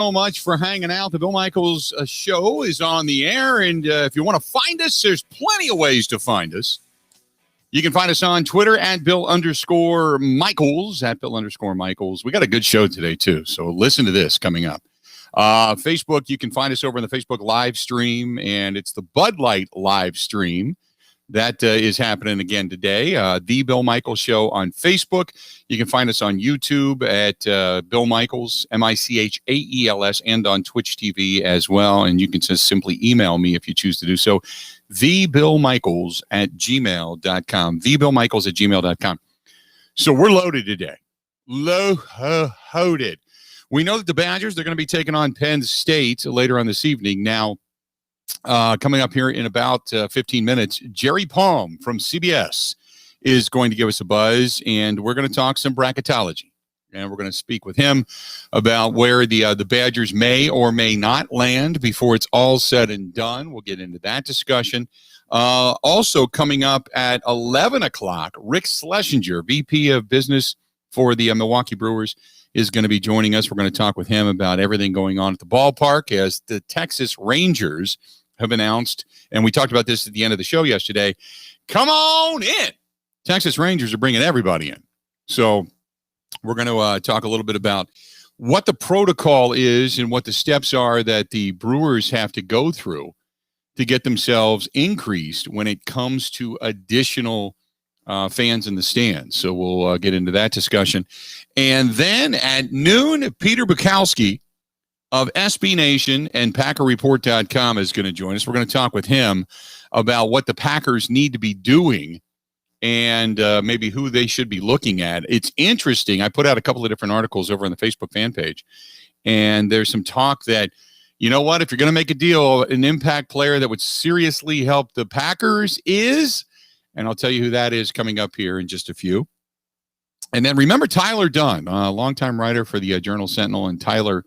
So much for hanging out. The Bill Michaels show is on the air, and if you want to find us, there's plenty of ways to find us. You can find us on Twitter at Bill_Michaels, at Bill_Michaels. We got a good show today, too, so listen to this coming up. Facebook, you can find us over in the Facebook live stream, and it's the Bud Light live stream. That is happening again today. The Bill Michaels Show on Facebook. You can find us on YouTube at Bill Michaels, Michaels, and on Twitch TV as well. And you can just simply email me if you choose to do so. thebillmichaels@gmail.com. thebillmichaels@gmail.com. So we're loaded today. Loaded. We know that the Badgers, they're going to be taking on Penn State later on this evening. Now, coming up here in about 15 minutes, Jerry Palm from CBS is going to give us a buzz, and we're going to talk some bracketology. And we're going to speak with him about where the Badgers may or may not land before it's all said and done. We'll get into that discussion. Also coming up at 11 o'clock, Rick Schlesinger, VP of Business for the Milwaukee Brewers, is going to be joining us. We're going to talk with him about everything going on at the ballpark as the Texas Rangers have announced, and we talked about this at the end of the show yesterday, come on in. Texas Rangers are bringing everybody in. So we're going to talk a little bit about what the protocol is and what the steps are that the Brewers have to go through to get themselves increased when it comes to additional fans in the stands. So we'll get into that discussion. And then at noon, Peter Bukowski of SB Nation and PackerReport.com is going to join us. We're going to talk with him about what the Packers need to be doing and maybe who they should be looking at. It's interesting. I put out a couple of different articles over on the Facebook fan page, and there's some talk that, you know what, if you're going to make a deal, an impact player that would seriously help the Packers is, and I'll tell you who that is coming up here in just a few. And then remember Tyler Dunn, a longtime writer for the Journal-Sentinel, and Tyler,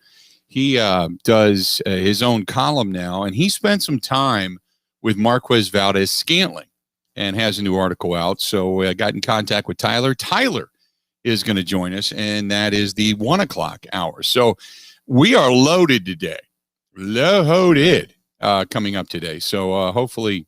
he does his own column now, and he spent some time with Marquez Valdes-Scantling and has a new article out. So I got in contact with Tyler. Tyler is going to join us, and that is the 1 o'clock hour. So we are loaded today. Loaded coming up today. So hopefully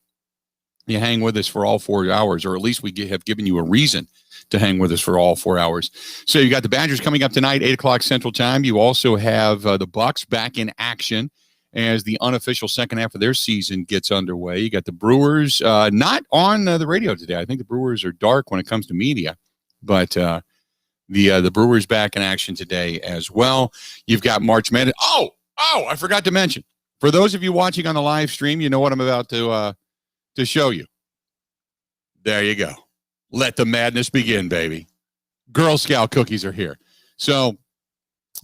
you hang with us for all 4 hours, or at least we have given you a reason to hang with us for all 4 hours. So you got the Badgers coming up tonight, 8 o'clock Central Time. You also have the Bucks back in action as the unofficial second half of their season gets underway. You got the Brewers not on the radio today. I think the Brewers are dark when it comes to media, but the Brewers back in action today as well. You've got March Madness. Oh, I forgot to mention. For those of you watching on the live stream, you know what I'm about to show you. There you go. Let the madness begin, baby. Girl Scout cookies are here. So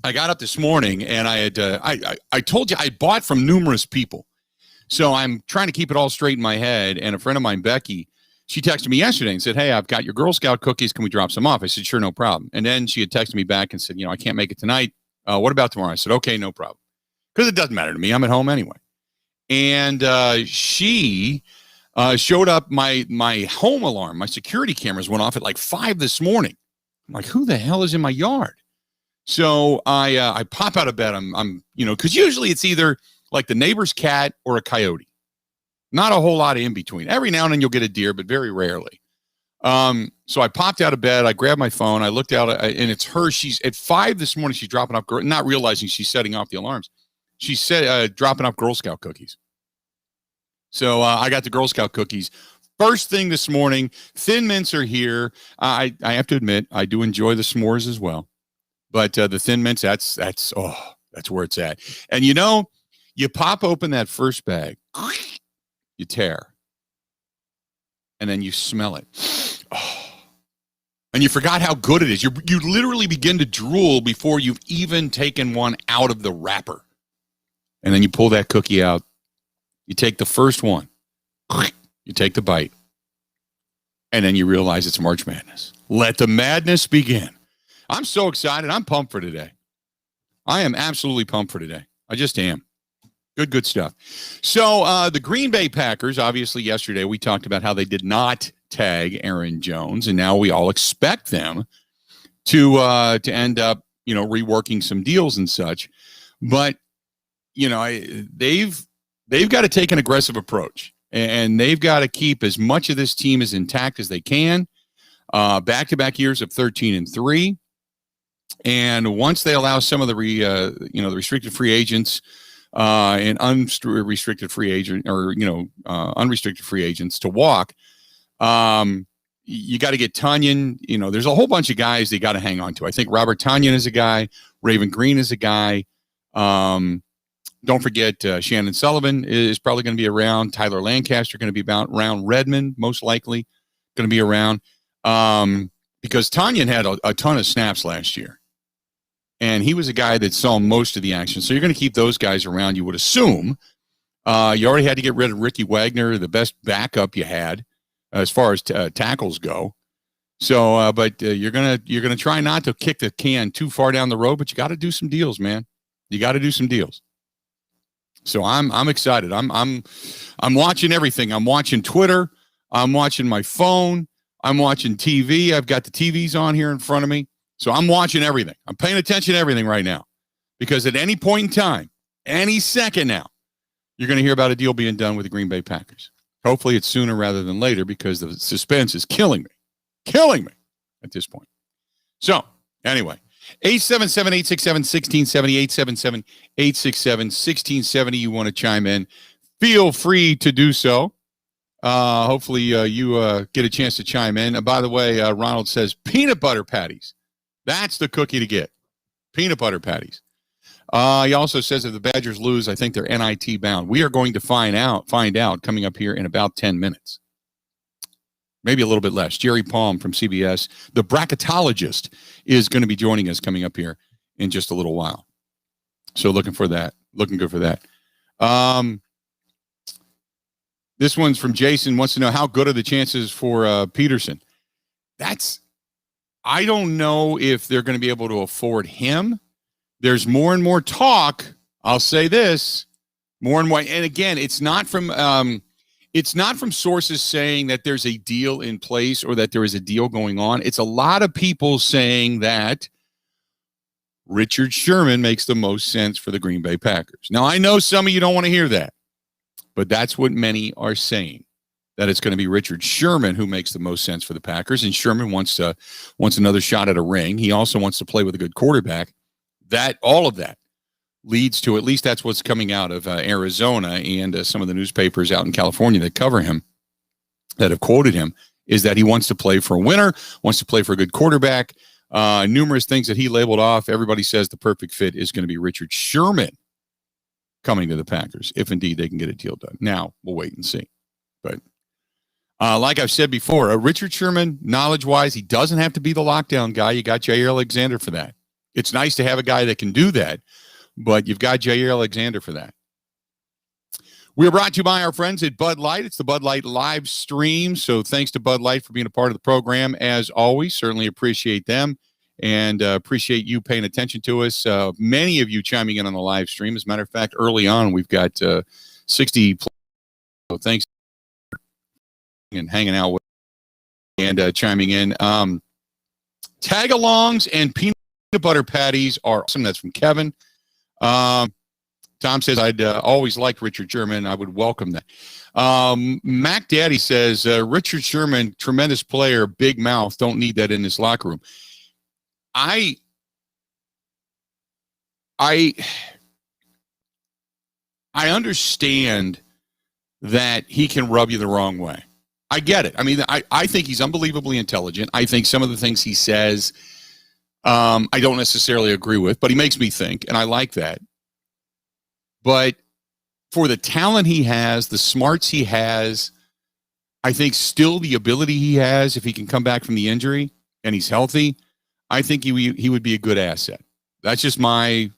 I got up this morning, and I had I told you I bought from numerous people. So I'm trying to keep it all straight in my head. And a friend of mine, Becky, she texted me yesterday and said, hey, I've got your Girl Scout cookies. Can we drop some off? I said, sure, no problem. And then she had texted me back and said, I can't make it tonight. What about tomorrow? I said, okay, no problem. Because it doesn't matter to me. I'm at home anyway. And she showed up. My home alarm, my security cameras went off at like 5 this morning. I'm like, who the hell is in my yard? So I pop out of bed. I'm because usually it's either like the neighbor's cat or a coyote. Not a whole lot of in between. Every now and then you'll get a deer, but very rarely. So I popped out of bed. I grabbed my phone. I looked out, and it's her. She's at 5 this morning. She's dropping off, not realizing she's setting off the alarms. She said dropping off Girl Scout cookies. So I got the Girl Scout cookies first thing this morning. Thin Mints are here. I have to admit, I do enjoy the s'mores as well. But the Thin Mints, that's where it's at. And you pop open that first bag, you tear, and then you smell it. Oh, and you forgot how good it is. You literally begin to drool before you've even taken one out of the wrapper. And then you pull that cookie out. You take the first one. You take the bite. And then you realize it's March Madness. Let the madness begin. I'm so excited. I'm pumped for today. I am absolutely pumped for today. I just am. Good stuff. So the Green Bay Packers, obviously yesterday we talked about how they did not tag Aaron Jones, and now we all expect them to end up, reworking some deals and such. But they've got to take an aggressive approach, and they've got to keep as much of this team as intact as they can. Back-to-back years of 13-3, and once they allow some of the the restricted free agents and unrestricted free agent or unrestricted free agents to walk, you got to get Tonyan. There's a whole bunch of guys they got to hang on to. I think Robert Tonyan is a guy. Raven Green is a guy. Don't forget Shannon Sullivan is probably going to be around. Tyler Lancaster going to be around. Redmond most likely going to be around because Tonyan had a ton of snaps last year, and he was a guy that saw most of the action. So you're going to keep those guys around, you would assume. You already had to get rid of Ricky Wagner, the best backup you had as far as tackles go. So, but you're gonna try not to kick the can too far down the road, but you got to do some deals, man. You got to do some deals. So I'm excited. I'm watching everything. I'm watching Twitter. I'm watching my phone. I'm watching TV. I've got the TVs on here in front of me. So I'm watching everything. I'm paying attention to everything right now, because at any point in time, any second now, you're going to hear about a deal being done with the Green Bay Packers. Hopefully it's sooner rather than later, because the suspense is killing me at this point. So anyway, 877-867-1670, 877-867-1670. You want to chime in, feel free to do so. Hopefully you get a chance to chime in. And by the way, Ronald says peanut butter patties. That's the cookie to get. Peanut butter patties. He also says if the Badgers lose, I think they're NIT bound. We are going to find out coming up here in about 10 minutes. Maybe a little bit less. Jerry Palm from CBS, the bracketologist, is going to be joining us coming up here in just a little while. So looking for that. Looking good for that. This one's from Jason, wants to know how good are the chances for Peterson. I don't know if they're going to be able to afford him. There's more and more talk. I'll say this, more and more. And again, it's not from sources saying that there's a deal in place or that there is a deal going on. It's a lot of people saying that Richard Sherman makes the most sense for the Green Bay Packers. Now, I know some of you don't want to hear that, but that's what many are saying, that it's going to be Richard Sherman who makes the most sense for the Packers. And Sherman wants another shot at a ring. He also wants to play with a good quarterback. All of that leads to, at least that's what's coming out of Arizona and some of the newspapers out in California that cover him, that have quoted him, is that he wants to play for a winner, wants to play for a good quarterback. Numerous things that he labeled off. Everybody says the perfect fit is going to be Richard Sherman coming to the Packers, if indeed they can get a deal done. Now, we'll wait and see. But like I've said before, Richard Sherman, knowledge-wise, he doesn't have to be the lockdown guy. You got Jair Alexander for that. It's nice to have a guy that can do that, but you've got Jair Alexander for that. We're brought to you by our friends at Bud Light. It's the Bud Light live stream. So thanks to Bud Light for being a part of the program. As always, certainly appreciate them and appreciate you paying attention to us. Many of you chiming in on the live stream. As a matter of fact, early on, we've got 60 plus. So thanks and hanging out with and chiming in. Tag-alongs and peanut butter patties are awesome. That's from Kevin. Tom says, I'd always liked Richard Sherman. I would welcome that. Mac Daddy says, Richard Sherman, tremendous player, big mouth, don't need that in his locker room. I understand that he can rub you the wrong way. I get it. I mean, I think he's unbelievably intelligent. I think some of the things he says, I don't necessarily agree with, but he makes me think, and I like that. But for the talent he has, the smarts he has, I think still the ability he has, if he can come back from the injury and he's healthy, I think he would be a good asset. That's just my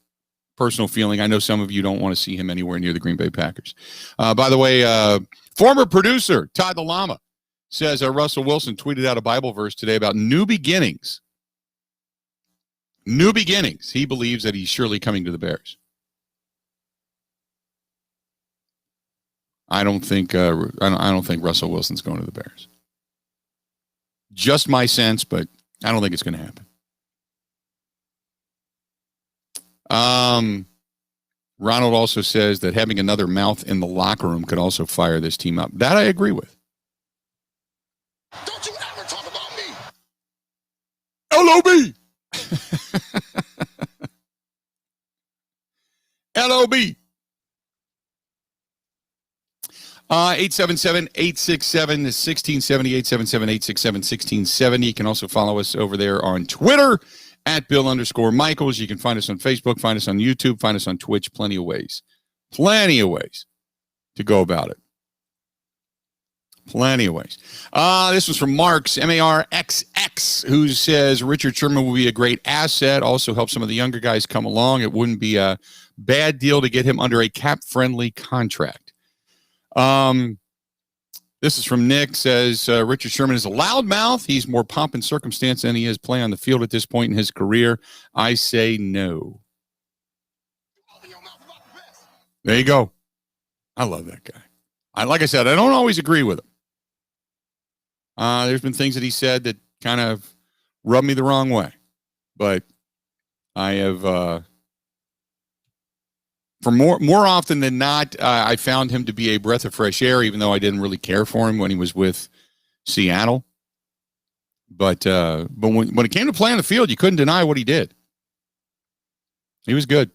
personal feeling. I know some of you don't want to see him anywhere near the Green Bay Packers. By the way, former producer Todd the Llama says Russell Wilson tweeted out a Bible verse today about new beginnings. New beginnings. He believes that he's surely coming to the Bears. I don't think Russell Wilson's going to the Bears. Just my sense, but I don't think it's going to happen. Ronald also says that having another mouth in the locker room could also fire this team up. That I agree with. Don't you ever talk about me. LOB. LOB. 877-867-1670, 877-867-1670. You can also follow us over there on Twitter at Bill_Michaels. You can find us on Facebook, find us on YouTube, find us on Twitch. Plenty of ways to go about it. Plenty of ways. This was from Marks, MARXX, who says Richard Sherman will be a great asset, also help some of the younger guys come along. It wouldn't be a bad deal to get him under a cap-friendly contract. This is from Nick, says Richard Sherman is a loudmouth. He's more pomp and circumstance than he is play on the field at this point in his career. I say no. There you go. I love that guy. Like I said, I don't always agree with him. There's been things that he said that kind of rubbed me the wrong way. But I have... For more often than not, I found him to be a breath of fresh air, even though I didn't really care for him when he was with Seattle. But when it came to play on the field, you couldn't deny what he did. He was good.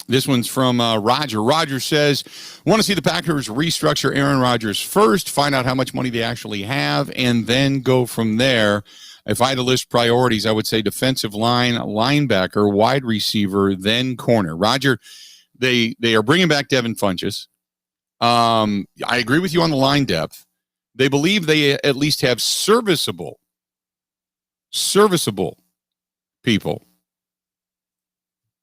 This one's from Roger. Roger says, want to see the Packers restructure Aaron Rodgers first, find out how much money they actually have, and then go from there. If I had to list priorities, I would say defensive line, linebacker, wide receiver, then corner. Roger, they are bringing back Devin Funchess. I agree with you on the line depth. They believe they at least have serviceable people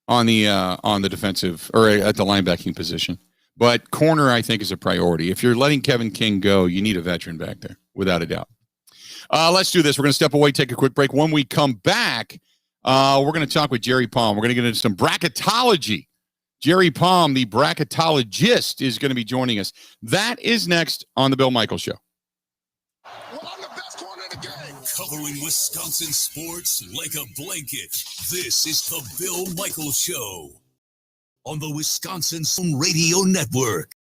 on the defensive or at the linebacking position. But corner, I think, is a priority. If you're letting Kevin King go, you need a veteran back there, without a doubt. Let's do this. We're going to step away, take a quick break. When we come back, we're going to talk with Jerry Palm. We're going to get into some bracketology. Jerry Palm, the bracketologist, is going to be joining us. That is next on The Bill Michaels Show. Well, I'm the best corner in the game. Covering Wisconsin sports like a blanket. This is The Bill Michaels Show on the Wisconsin Radio Network.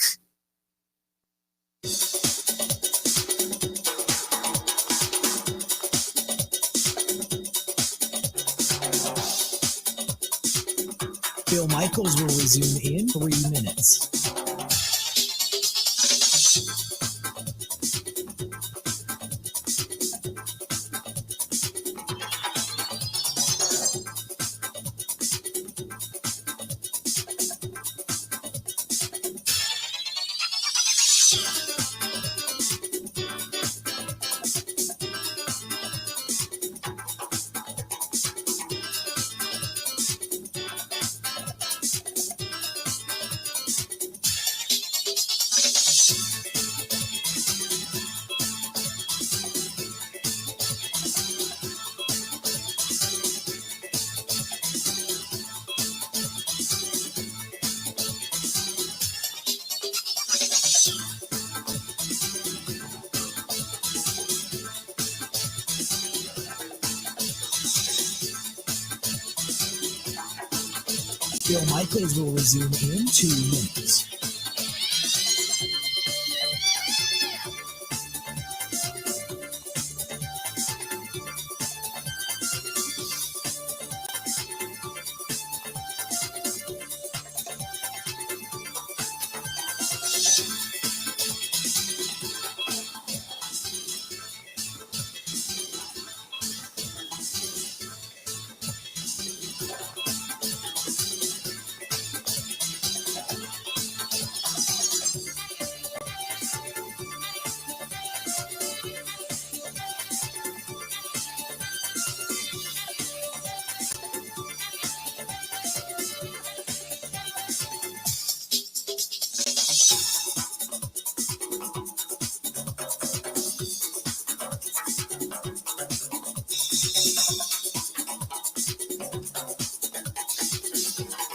Bill Michaels will resume in 3 minutes. Bill Michaels will resume in 2 minutes.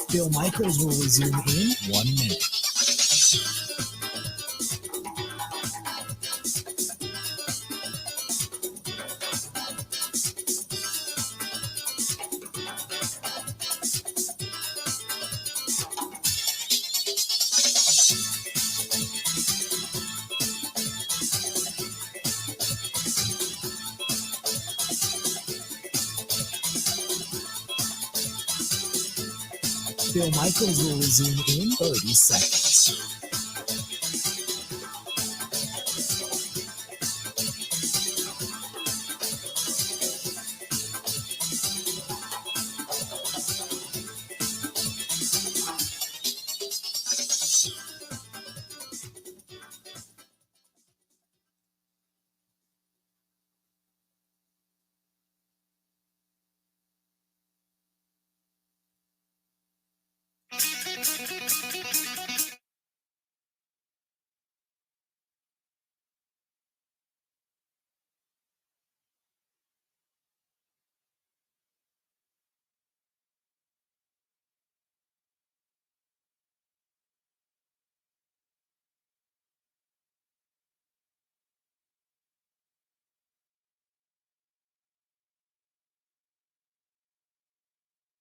Bill Michaels will resume in 1 minute. Bill Michaels will resume in 30 seconds.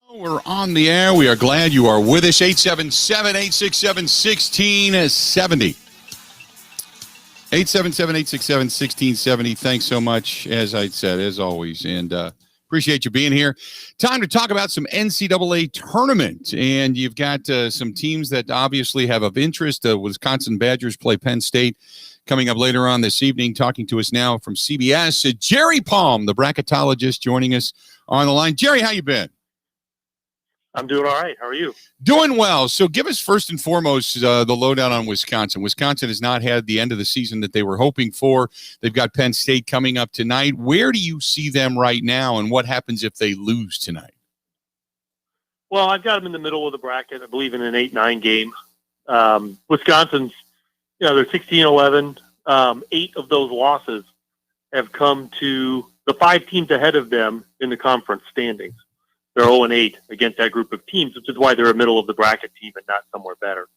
We're on the air. We are glad you are with us. 877-867-1670. 877-867-1670. Thanks so much, as I said, as always, and appreciate you being here. Time to talk about some NCAA tournament, and you've got some teams that obviously have of interest. Wisconsin Badgers play Penn State coming up later on this evening. Talking to us now from CBS, Jerry Palm, the bracketologist, joining us on the line. Jerry, how you been? I'm doing all right. How are you? Doing well. So give us first and foremost the lowdown on Wisconsin. Wisconsin has not had the end of the season that they were hoping for. They've got Penn State coming up tonight. Where do you see them right now, and what happens if they lose tonight? Well, I've got them in the middle of the bracket, I believe, in an 8-9 game. Wisconsin's, they're 16-11. 8 of those losses have come to the 5 teams ahead of them in the conference standings. They're 0-8 against that group of teams, which is why they're a middle of the bracket team and not somewhere better.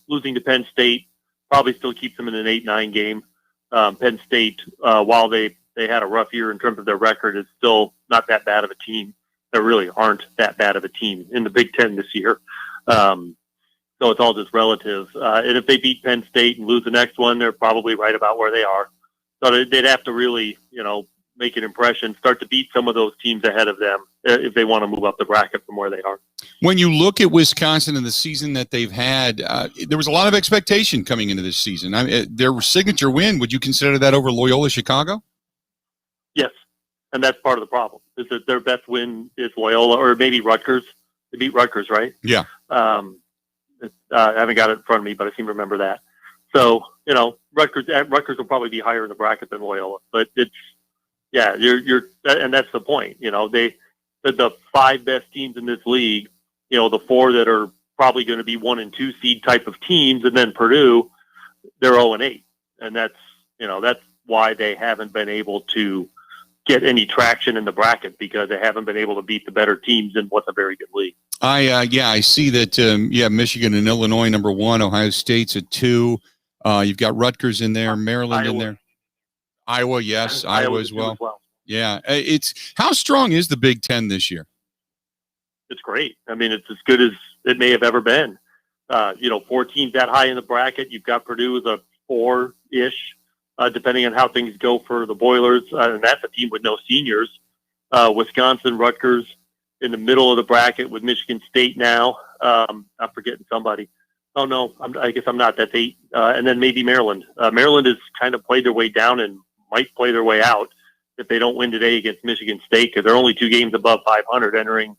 Losing to Penn State probably still keeps them in an 8-9 game. Penn State, while they had a rough year in terms of their record, is still not that bad of a team. They really aren't that bad of a team in the Big Ten this year. So it's all just relative. And if they beat Penn State and lose the next one, they're probably right about where they are. So they'd have to really, make an impression, start to beat some of those teams ahead of them if they want to move up the bracket from where they are. When you look at Wisconsin and the season that they've had, there was a lot of expectation coming into this season. Their signature win, would you consider that over Loyola Chicago? Yes, and that's part of the problem, is that their best win is Loyola or maybe Rutgers. They beat Rutgers, right? Yeah. I haven't got it in front of me, but I seem to remember that. So, Rutgers will probably be higher in the bracket than Loyola, but it's, yeah, and that's the point. The 5 best teams in this league, the 4 that are probably going to be 1 and 2 seed type of teams, and then Purdue, they're 0-8, and that's why they haven't been able to get any traction in the bracket, because they haven't been able to beat the better teams in what's a very good league. I see that. Michigan and Illinois number 1, Ohio State's at 2. You've got Rutgers in there, Maryland in there. Iowa, yes, Iowa as well. Yeah, it's how strong is the Big Ten this year? It's great. I mean, it's as good as it may have ever been. 4 teams that high in the bracket. You've got Purdue as a 4-ish, depending on how things go for the Boilers, and that's a team with no seniors. Wisconsin, Rutgers in the middle of the bracket with Michigan State now. I'm forgetting somebody. Oh no, I guess I'm not. That's 8, and then maybe Maryland. Maryland has kind of played their way down and might play their way out if they don't win today against Michigan State, because they're only 2 games above 500 entering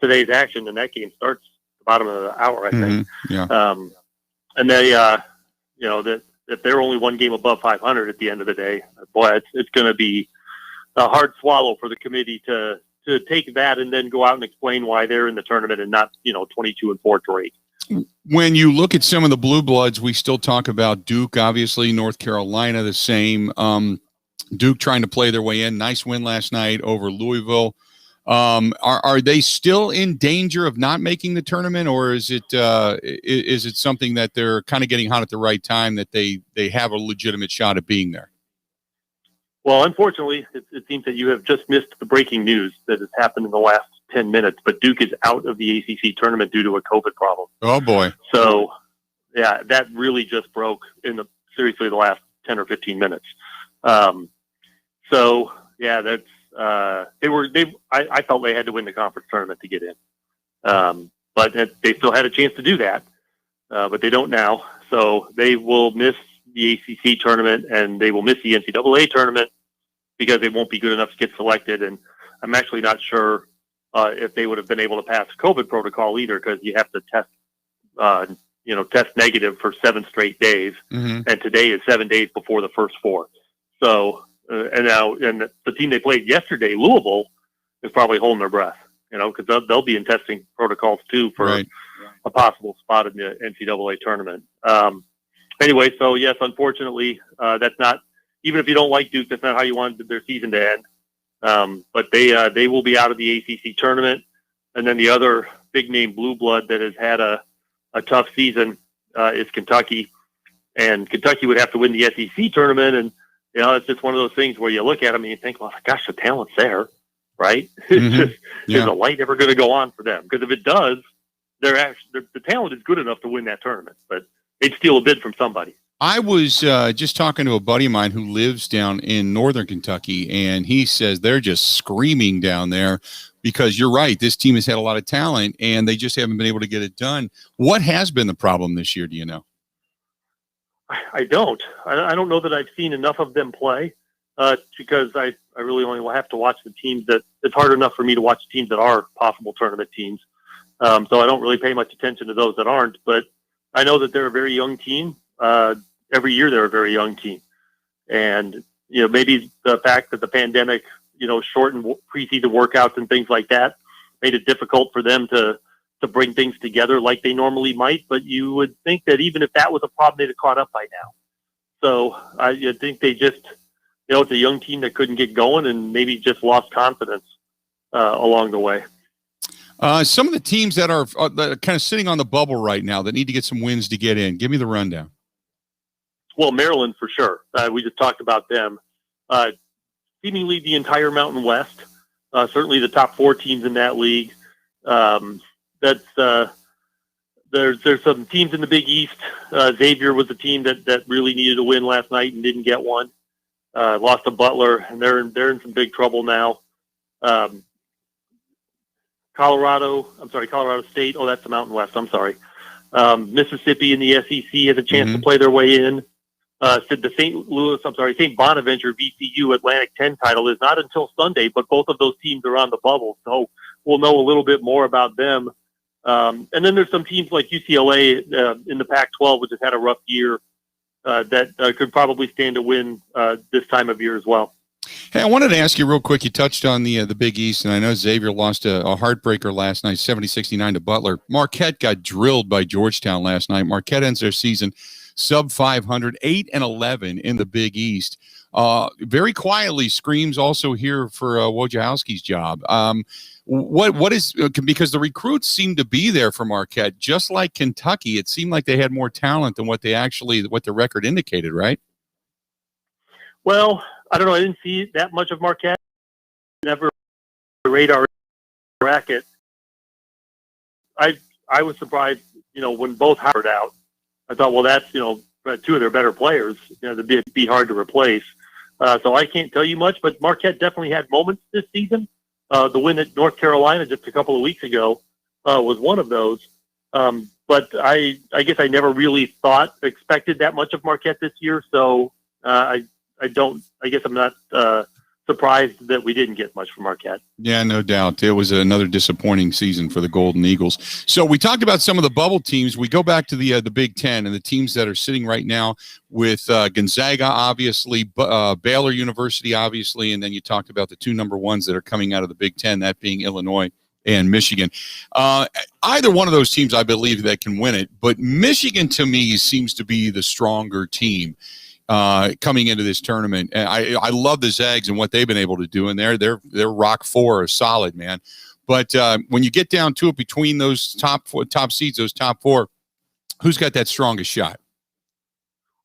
today's action, and that game starts at the bottom of the hour, I think. Yeah. And they, that if they're only 1 game above 500 at the end of the day, boy, it's going to be a hard swallow for the committee to take that and then go out and explain why they're in the tournament and not 22-4 Drake. When you look at some of the blue bloods, we still talk about Duke, obviously, North Carolina, the same. Duke trying to play their way in. Nice win last night over Louisville. Are they still in danger of not making the tournament, or is it something that they're kind of getting hot at the right time, that they have a legitimate shot at being there? Well, unfortunately, it seems that you have just missed the breaking news that has happened in the last 10 minutes, but Duke is out of the ACC tournament due to a COVID problem. Oh, boy. So, yeah, that really just broke in the last 10 or 15 minutes. So, yeah, that's I felt they had to win the conference tournament to get in. but they still had a chance to do that, but they don't now. So they will miss the ACC tournament and they will miss the NCAA tournament because they won't be good enough to get selected. And I'm actually not sure if they would have been able to pass COVID protocol either, because you have to test, test negative for 7 straight days. Mm-hmm. And today is 7 days before the first 4. So, and the team they played yesterday, Louisville, is probably holding their breath, because they'll be in testing protocols too for Right. a possible spot in the NCAA tournament. Anyway, so yes, unfortunately, that's not, even if you don't like Duke, that's not how you wanted their season to end. But they will be out of the ACC tournament. And then the other big name blue blood that has had a tough season is Kentucky. And Kentucky would have to win the SEC tournament. And, it's just one of those things where you look at them and you think, well, gosh, the talent's there, right? Mm-hmm. Is the light ever going to go on for them? Because if it does, the talent is good enough to win that tournament. But they'd steal a bid from somebody. I was just talking to a buddy of mine who lives down in northern Kentucky, and he says they're just screaming down there because you're right. This team has had a lot of talent, and they just haven't been able to get it done. What has been the problem this year, do you know? I don't. I don't know that I've seen enough of them play because I really only will have to watch the teams that – it's hard enough for me to watch teams that are possible tournament teams. So I don't really pay much attention to those that aren't. But I know that they're a very young team. Every year they're a very young team. And, maybe the fact that the pandemic, shortened preseason workouts and things like that made it difficult for them to bring things together like they normally might. But you would think that even if that was a problem, they'd have caught up by now. So I think they just, it's a young team that couldn't get going and maybe just lost confidence along the way. Some of the teams that are kind of sitting on the bubble right now that need to get some wins to get in. Give me the rundown. Well, Maryland for sure. We just talked about them. Seemingly the entire Mountain West, certainly the top 4 teams in that league. There's some teams in the Big East. Xavier was a team that really needed a win last night and didn't get one. Lost to Butler, and they're in some big trouble now. Colorado State. Oh, that's the Mountain West. I'm sorry. Mississippi in the SEC has a chance to play their way in. The St. Bonaventure VCU Atlantic 10 title is not until Sunday, but both of those teams are on the bubble, so we'll know a little bit more about them. And then there's some teams like UCLA in the Pac-12, which has had a rough year, that could probably stand to win this time of year as well. Hey, I wanted to ask you real quick. You touched on the Big East, and I know Xavier lost a heartbreaker last night, 70-69 to Butler. Marquette got drilled by Georgetown last night. Marquette ends their season sub-500, 8-11 in the Big East. Very quietly, screams also here for Wojciechowski's job. What is because the recruits seem to be there for Marquette, just like Kentucky. It seemed like they had more talent than what the record indicated, right? Well, I don't know. I didn't see that much of Marquette. Never radar bracket. I was surprised, when both Howard out. I thought, well, that's 2 of their better players. That'd be hard to replace. So I can't tell you much, but Marquette definitely had moments this season. The win at North Carolina just a couple of weeks ago was one of those. But I guess I never really expected that much of Marquette this year. So I guess I'm not surprised that we didn't get much from Marquette. Yeah, no doubt. It was another disappointing season for the Golden Eagles. So we talked about some of the bubble teams. We go back to the Big Ten and the teams that are sitting right now with Gonzaga, obviously, Baylor University, obviously, and then you talked about the 2 number 1s that are coming out of the Big Ten, that being Illinois and Michigan. Either one of those teams, I believe, that can win it, but Michigan to me seems to be the stronger team coming into this tournament. And I love the Zags and what they've been able to do, and their Rock 4 is solid, man. But when you get down to it between those top seeds, those top 4, who's got that strongest shot?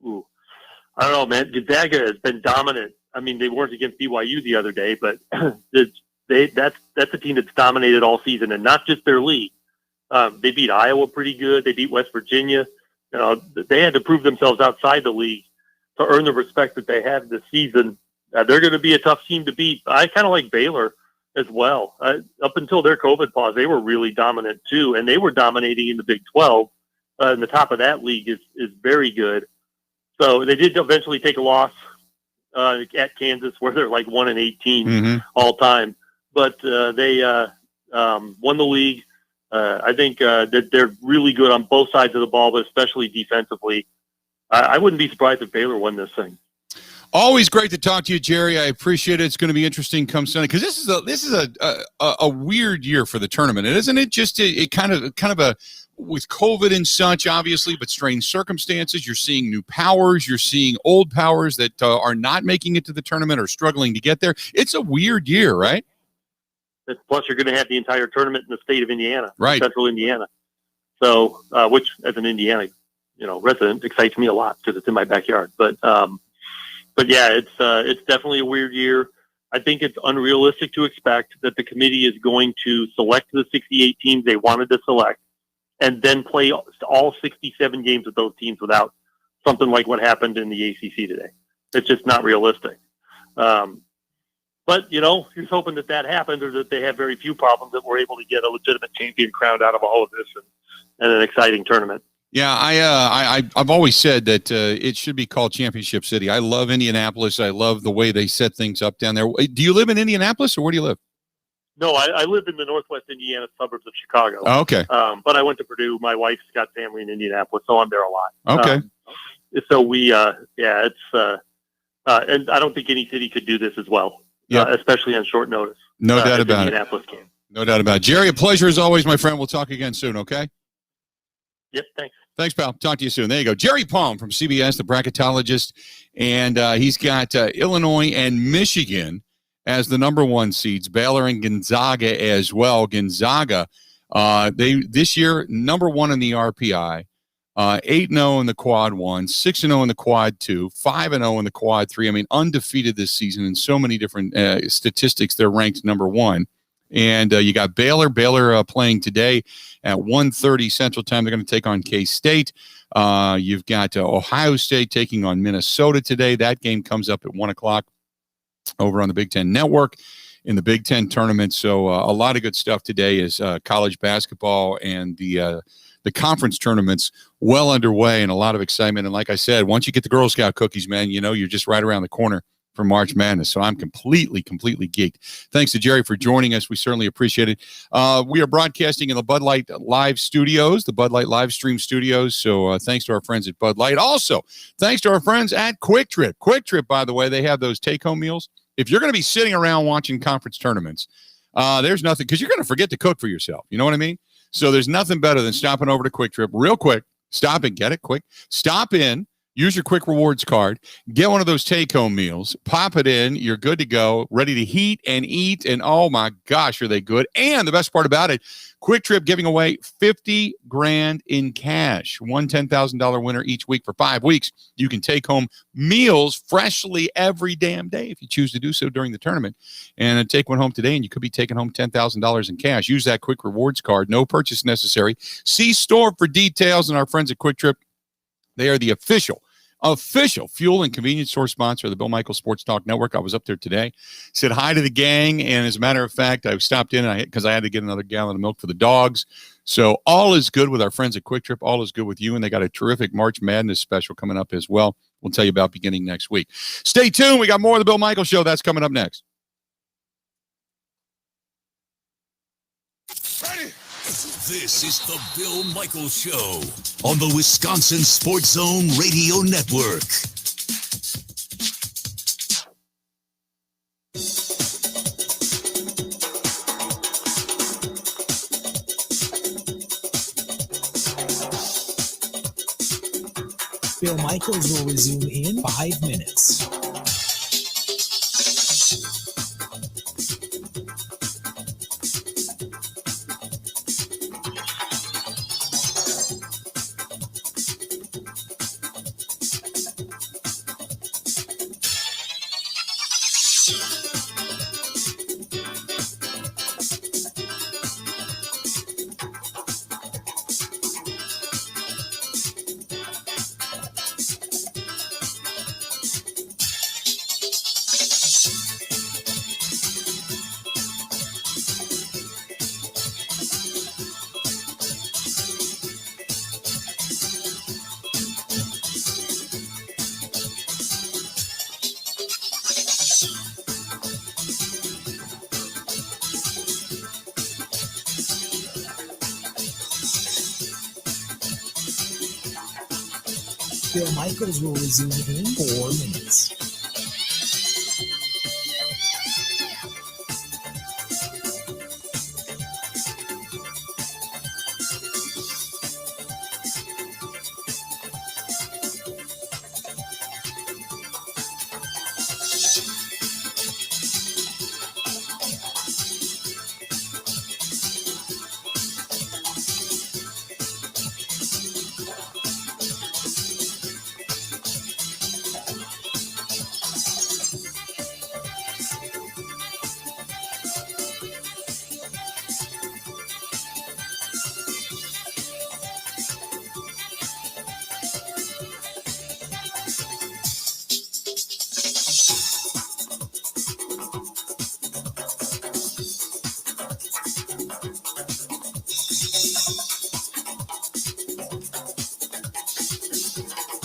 Ooh, I don't know, man. Gonzaga has been dominant. I mean, they weren't against BYU the other day, but that's a team that's dominated all season, and not just their league. They beat Iowa pretty good. They beat West Virginia. They had to prove themselves outside the league to earn the respect that they had this season. They're going to be a tough team to beat. I kind of like Baylor. as well. Up until their COVID pause, they were really dominant too, and they were dominating in the Big 12. And the top of that league is very good. So they did eventually take a loss at Kansas, where they're like 1-18 all time. But they won the league. I think that they're really good on both sides of the ball, but especially defensively. I wouldn't be surprised if Baylor won this thing. Always great to talk to you, Jerry. I appreciate it. It's going to be interesting come Sunday, because this is a weird year for the tournament, isn't it? Just a kind of a, with COVID and such, obviously, but strange circumstances. You're seeing new powers. You're seeing old powers that are not making it to the tournament or struggling to get there. It's a weird year, right? Plus, you're going to have the entire tournament in the state of Indiana, right? Central Indiana. So, which as an Indiana, resident, excites me a lot because it's in my backyard. But yeah, it's definitely a weird year. I think it's unrealistic to expect that the committee is going to select the 68 teams they wanted to select and then play all 67 games of those teams without something like what happened in the ACC today. It's just not realistic. But, here's hoping that happens, or that they have very few problems, that we're able to get a legitimate champion crowned out of all of this and an exciting tournament. Yeah, I've always said that it should be called Championship City. I love Indianapolis. I love the way they set things up down there. Do you live in Indianapolis, or where do you live? No, I live in the northwest Indiana suburbs of Chicago. Oh, okay. But I went to Purdue. My wife's got family in Indianapolis, so I'm there a lot. Okay. So we, it's, and I don't think any city could do this as well, especially on short notice. No doubt about it. Indianapolis can. No doubt about it. Jerry, a pleasure as always, my friend. We'll talk again soon, okay? Yep, thanks. Thanks, pal. Talk to you soon. There you go. Jerry Palm from CBS, the bracketologist, and he's got Illinois and Michigan as the number one seeds, Baylor and Gonzaga as well. Gonzaga, they this year number one in the RPI, 8-0 in the quad 1, 6-0 in the quad 2, 5-0 in the quad 3. I mean, undefeated this season in so many different statistics. They're ranked number one. And you got Baylor playing today at 1:30 Central Time. They're going to take on K-State. You've got Ohio State taking on Minnesota today. That game comes up at 1 o'clock over on the Big Ten Network in the Big Ten tournament. So a lot of good stuff today is college basketball and the conference tournaments well underway, and a lot of excitement. And like I said, once you get the Girl Scout cookies, man, you're just right around the corner for March Madness. So I'm completely geeked. Thanks to Jerry for joining us. We certainly appreciate it. We are broadcasting in the Bud Light Live studios, the Bud Light live stream studios. So thanks to our friends at Bud Light. Also, thanks to our friends at Quick Trip. Quick Trip, by the way, they have those take-home meals. If you're going to be sitting around watching conference tournaments, there's nothing, because you're going to forget to cook for yourself. You know what I mean? So there's nothing better than stopping over to Quick Trip real quick. Stop and get it quick. Stop in. Use your Quick Rewards card, get one of those take-home meals, pop it in, you're good to go, ready to heat and eat, and oh my gosh, are they good. And the best part about it, Quick Trip giving away $50,000 in cash, one $10,000 winner each week for 5 weeks. You can take home meals freshly every damn day if you choose to do so during the tournament. And take one home today, and you could be taking home $10,000 in cash. Use that Quick Rewards card, no purchase necessary. See store for details, and our friends at Quick Trip, they are the official fuel and convenience store sponsor of the Bill Michaels Sports Talk Network. I was up there today, said hi to the gang, and as a matter of fact, I stopped in because I had to get another gallon of milk for the dogs. So all is good with our friends at Quick Trip. All is good with you, and they got a terrific March Madness special coming up as well. We'll tell you about beginning next week. Stay tuned. We got more of the Bill Michaels Show. That's coming up next. Ready? This is the Bill Michaels Show on the Wisconsin Sports Zone Radio Network. Bill Michaels will resume in 5 minutes. Bill Michaels will resume in 4 minutes.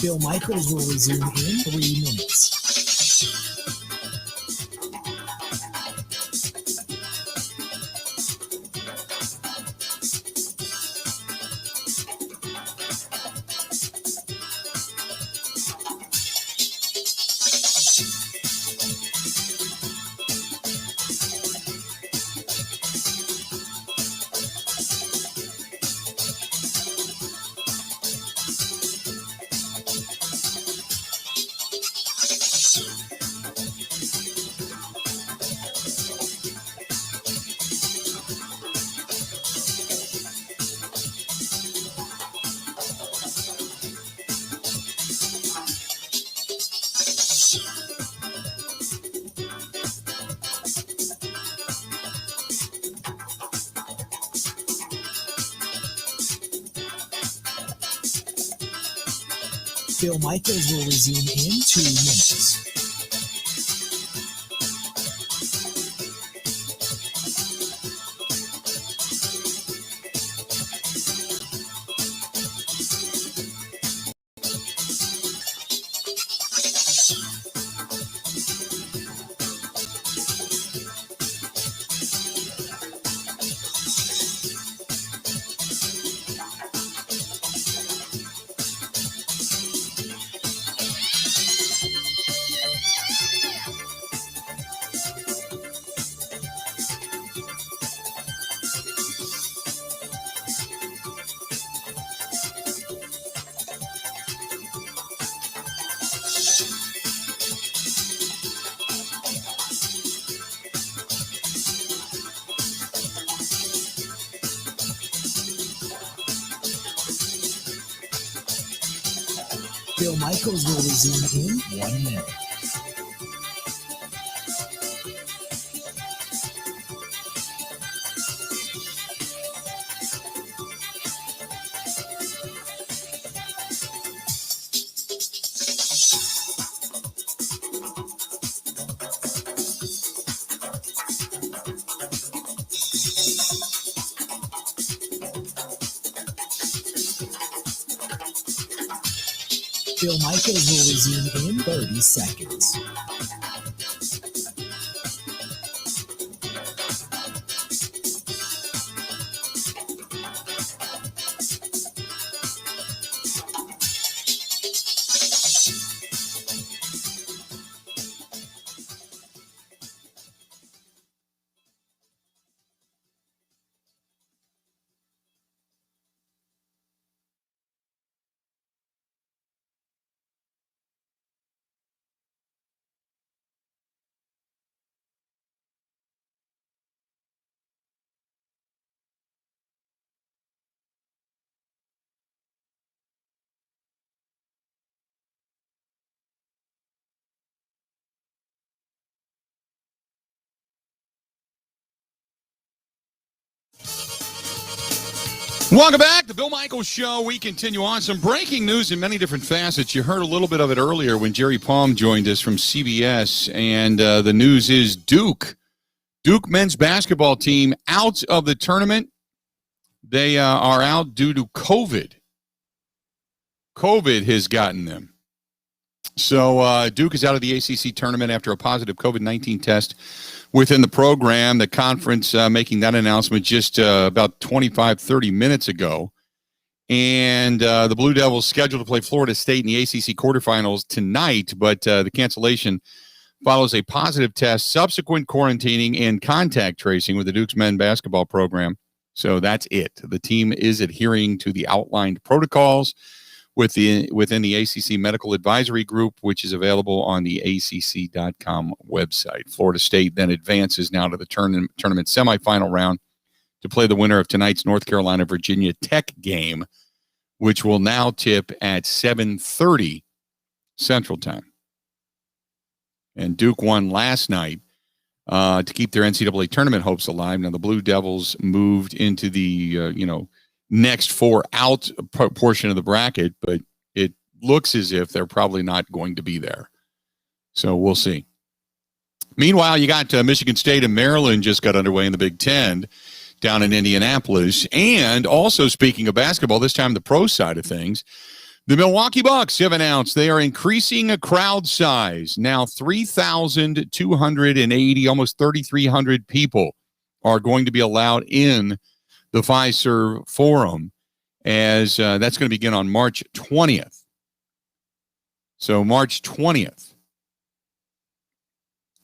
Bill Michaels will resume in 3 minutes. Bill Michaels will resume in 2 minutes. Bill Michaels will resume in 1 minute. Bill Michaels will resume in 30 seconds. Welcome back, the Bill Michaels Show. We continue on. Some breaking news in many different facets. You heard a little bit of it earlier when Jerry Palm joined us from CBS, and the news is Duke men's basketball team out of the tournament. They are out due to COVID. COVID has gotten them. So Duke is out of the ACC tournament after a positive COVID-19 test within the program. The conference making that announcement just about 25, 30 minutes ago. And the Blue Devils scheduled to play Florida State in the ACC quarterfinals tonight, but the cancellation follows a positive test, subsequent quarantining, and contact tracing with the Duke's men's basketball program. So that's it. The team is adhering to the outlined protocols within the ACC Medical Advisory Group, which is available on the ACC.com website. Florida State then advances now to the tournament semifinal round to play the winner of tonight's North Carolina-Virginia Tech game, which will now tip at 7:30 Central Time. And Duke won last night to keep their NCAA tournament hopes alive. Now, the Blue Devils moved into the, next four out portion of the bracket, but it looks as if they're probably not going to be there. So we'll see. Meanwhile, you got Michigan State and Maryland just got underway in the Big Ten down in Indianapolis. And also, speaking of basketball, this time the pro side of things, the Milwaukee Bucks have announced they are increasing a crowd size. Now 3,280, almost 3,300 people are going to be allowed in the Fiserv Forum, as that's going to begin on March 20th. So March 20th.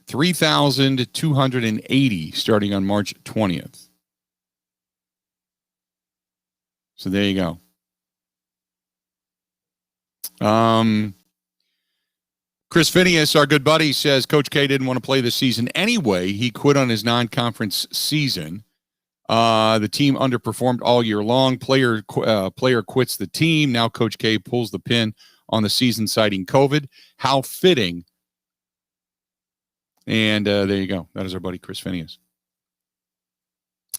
3,280 starting on March 20th. So there you go. Chris Phineas, our good buddy, says Coach K didn't want to play this season anyway. He quit on his non-conference season. The team underperformed all year long. Player quits the team. Now Coach K pulls the pin on the season, citing COVID. How fitting. And there you go. That is our buddy Chris Phineas.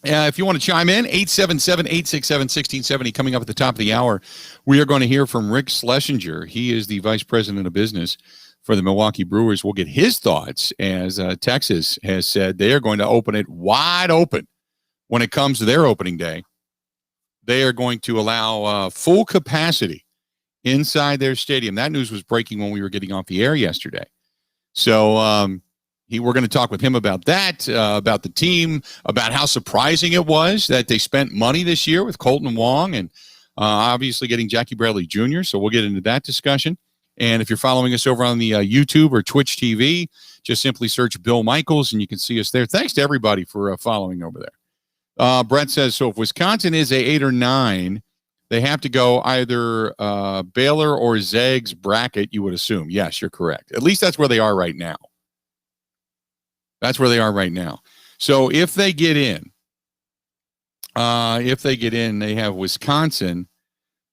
If you want to chime in, 877-867-1670, coming up at the top of the hour, we are going to hear from Rick Schlesinger. He is the vice president of business for the Milwaukee Brewers. We'll get his thoughts, as Texas has said they are going to open it wide open when it comes to their opening day. They are going to allow full capacity inside their stadium. That news was breaking when we were getting off the air yesterday. So, we're going to talk with him about that, about the team, about how surprising it was that they spent money this year with Colton Wong and obviously getting Jackie Bradley Jr. So we'll get into that discussion. And if you're following us over on the YouTube or Twitch TV, just simply search Bill Michaels and you can see us there. Thanks to everybody for following over there. Brett says, so if Wisconsin is a 8 or 9, they have to go either Baylor or Zag's bracket, you would assume. Yes, you're correct. At least that's where they are right now. That's where they are right now. So if they get in, they have Wisconsin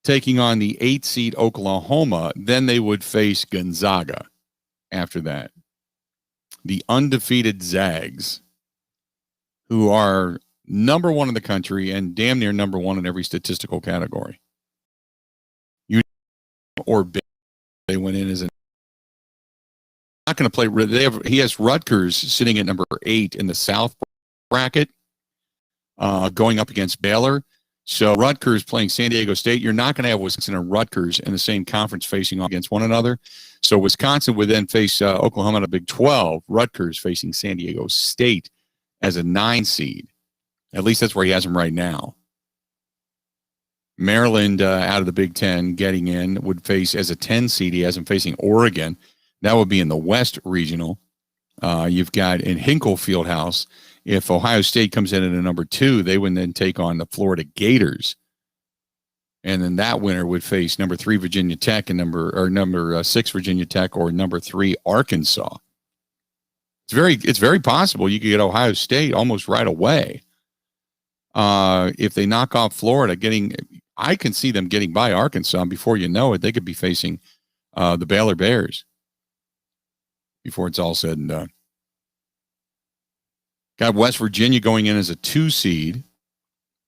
taking on the 8 seed Oklahoma. Then they would face Gonzaga after that. The undefeated Zags, who are number 1 in the country and damn near number 1 in every statistical category. They went in as a not going to play. He has Rutgers sitting at number 8 in the South bracket, going up against Baylor. So Rutgers playing San Diego State. You're not going to have Wisconsin and Rutgers in the same conference facing off against one another. So Wisconsin would then face Oklahoma in a Big 12. Rutgers facing San Diego State as a 9 seed. At least that's where he has them right now. Maryland out of the Big 10 getting in would face as a 10 seed. He has them facing Oregon. That would be in the West Regional. You've got in Hinkle Fieldhouse, if Ohio State comes in at a number 2, they would then take on the Florida Gators. And then that winner would face number 3 Virginia Tech and number 6 Virginia Tech or number 3 Arkansas. It's very possible you could get Ohio State almost right away. If they knock off Florida, I can see them getting by Arkansas. Before you know it, they could be facing the Baylor Bears before it's all said and done. Got West Virginia going in as a 2 seed.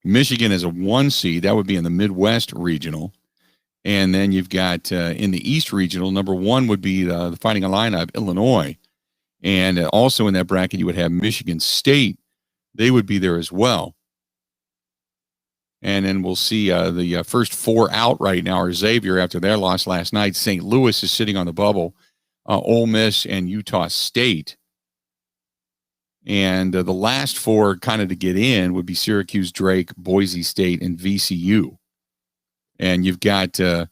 Michigan as a 1 seed. That would be in the Midwest Regional. And then you've got in the East Regional, number 1 would be the Fighting Illini of Illinois. And also in that bracket, you would have Michigan State. They would be there as well. And then we'll see the first 4 out right now are Xavier after their loss last night. St. Louis is sitting on the bubble. Ole Miss and Utah State. And the last 4 kind of to get in would be Syracuse, Drake, Boise State, and VCU. And you've got the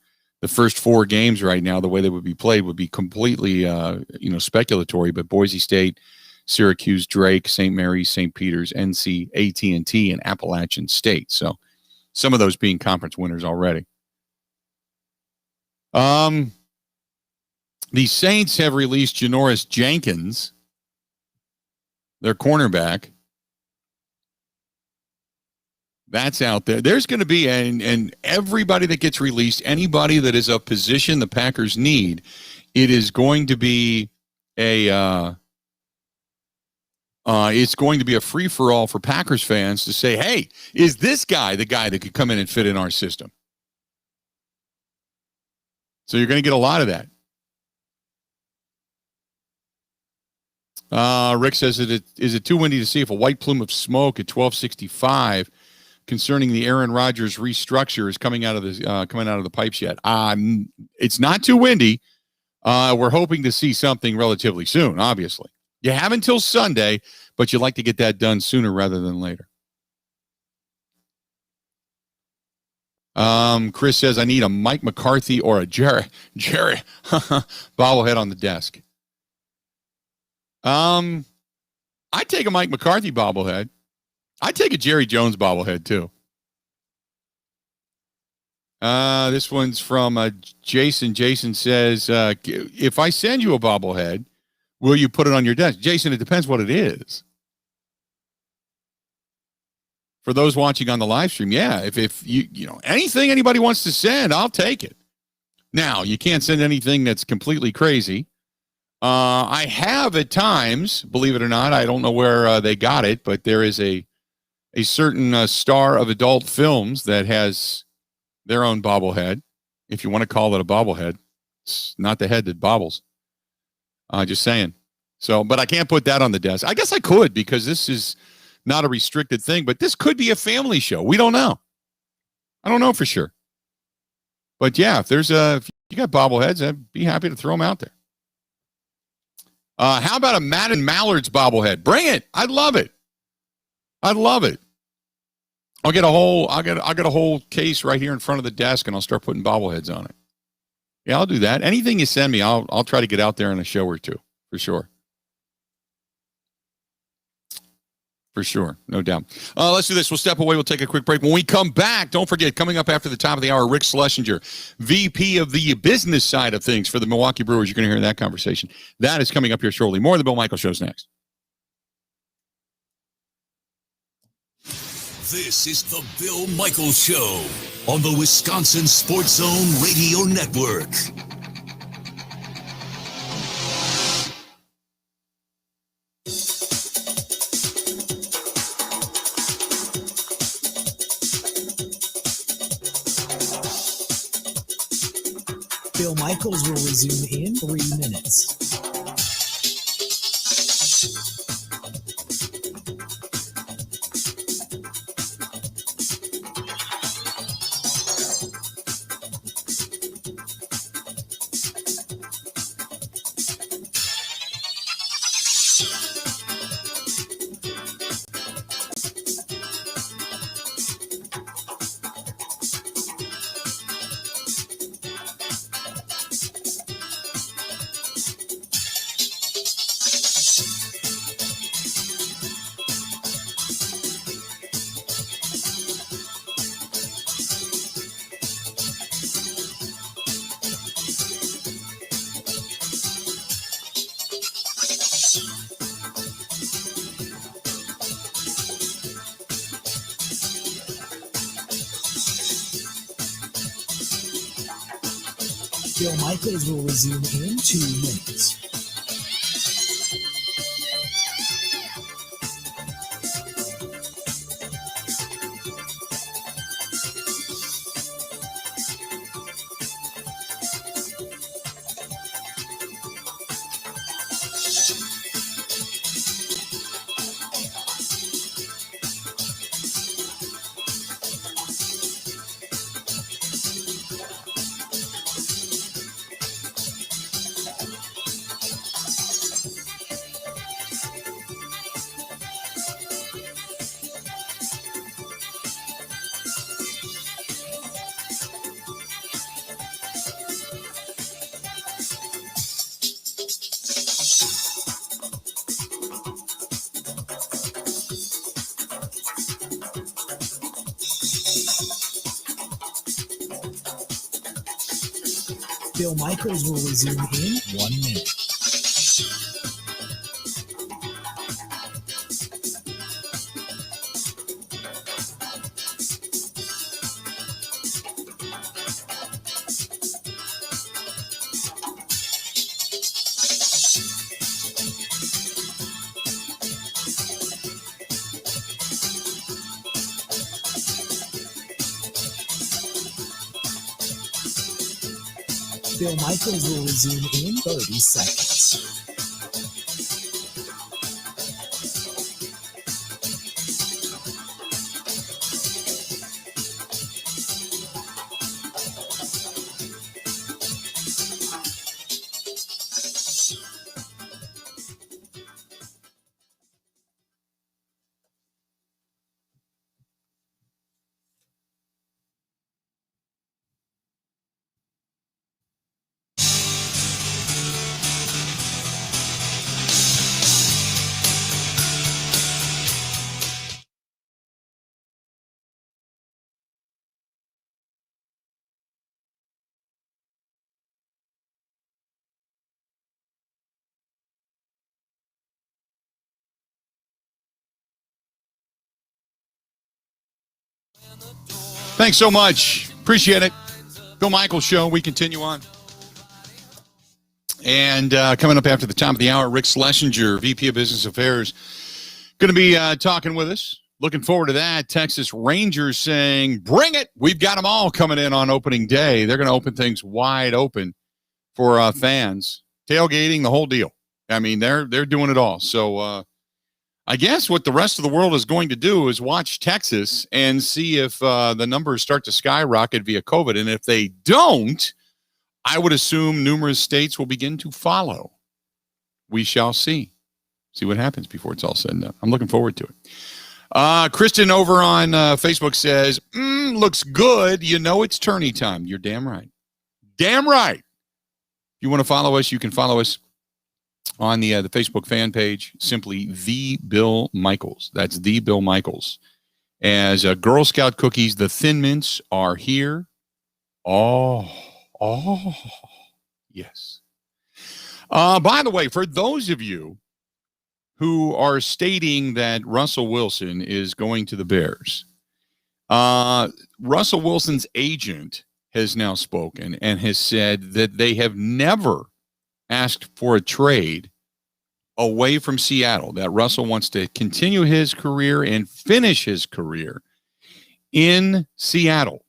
first 4 games right now, the way they would be played would be completely, speculatory. But Boise State, Syracuse, Drake, St. Mary's, St. Peter's, NC, AT&T, and Appalachian State. So some of those being conference winners already. The Saints have released Janoris Jenkins, their cornerback. That's out there. There's going to be, and everybody that gets released, anybody that is a position the Packers need, it is going to be it's going to be a free-for-all for Packers fans to say, hey, is this guy the guy that could come in and fit in our system? So you're going to get a lot of that. Rick says, is it too windy to see if a white plume of smoke at 1265 concerning the Aaron Rodgers restructure is coming out of the pipes yet? It's not too windy. We're hoping to see something relatively soon, obviously. You have until Sunday, but you'd like to get that done sooner rather than later. Chris says, I need a Mike McCarthy or a Jerry bobblehead on the desk. I'd take a Mike McCarthy bobblehead. I'd take a Jerry Jones bobblehead, too. This one's from Jason. Jason says, if I send you a bobblehead, will you put it on your desk? Jason, it depends what it is. For those watching on the live stream, yeah, if you anything anybody wants to send, I'll take it. Now, you can't send anything that's completely crazy. I have at times, believe it or not, I don't know where they got it, but there is a certain star of adult films that has their own bobblehead, if you want to call it a bobblehead. It's not the head that bobbles. Just saying. So, but I can't put that on the desk. I guess I could, because this is not a restricted thing, but this could be a family show. We don't know. I don't know for sure. But yeah, if you got bobbleheads, I'd be happy to throw them out there. How about a Madden Mallards bobblehead? Bring it. I'd love it. I'd love it. I'll get a whole case right here in front of the desk, and I'll start putting bobbleheads on it. Yeah, I'll do that. Anything you send me, I'll try to get out there in a show or two, for sure. For sure, no doubt. Let's do this. We'll step away. We'll take a quick break. When we come back, don't forget, coming up after the top of the hour, Rick Schlesinger, VP of the business side of things for the Milwaukee Brewers. You're going to hear that conversation. That is coming up here shortly. More of the Bill Michaels Show's next. This is the Bill Michaels Show on the Wisconsin Sports Zone Radio Network. Bill Michaels will resume in 3 minutes. Bill Michaels will resume in 2 minutes. Bill Michaels will resume in 1 minute. Bill Michaels will resume in 30 seconds. Thanks so much. Appreciate it. Bill Michaels Show. We continue on. And coming up after the top of the hour, Rick Schlesinger, VP of Business Affairs, going to be talking with us. Looking forward to that. Texas Rangers saying, bring it. We've got them all coming in on opening day. They're going to open things wide open for fans. Tailgating, the whole deal. I mean, they're doing it all. So I guess what the rest of the world is going to do is watch Texas and see if the numbers start to skyrocket via COVID. And if they don't, I would assume numerous states will begin to follow. We shall see. See what happens before it's all said and done. I'm looking forward to it. Kristen over on Facebook says, looks good. You know it's tourney time. You're damn right. Damn right. If you want to follow us, you can follow us on the Facebook fan page, simply The Bill Michaels. That's The Bill Michaels. As Girl Scout cookies, the Thin Mints are here. Oh, yes. By the way, for those of you who are stating that Russell Wilson is going to the Bears, Russell Wilson's agent has now spoken and has said that they have never asked for a trade away from Seattle, that Russell wants to continue his career and finish his career in Seattle.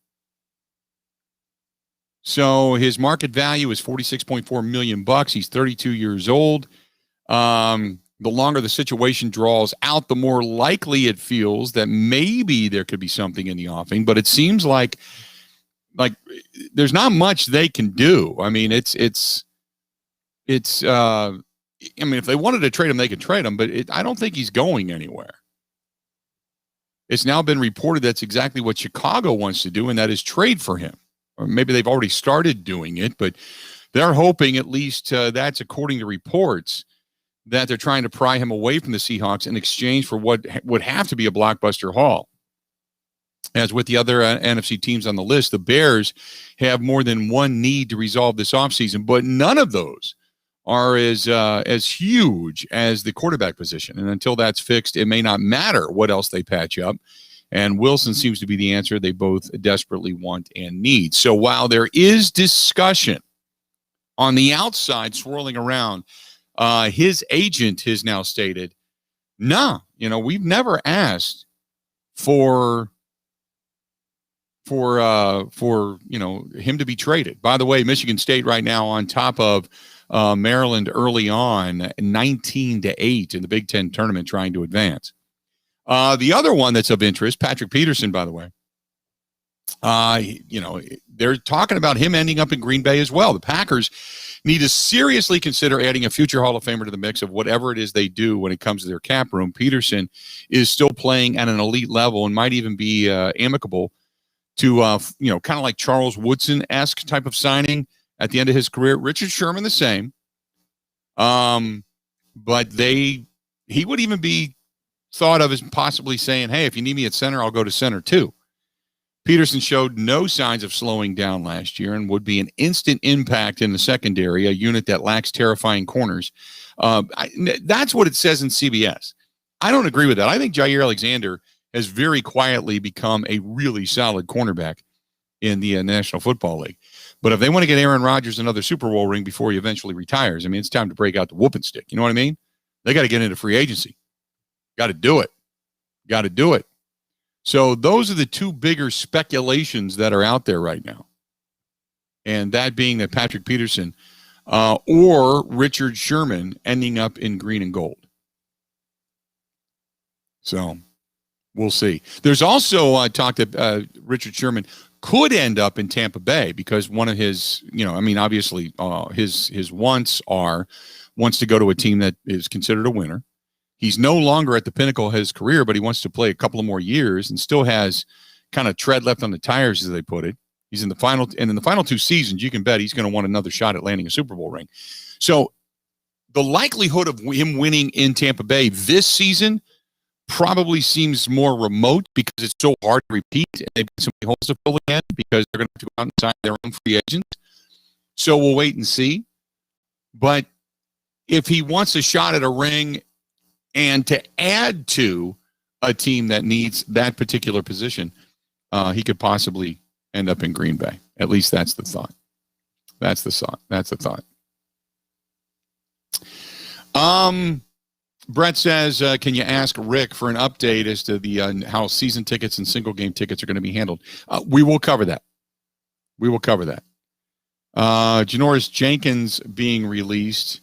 So his market value is $46.4 million. He's 32 years old. The longer the situation draws out, the more likely it feels that maybe there could be something in the offing, but it seems like there's not much they can do. I mean, I mean, if they wanted to trade him, they could trade him, but I don't think he's going anywhere. It's now been reported that's exactly what Chicago wants to do, and that is trade for him. Or maybe they've already started doing it, but they're hoping, at least that's according to reports, that they're trying to pry him away from the Seahawks in exchange for what would have to be a blockbuster haul. As with the other NFC teams on the list, the Bears have more than one need to resolve this offseason, but none of those are as huge as the quarterback position. And until that's fixed, it may not matter what else they patch up. And Wilson seems to be the answer they both desperately want and need. So while there is discussion on the outside swirling around, his agent has now stated, we've never asked for him to be traded. By the way, Michigan State right now on top of Maryland early on, 19-8 in the Big Ten tournament, trying to advance. The other one that's of interest, Patrick Peterson, by the way, they're talking about him ending up in Green Bay as well. The Packers need to seriously consider adding a future Hall of Famer to the mix of whatever it is they do when it comes to their cap room. Peterson is still playing at an elite level and might even be amicable to, kind of like Charles Woodson-esque type of signing at the end of his career. Richard Sherman, the same. But he would even be thought of as possibly saying, hey, if you need me at center, I'll go to center too. Peterson showed no signs of slowing down last year and would be an instant impact in the secondary, a unit that lacks terrifying corners. That's what it says in CBS. I don't agree with that. I think Jair Alexander has very quietly become a really solid cornerback in the National Football League. But if they want to get Aaron Rodgers another Super Bowl ring before he eventually retires, I mean, it's time to break out the whooping stick. You know what I mean? They got to get into free agency. Got to do it. Got to do it. So those are the two bigger speculations that are out there right now. And that being that Patrick Peterson or Richard Sherman ending up in green and gold. So we'll see. There's also talk that Richard Sherman could end up in Tampa Bay because one of his, obviously his wants to go to a team that is considered a winner. He's no longer at the pinnacle of his career, but he wants to play a couple of more years and still has kind of tread left on the tires, as they put it. He's in the final 2 seasons, you can bet he's going to want another shot at landing a Super Bowl ring. So the likelihood of him winning in Tampa Bay this season probably seems more remote because it's so hard to repeat and they've got so many holes to fill again because they're going to have to go out and sign their own free agents. So we'll wait and see. But if he wants a shot at a ring and to add to a team that needs that particular position, he could possibly end up in Green Bay. At least that's the thought. That's the thought. Brett says, can you ask Rick for an update as to the how season tickets and single game tickets are going to be handled? We will cover that. Janoris Jenkins being released.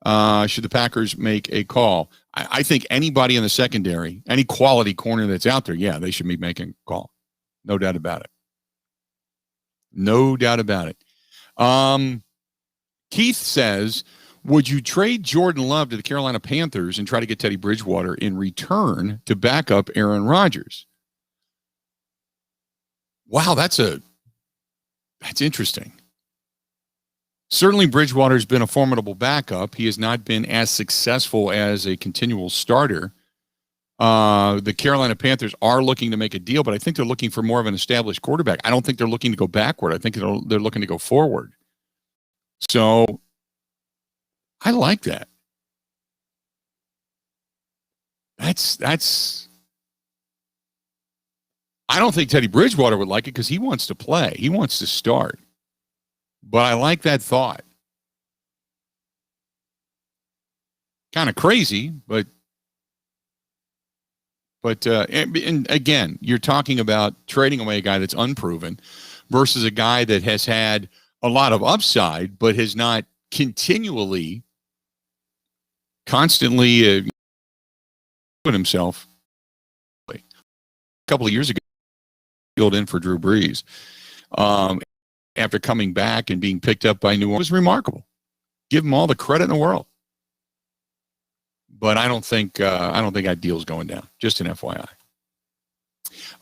Should the Packers make a call? I think anybody in the secondary, any quality corner that's out there, yeah, they should be making a call. No doubt about it. Keith says, would you trade Jordan Love to the Carolina Panthers and try to get Teddy Bridgewater in return to back up Aaron Rodgers? Wow, that's interesting. Certainly, Bridgewater's been a formidable backup. He has not been as successful as a continual starter. The Carolina Panthers are looking to make a deal, but I think they're looking for more of an established quarterback. I don't think they're looking to go backward. I think they're looking to go forward. So I like that. That's. I don't think Teddy Bridgewater would like it because he wants to play. He wants to start. But I like that thought. Kind of crazy, but and again, you're talking about trading away a guy that's unproven versus a guy that has had a lot of upside, but has not constantly put himself. A couple of years ago, filled in for Drew Brees. After coming back and being picked up by New Orleans was remarkable. Give him all the credit in the world. But I don't think that deal's going down. Just an FYI.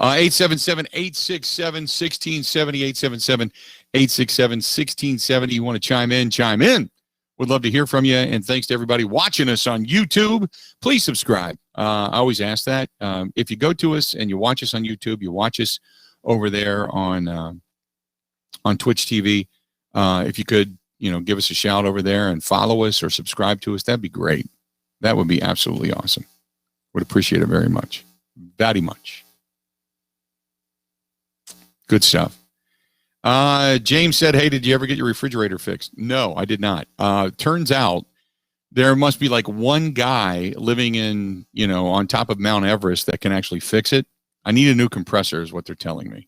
877-867-1670, 877-867-1670. You want to chime in? Would love to hear from you. And thanks to everybody watching us on YouTube. Please subscribe. I always ask that. If you go to us and you watch us on YouTube, you watch us over there on Twitch TV. If you could, give us a shout over there and follow us or subscribe to us, that'd be great. That would be absolutely awesome. Would appreciate it very much. Very much. Good stuff. James said, hey, did you ever get your refrigerator fixed? No, I did not. Turns out there must be like one guy living in, on top of Mount Everest that can actually fix it. I need a new compressor is what they're telling me.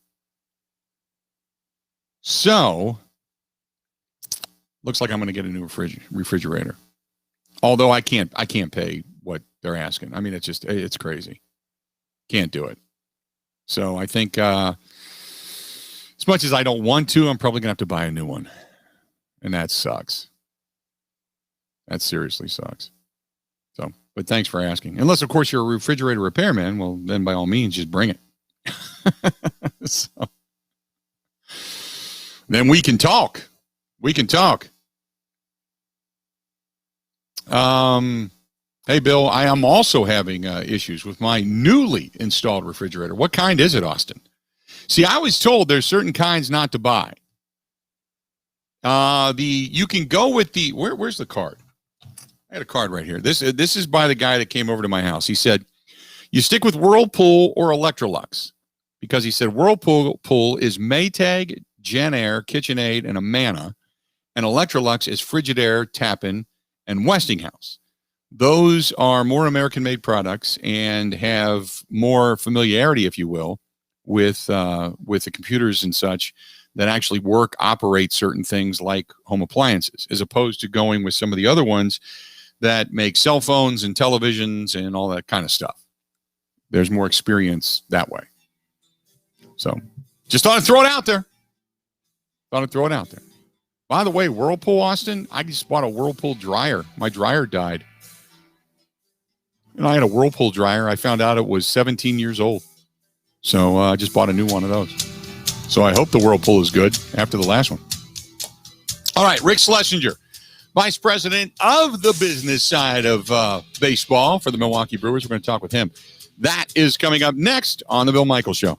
So, looks like I'm going to get a new refrigerator. Although I can't pay what they're asking. I mean, it's crazy. Can't do it. So I think as much as I don't want to, I'm probably going to have to buy a new one. And that sucks. That seriously sucks. So, but thanks for asking. Unless, of course, you're a refrigerator repairman, well, then by all means, just bring it. So. Then we can talk. Hey, Bill, I am also having issues with my newly installed refrigerator. What kind is it, Austin? See, I was told there's certain kinds not to buy. You can go with the where's the card? I had a card right here. This is by the guy that came over to my house. He said, you stick with Whirlpool or Electrolux, because he said Whirlpool is Maytag, Genair, KitchenAid, and Amana, and Electrolux is Frigidaire, Tappan, and Westinghouse. Those are more American-made products and have more familiarity, if you will, with the computers and such that actually operate certain things like home appliances, as opposed to going with some of the other ones that make cell phones and televisions and all that kind of stuff. There's more experience that way. So just thought I'd throw it out there. By the way, Whirlpool, Austin, I just bought a Whirlpool dryer. My dryer died. And I had a Whirlpool dryer. I found out it was 17 years old. So I just bought a new one of those. So I hope the Whirlpool is good after the last one. All right, Rick Schlesinger, Vice President of the business side of baseball for the Milwaukee Brewers. We're going to talk with him. That is coming up next on The Bill Michaels Show.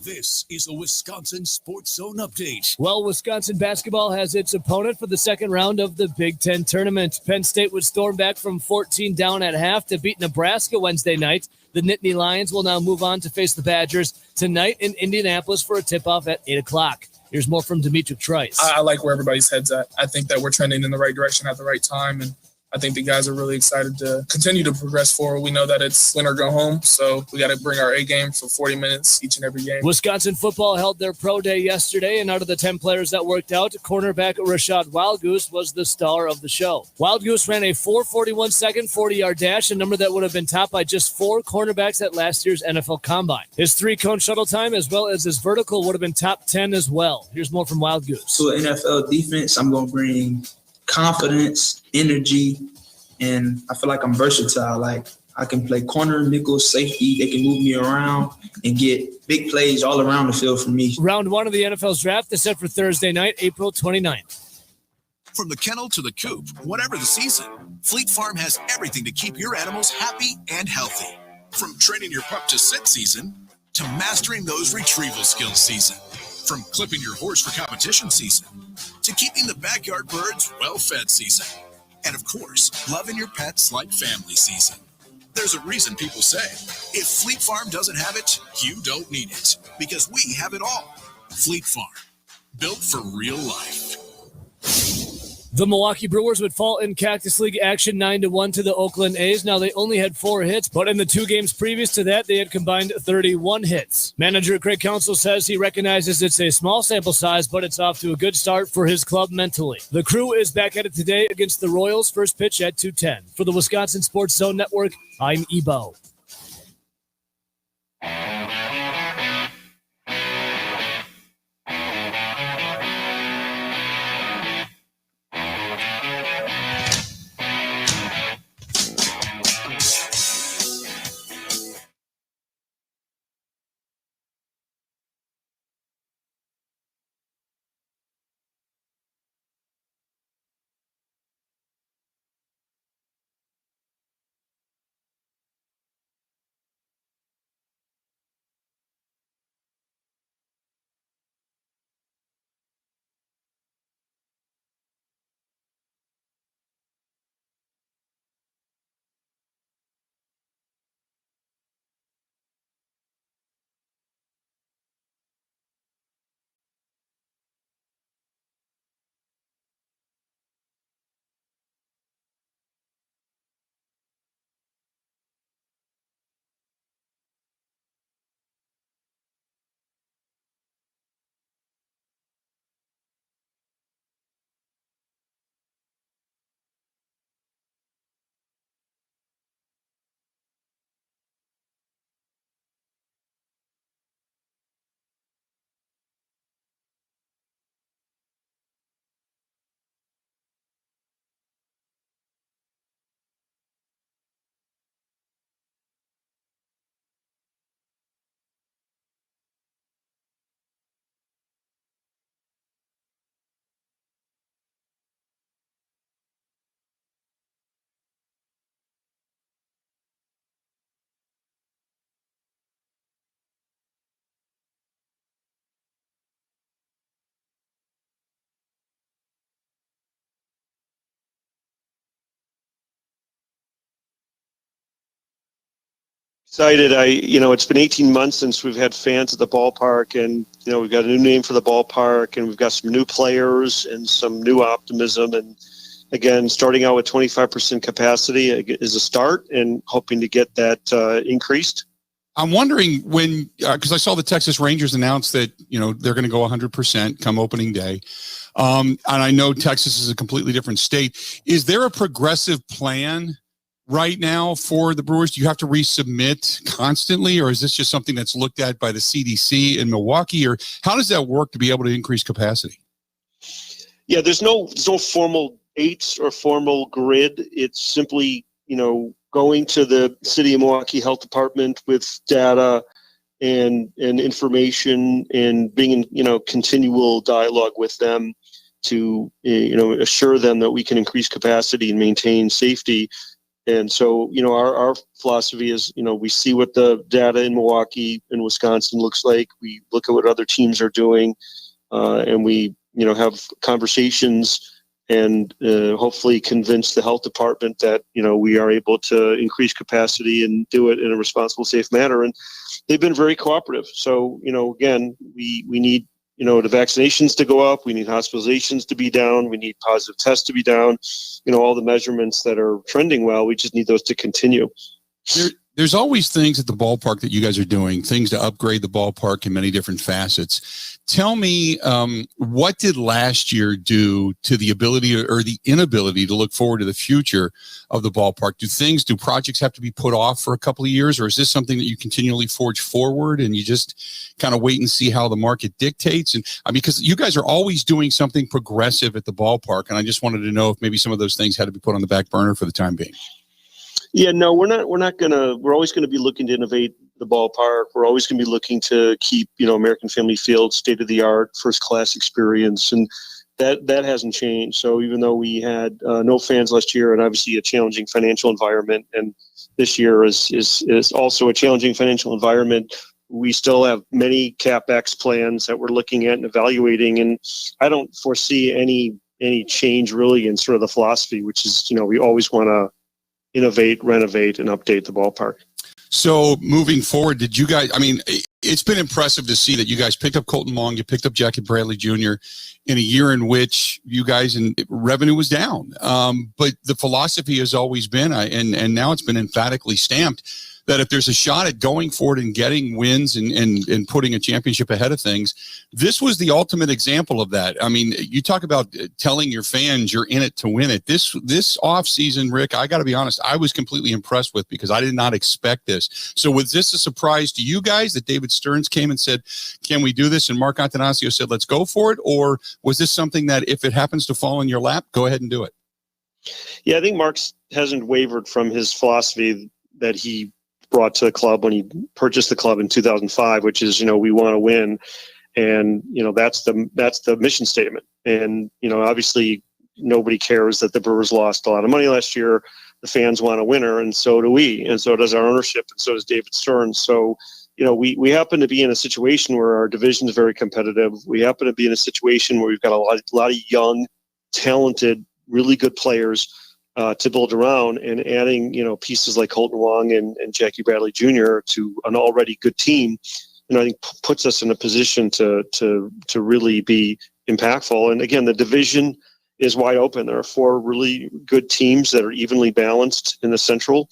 This is a Wisconsin Sports Zone update. Well, Wisconsin basketball has its opponent for the second round of the Big Ten tournament. Penn State would storm back from 14 down at half to beat Nebraska Wednesday night. The Nittany Lions will now move on to face the Badgers tonight in Indianapolis for a tip-off at 8 o'clock. Here's more from Dimitri Trice. I like where everybody's head's at. I think that we're trending in the right direction at the right time, and I think the guys are really excited to continue to progress forward. We know that it's win or go home, so we got to bring our A game for 40 minutes each and every game. Wisconsin football held their pro day yesterday, and out of the 10 players that worked out, cornerback Rashad Wildgoose was the star of the show. Wildgoose ran a 4.41 second 40-yard dash, a number that would have been topped by just 4 cornerbacks at last year's NFL Combine. His 3-cone shuttle time as well as his vertical would have been top 10 as well. Here's more from Wildgoose. To an NFL defense, I'm going to bring confidence, energy, and I feel like I'm versatile. Like, I can play corner, nickel, safety. They can move me around and get big plays all around the field for me. Round 1 of the NFL's draft is set for Thursday night, April 29th. From the kennel to the coop, whatever the season, Fleet Farm has everything to keep your animals happy and healthy. From training your pup to sit season to mastering those retrieval skills season. From clipping your horse for competition season to keeping the backyard birds well-fed season. And of course, loving your pets like family season. There's a reason people say, if Fleet Farm doesn't have it, you don't need it. Because we have it all. Fleet Farm, built for real life. The Milwaukee Brewers would fall in Cactus League action 9-1 to the Oakland A's. Now, they only had 4 hits, but in the 2 games previous to that, they had combined 31 hits. Manager Craig Counsell says he recognizes it's a small sample size, but it's off to a good start for his club mentally. The Crew is back at it today against the Royals, first pitch at 2:10. For the Wisconsin Sports Zone Network, I'm Ebo. Excited. It's been 18 months since we've had fans at the ballpark, and, we've got a new name for the ballpark, and we've got some new players and some new optimism. And again, starting out with 25% capacity is a start, and hoping to get that increased. I'm wondering when, because I saw the Texas Rangers announce that, they're going to go 100% come opening day. And I know Texas is a completely different state. Is there a progressive plan right now for the Brewers? Do you have to resubmit constantly, or is this just something that's looked at by the CDC in Milwaukee, or how does that work to be able to increase capacity? Yeah, there's no formal dates or formal grid. It's simply, going to the city of Milwaukee Health Department with data and information, and being in, continual dialogue with them to, assure them that we can increase capacity and maintain safety. And so, our philosophy is, we see what the data in Milwaukee and Wisconsin looks like. We look at what other teams are doing, and we, have conversations and hopefully convince the health department that, we are able to increase capacity and do it in a responsible, safe manner. And they've been very cooperative. So, again, we need, the vaccinations to go up. We need hospitalizations to be down. We need positive tests to be down. All the measurements that are trending well, we just need those to continue. There's always things at the ballpark that you guys are doing, things to upgrade the ballpark in many different facets. Tell me, what did last year do to the ability or the inability to look forward to the future of the ballpark? Do projects have to be put off for a couple of years, or is this something that you continually forge forward and you just kind of wait and see how the market dictates? And because you guys are always doing something progressive at the ballpark, and I just wanted to know if maybe some of those things had to be put on the back burner for the time being. Yeah, no, we're always going to be looking to innovate the ballpark. We're always going to be looking to keep, American Family Field state of the art, first class experience. And that hasn't changed. So even though we had no fans last year, and obviously a challenging financial environment, and this year is also a challenging financial environment, we still have many CapEx plans that we're looking at and evaluating. And I don't foresee any change really in sort of the philosophy, which is, we always want to innovate, renovate, and update the ballpark. So moving forward, did you guys, it's been impressive to see that you guys picked up Colton Wong, you picked up Jackie Bradley Jr. in a year in which you guys and revenue was down. But the philosophy has always been, and now it's been emphatically stamped, that if there's a shot at going forward and getting wins and putting a championship ahead of things, this was the ultimate example of that. You talk about telling your fans you're in it to win it. This offseason, Rick, I got to be honest, I was completely impressed with, because I did not expect this. So was this a surprise to you guys that David Stearns came and said, can we do this? And Mark Attanasio said, let's go for it? Or was this something that if it happens to fall in your lap, go ahead and do it? Yeah, I think Mark hasn't wavered from his philosophy that he brought to the club when he purchased the club in 2005, which is, we want to win. And, that's the mission statement. And, obviously nobody cares that the Brewers lost a lot of money last year. The fans want a winner, and so do we. And so does our ownership, and so does David Stearns. So, we happen to be in a situation where our division is very competitive. We happen to be in a situation where we've got a lot of young, talented, really good players to build around, and adding, pieces like Colton Wong and Jackie Bradley Jr. to an already good team, I think puts us in a position to really be impactful. And again, the division is wide open. There are 4 really good teams that are evenly balanced in the Central,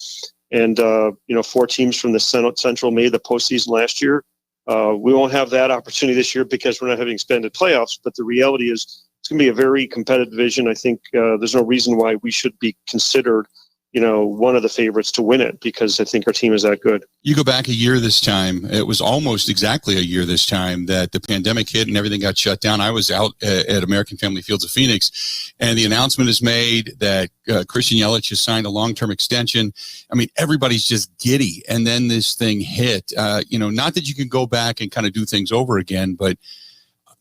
and 4 teams from the Central made the postseason last year. We won't have that opportunity this year because we're not having expanded playoffs. But the reality is, it's going to be a very competitive division. I think there's no reason why we should be considered, one of the favorites to win it, because I think our team is that good. You go back a year this time, it was almost exactly a year this time that the pandemic hit and everything got shut down. I was out at American Family Fields of Phoenix, and the announcement is made that Christian Yelich has signed a long-term extension. Everybody's just giddy. And then this thing hit, not that you can go back and kind of do things over again, but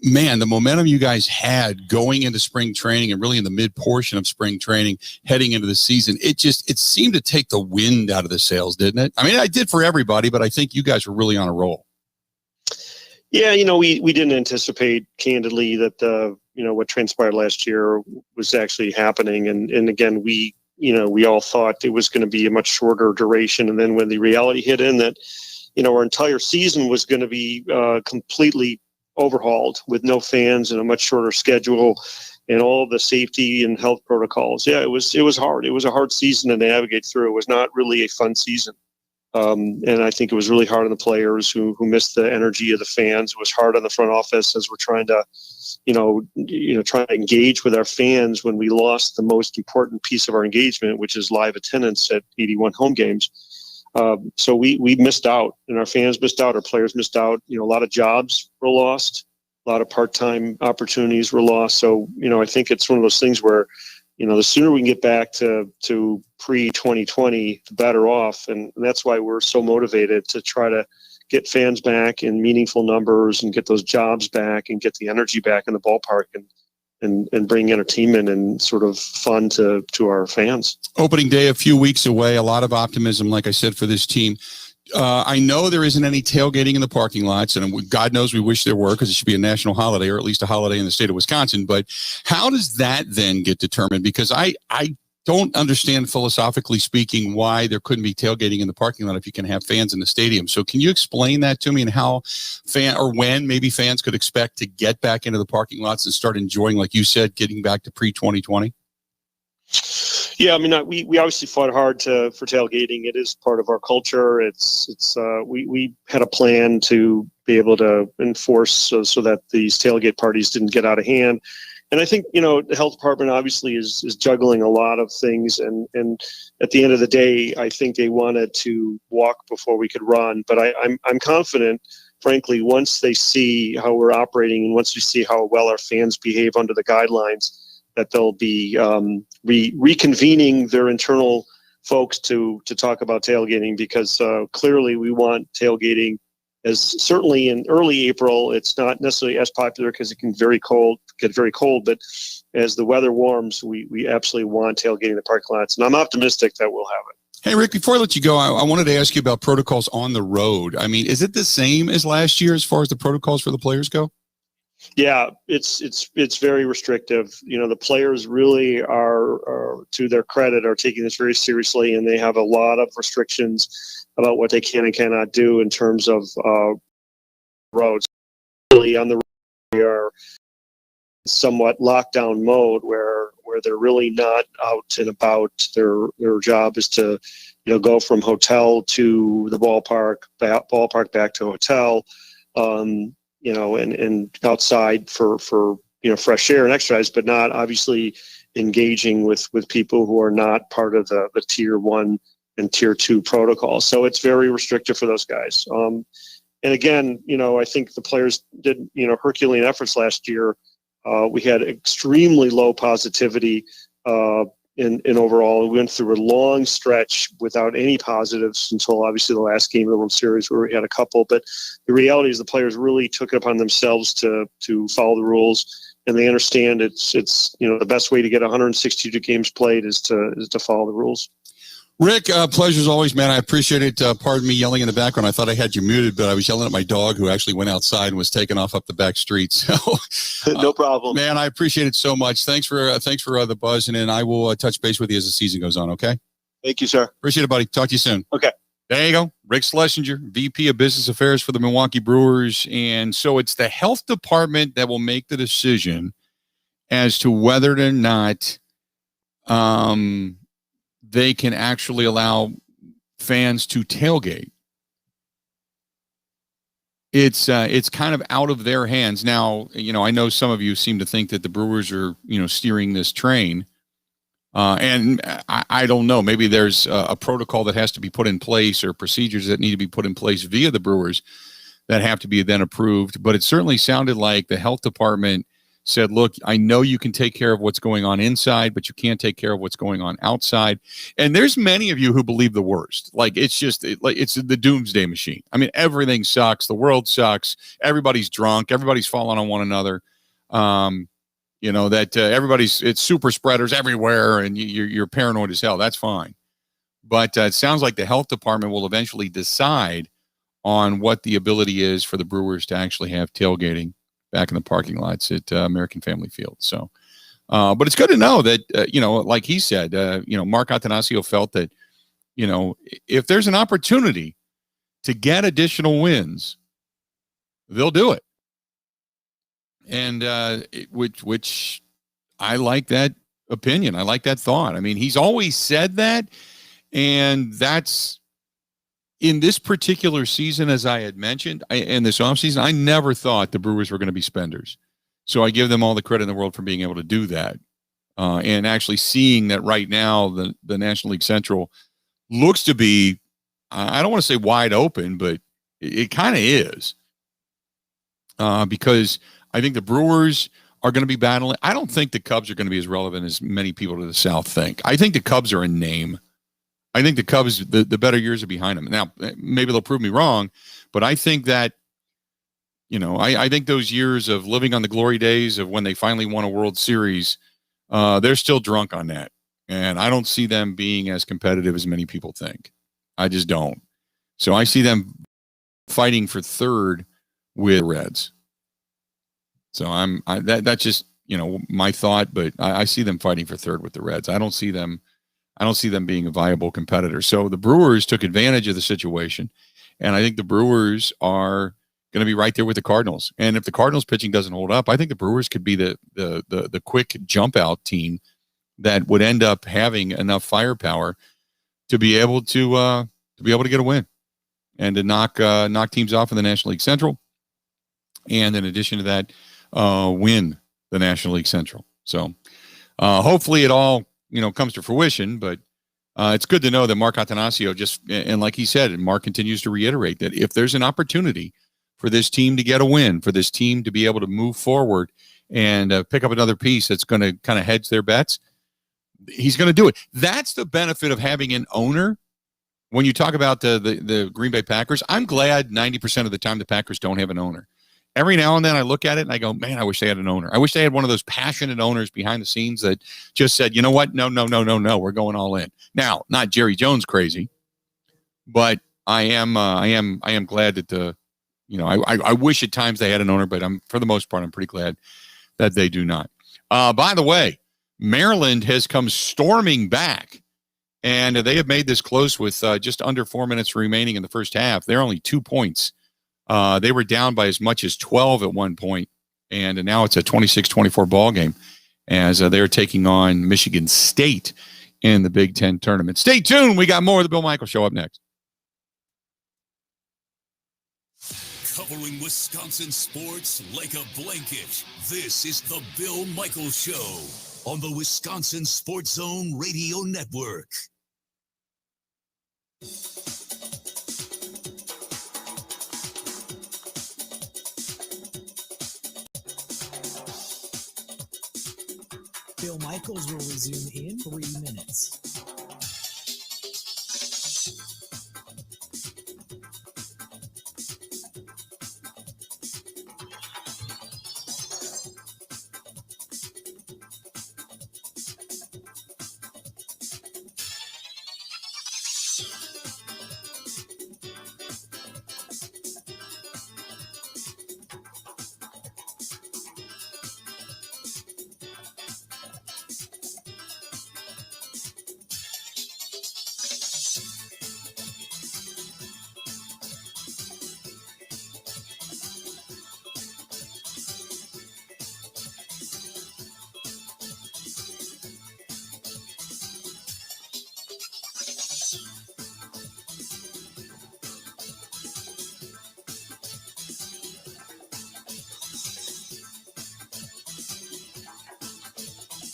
man, the momentum you guys had going into spring training and really in the mid portion of spring training heading into the season, it seemed to take the wind out of the sails, didn't it? I did for everybody, but I think you guys were really on a roll. Yeah, we didn't anticipate, candidly, that what transpired last year was actually happening. And again, we we all thought it was going to be a much shorter duration. And then when the reality hit in that, our entire season was going to be completely overhauled with no fans and a much shorter schedule and all the safety and health protocols. Yeah, it was hard. It was a hard season to navigate through. It was not really a fun season. And I think it was really hard on the players who missed the energy of the fans. It was hard on the front office as we're trying to, trying to engage with our fans when we lost the most important piece of our engagement, which is live attendance at 81 home games. So we missed out, and our fans missed out. Our players missed out. A lot of jobs were lost. A lot of part-time opportunities were lost. So, I think it's one of those things where, the sooner we can get back to pre-2020, the better off. And that's why we're so motivated to try to get fans back in meaningful numbers and get those jobs back and get the energy back in the ballpark and bring entertainment and sort of fun to our fans. Opening day a few weeks away, a lot of optimism, like I said, for this team. I know there isn't any tailgating in the parking lots, and God knows we wish there were, because it should be a national holiday, or at least a holiday in the state of Wisconsin. But how does that then get determined? Because I don't understand, philosophically speaking, why there couldn't be tailgating in the parking lot if you can have fans in the stadium. So can you explain that to me, and how when maybe fans could expect to get back into the parking lots and start enjoying, like you said, getting back to pre-2020? Yeah, I mean, we obviously fought hard for tailgating. It is part of our culture. We had a plan to be able to enforce so that these tailgate parties didn't get out of hand. And I think, the health department obviously is juggling a lot of things. And at the end of the day, I think they wanted to walk before we could run. But I'm confident, frankly, once they see how we're operating and once we see how well our fans behave under the guidelines, that they'll be reconvening their internal folks to talk about tailgating, because clearly we want tailgating. As certainly in early April, it's not necessarily as popular because it can get very cold. But as the weather warms, we absolutely want tailgating in the parking lots, and I'm optimistic that we'll have it. Hey, Rick, before I let you go, I wanted to ask you about protocols on the road. I mean, is it the same as last year as far as the protocols for the players go? Yeah, it's very restrictive. The players really are, to their credit, are taking this very seriously, and they have a lot of restrictions about what they can and cannot do in terms of roads. Really, on the road, we are somewhat lockdown mode where they're really not out and about. Their job is to, go from hotel to the ballpark back to hotel. And outside for fresh air and exercise, but not obviously engaging with people who are not part of the tier 1 and tier 2 protocol. So it's very restrictive for those guys. And again, I think the players did, Herculean efforts last year. We had extremely low positivity in overall. We went through a long stretch without any positives until obviously the last game of the World Series, where we had a couple. But the reality is the players really took it upon themselves to follow the rules, and they understand it's the best way to get 162 games played is to follow the ruls. Rick, pleasure as always, man. I appreciate it. Pardon me yelling in the background. I thought I had you muted, but I was yelling at my dog, who actually went outside and was taken off up the back street. So, no problem, man. I appreciate it so much. Thanks for the buzz, and I will touch base with you as the season goes on. Okay. Thank you, sir. Appreciate it, buddy. Talk to you soon. Okay. There you go, Rick Schlesinger, VP of Business Affairs for the Milwaukee Brewers, and so it's the health department that will make the decision as to whether or not they can actually allow fans to tailgate. It's kind of out of their hands now. I know some of you seem to think that the Brewers are, steering this train. And I don't know, maybe there's a protocol that has to be put in place, or procedures that need to be put in place via the Brewers that have to be then approved. But it certainly sounded like the health department said, look, I know you can take care of what's going on inside, but you can't take care of what's going on outside. And there's many of you who believe the worst. Like, it's the doomsday machine. I mean, everything sucks. The world sucks. Everybody's drunk. Everybody's falling on one another. It's super spreaders everywhere, and you're paranoid as hell. That's fine. But it sounds like the health department will eventually decide on what the ability is for the Brewers to actually have tailgating back in the parking lots at American Family Field. So But it's good to know that, like he said, Mark Attanasio felt that, if there's an opportunity to get additional wins, they'll do it. And which I like that opinion. I like that thought. I mean, he's always said that. And that's in this particular season, as I had mentioned, in this offseason, I never thought the Brewers were going to be spenders. So I give them all the credit in the world for being able to do that. And actually seeing that right now, the National League Central looks to be, I don't want to say wide open, but it kind of is. Because I think the Brewers are going to be battling. I don't think the Cubs are going to be as relevant as many people to the South think. I think the Cubs are a name. I think the Cubs, the better years are behind them. Now, maybe they'll prove me wrong, but I think that, I think those years of living on the glory days of when they finally won a World Series, they're still drunk on that. And I don't see them being as competitive as many people think. I just don't. So I see them fighting for third with the Reds. So that's just, my thought, but I see them fighting for third with the Reds. I don't see them being a viable competitor. So the Brewers took advantage of the situation, and I think the Brewers are going to be right there with the Cardinals. And if the Cardinals pitching doesn't hold up, I think the Brewers could be the quick jump out team that would end up having enough firepower to be able to get a win and to knock teams off in the National League Central. And in addition to that, win the National League Central. So hopefully it all, comes to fruition, but it's good to know that Mark Attanasio and like he said, and Mark continues to reiterate that if there's an opportunity for this team to get a win, for this team to be able to move forward and pick up another piece that's going to kind of hedge their bets, he's going to do it. That's the benefit of having an owner. When you talk about the Green Bay Packers, I'm glad 90% of the time the Packers don't have an owner. Every now and then I look at it and I go, man, I wish they had an owner. I wish they had one of those passionate owners behind the scenes that just said, you know what? No, we're going all in. Now, not Jerry Jones crazy, but I am glad that I wish at times they had an owner, but for the most part, I'm pretty glad that they do not. By the way, Maryland has come storming back, and they have made this close with just under 4 minutes remaining in the first half. They're only 2 points. They were down by as much as 12 at one point, and now it's a 26-24 ball game as they're taking on Michigan State in the Big Ten tournament. Stay tuned. We got more of the Bill Michaels Show up next. Covering Wisconsin sports like a blanket, this is the Bill Michaels Show on the Wisconsin Sports Zone Radio Network. Bill Michaels will resume in 3 minutes.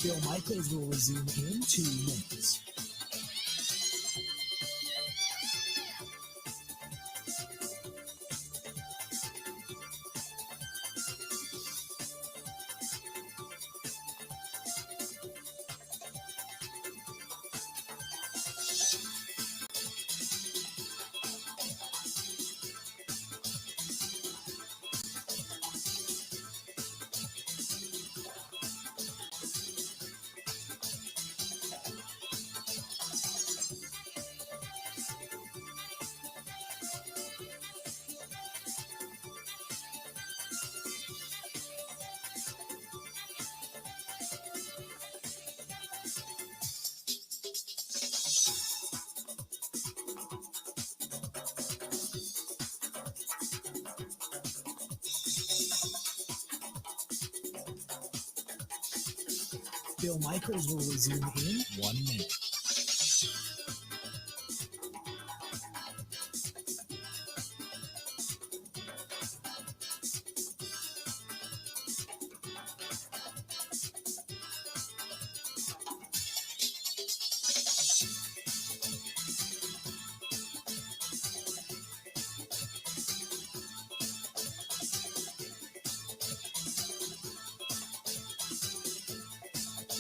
Bill Michaels will resume in 2 minutes. Bill Michaels will resume in 1 minute.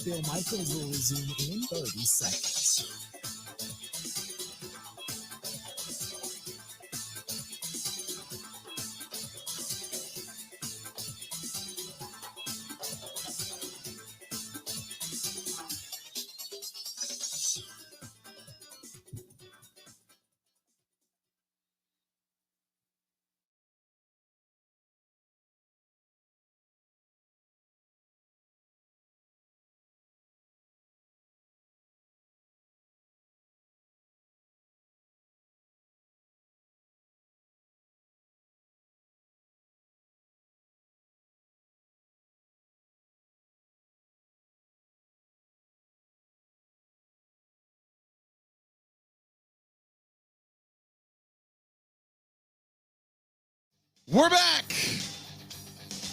Bill Michaels will resume in 30 seconds. We're back.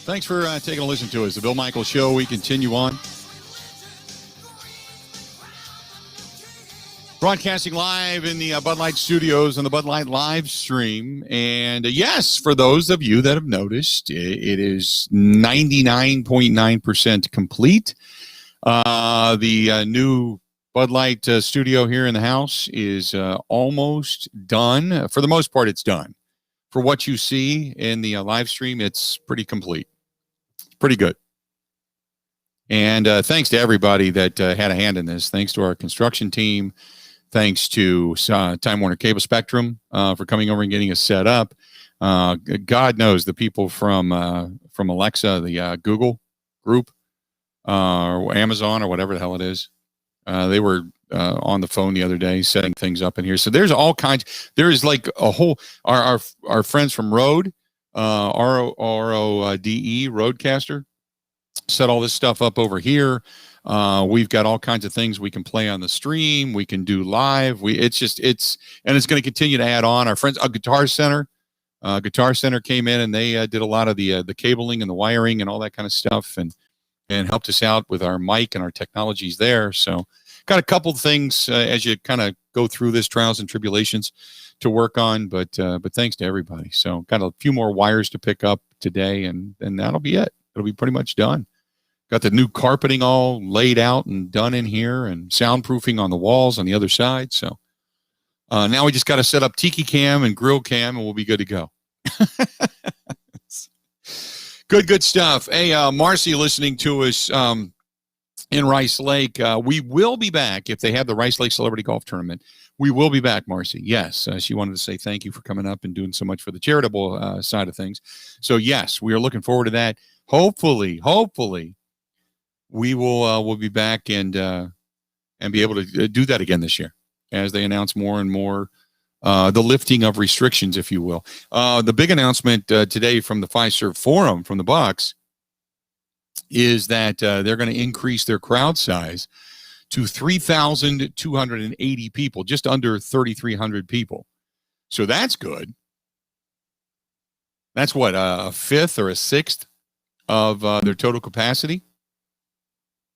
Thanks for taking a listen to us. The Bill Michaels Show. We continue on. Broadcasting live in the Bud Light studios on the Bud Light live stream. And yes, for those of you that have noticed, it is 99.9% complete. The new Bud Light studio here in the house is almost done. For the most part, it's done. For what you see in the live stream, it's pretty complete. It's pretty good. And thanks to everybody that had a hand in this. Thanks to our construction team. Thanks to Time Warner Cable Spectrum for coming over and getting us set up. God knows the people from Alexa, the Google group, or Amazon, or whatever the hell it is. They were on the phone the other day setting things up in here. So there's all kinds. There is like a whole, our friends from Rode, RODE, Rodecaster, set all this stuff up over here. We've got all kinds of things we can play on the stream. We can do live. It's going to continue to add on. Our friends, Guitar Center came in and they did a lot of the cabling and the wiring and all that kind of stuff and helped us out with our mic and our technologies there. So got a couple of things as you kind of go through this trials and tribulations to work on, but thanks to everybody. So got a few more wires to pick up today, and that'll be it. It'll be pretty much done. Got the new carpeting all laid out and done in here, and soundproofing on the walls on the other side. So now we just got to set up Tiki Cam and Grill Cam, and we'll be good to go. Good stuff. Hey, Marcy, listening to us in Rice Lake. We will be back if they have the Rice Lake Celebrity Golf Tournament. We will be back, Marcy. Yes, she wanted to say thank you for coming up and doing so much for the charitable side of things. So yes, we are looking forward to that. Hopefully, we will we'll be back and be able to do that again this year as they announce more and more the lifting of restrictions, if you will. The big announcement today from the Fiserv Forum from the Bucks is that they're going to increase their crowd size to 3,280 people, just under 3,300 people. So that's good. That's what, a fifth or a sixth of their total capacity.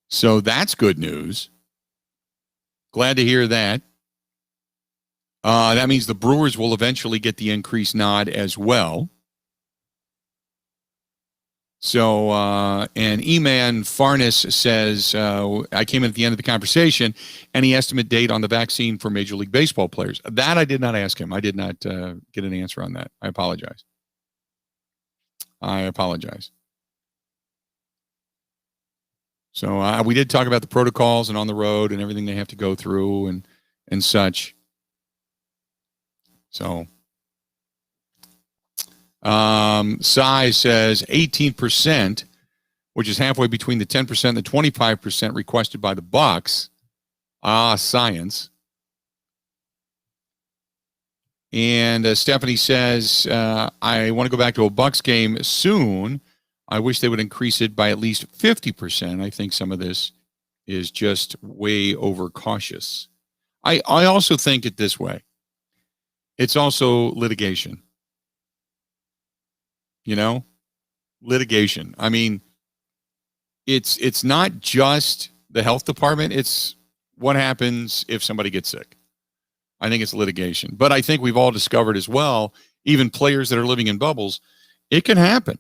So that's good news. Glad to hear that. That means the Brewers will eventually get the increased nod as well. So, and Eman Farnes says, I came in at the end of the conversation, any estimate date on the vaccine for Major League Baseball players? That I did not ask him. I did not get an answer on that. I apologize. So we did talk about the protocols and on the road and everything they have to go through and such. So Sai says 18%, which is halfway between the 10% and the 25% requested by the Bucks. Science. And Stephanie says, I want to go back to a Bucks game soon. I wish they would increase it by at least 50%. I think some of this is just way overcautious. I also think it this way. It's also litigation. You know, litigation. I mean, it's not just the health department. It's what happens if somebody gets sick. I think it's litigation. But I think we've all discovered as well, even players that are living in bubbles, it can happen.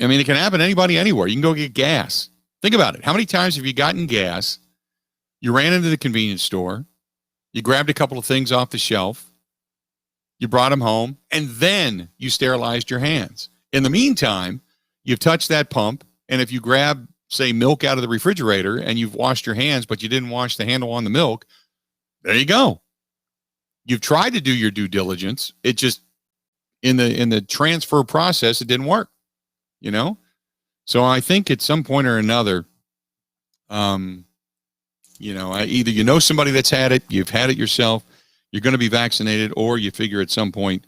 I mean, it can happen to anybody anywhere. You can go get gas. Think about it. How many times have you gotten gas? You ran into the convenience store. You grabbed a couple of things off the shelf. You brought them home, and then you sterilized your hands. In the meantime, you've touched that pump, and if you grab, say, milk out of the refrigerator and you've washed your hands, but you didn't wash the handle on the milk, there you go. You've tried to do your due diligence. It just, in the transfer process, it didn't work, you know? So I think at some point or another, you know, either you know somebody that's had it, you've had it yourself, you're going to be vaccinated, or you figure at some point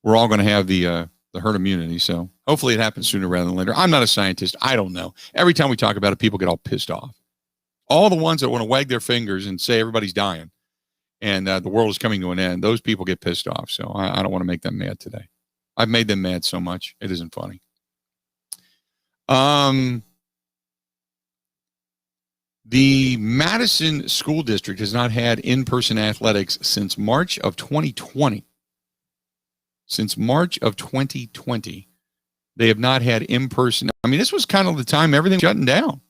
we're all going to have the herd immunity. So hopefully it happens sooner rather than later. I'm not a scientist. I don't know. Every time we talk about it, people get all pissed off. All the ones that want to wag their fingers and say everybody's dying and the world is coming to an end, those people get pissed off. So I don't want to make them mad today. I've made them mad so much. It isn't funny. The Madison School District has not had in-person athletics since March of 2020. Since March of 2020, they have not had in-person. I mean, this was kind of the time everything was shutting down.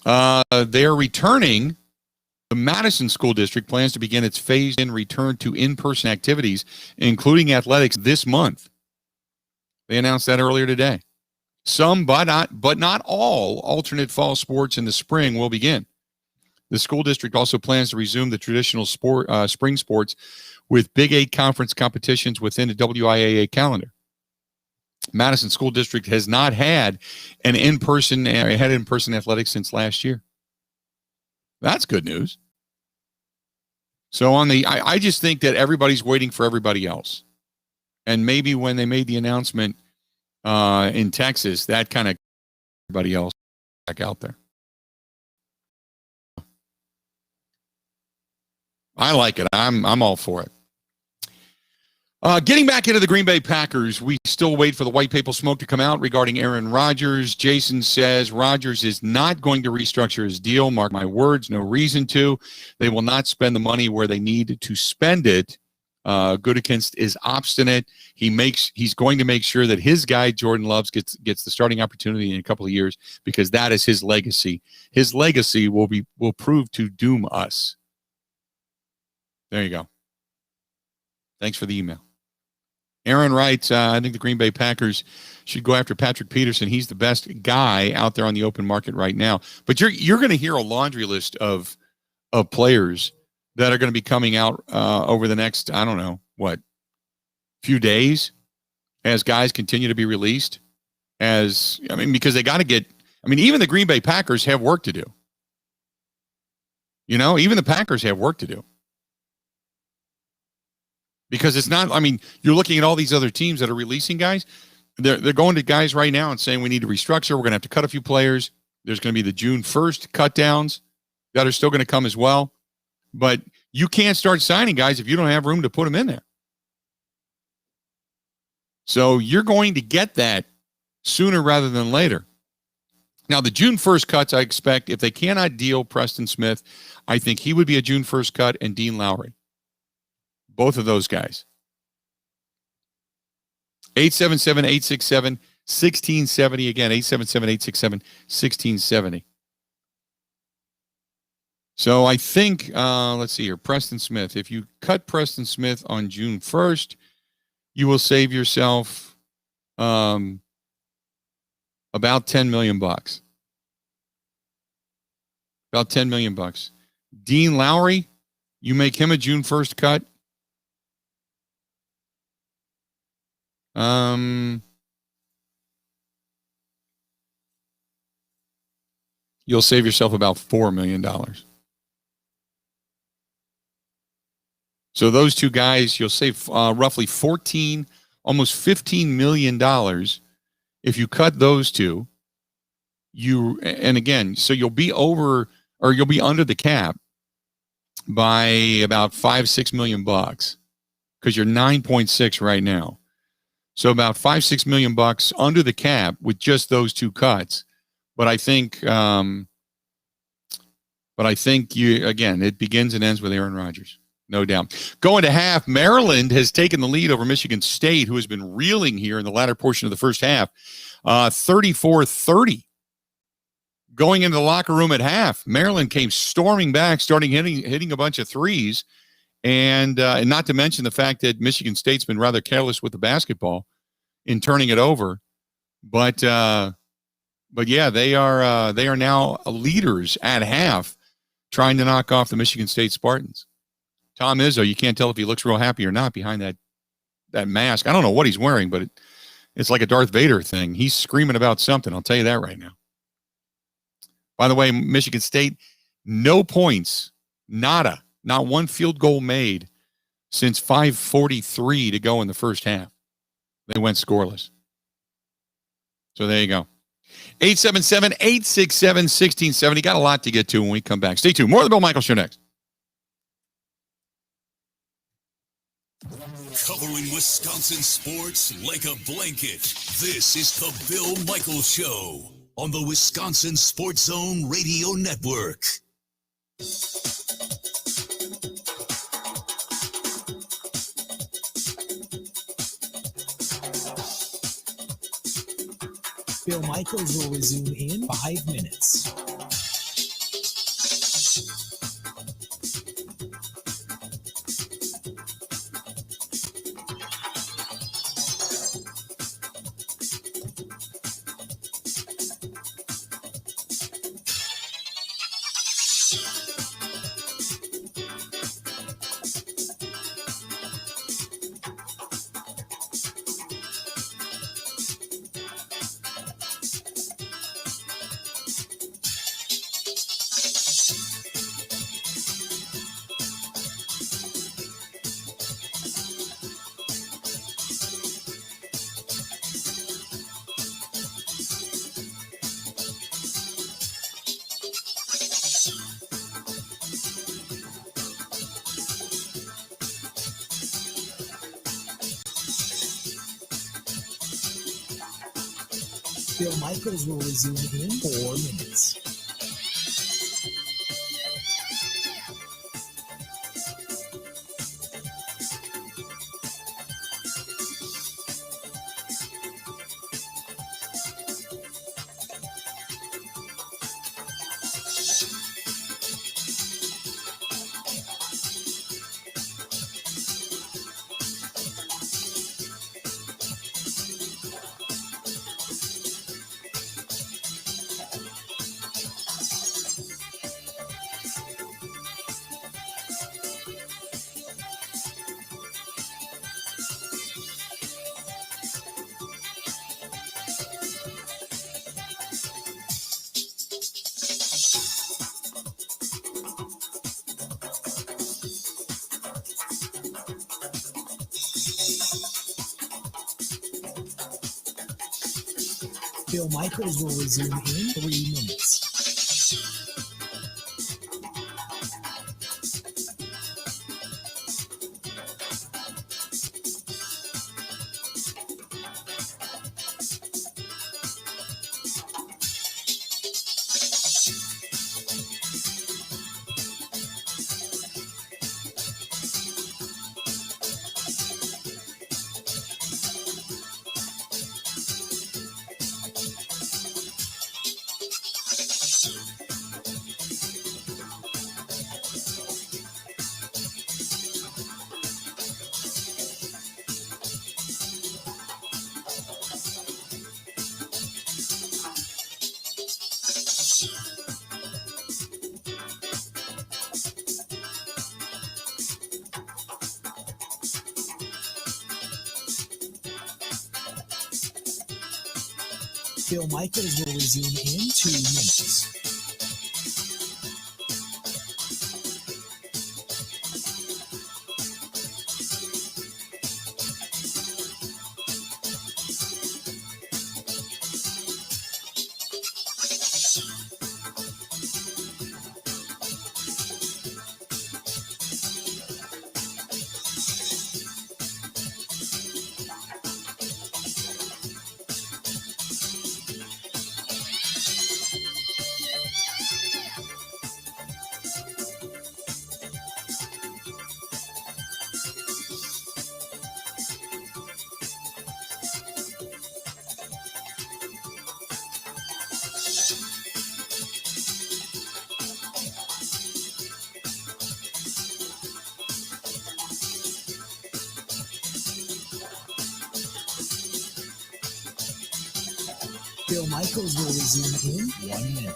They are returning. The Madison School District plans to begin its phased-in return to in-person activities, including athletics, this month. They announced that earlier today. Some, but not all, alternate fall sports in the spring will begin. The school district also plans to resume the traditional spring sports with Big 8 conference competitions within the WIAA calendar. Madison School District has not had in-person athletics since last year. That's good news. So I just think that everybody's waiting for everybody else. And maybe when they made the announcement in Texas, that kind of everybody else back out there. I like it. I'm all for it. Getting back into the Green Bay Packers, we still wait for the white paper smoke to come out regarding Aaron Rodgers. Jason says Rodgers is not going to restructure his deal. Mark my words, no reason to. They will not spend the money where they need to spend it. Gutekunst is obstinate. He's going to make sure that his guy Jordan Love gets the starting opportunity in a couple of years because that is his legacy. His legacy will prove to doom us. There you go. Thanks for the email. Aaron writes, I think the Green Bay Packers should go after Patrick Peterson. He's the best guy out there on the open market right now. But you're going to hear a laundry list of players that are going to be coming out over the next, I don't know, few days as guys continue to be released. Because they got to get, even the Green Bay Packers have work to do. You know, even the Packers have work to do. Because it's not, you're looking at all these other teams that are releasing guys. They're going to guys right now and saying we need to restructure. We're going to have to cut a few players. There's going to be the June 1st cut downs that are still going to come as well. But you can't start signing guys if you don't have room to put them in there. So you're going to get that sooner rather than later. Now, the June 1st cuts, I expect, if they cannot deal Preston Smith, I think he would be a June 1st cut, and Dean Lowry. Both of those guys. 877-867-1670. Again, 877-867-1670. So I think, let's see here, Preston Smith. If you cut Preston Smith on June 1st, you will save yourself about $10 million. About $10 million. Dean Lowry, you make him a June 1st cut. You'll save yourself about $4 million. So those two guys, you'll save roughly almost $15 million If you cut those two, so you'll be over, or you'll be under the cap by about $5-6 million because you're 9.6 right now. So about $5-6 million under the cap with just those two cuts. But I think it begins and ends with Aaron Rodgers, no doubt. Going to half, Maryland has taken the lead over Michigan State, who has been reeling here in the latter portion of the first half, 34-30. Going into the locker room at half, Maryland came storming back, starting hitting a bunch of threes, and not to mention the fact that Michigan State's been rather careless with the basketball in turning it over. But yeah, they are now leaders at half, trying to knock off the Michigan State Spartans. Tom Izzo, you can't tell if he looks real happy or not behind that mask. I don't know what he's wearing, but it's like a Darth Vader thing. He's screaming about something. I'll tell you that right now. By the way, Michigan State, no points, nada, not one field goal made since 5:43 to go in the first half. They went scoreless. So there you go. 877-867-1670. Got a lot to get to when we come back. Stay tuned. More of the Bill Michaels Show next. Covering Wisconsin sports like a blanket. This is the Bill Michaels Show on the Wisconsin Sports Zone Radio Network. Bill Michaels will resume in 5 minutes. Bill Michaels will resume in 4 minutes. Bill Michaels will resume in 3 minutes. Bill Michaels will resume in 2 minutes. Bill Michaels will resume in 1 minute.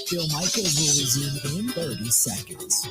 Bill Michaels will resume in 30 seconds.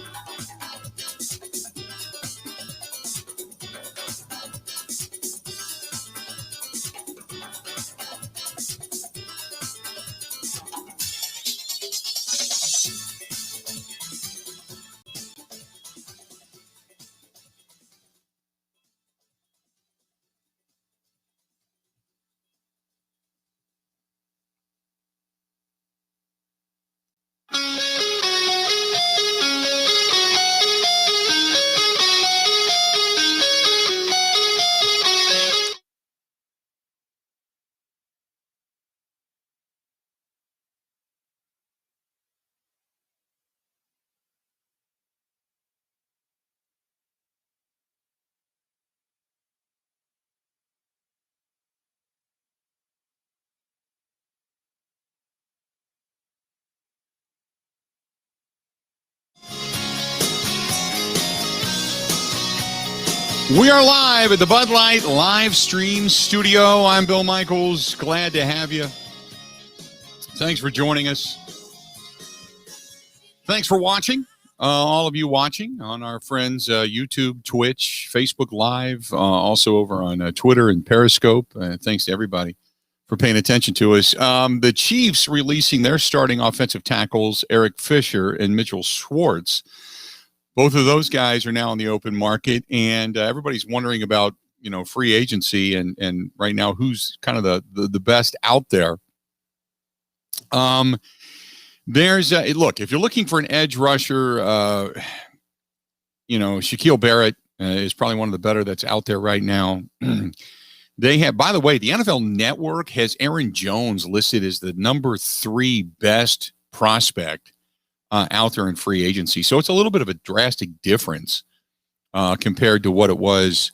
We are live at the Bud Light live stream studio. I'm Bill Michaels. Glad to have you. Thanks for joining us. Thanks for watching. All of you watching on our friends YouTube, Twitch, Facebook Live, also over on Twitter and Periscope. Thanks to everybody for paying attention to us. The Chiefs releasing their starting offensive tackles, Eric Fisher and Mitchell Schwartz. Both of those guys are now in the open market, and everybody's wondering about, free agency and right now who's kind of the best out there. There's look, if you're looking for an edge rusher, Shaquille Barrett is probably one of the better that's out there right now. They have, by the way, the NFL Network has Aaron Jones listed as the number 3 best prospect out there in free agency. So it's a little bit of a drastic difference compared to what it was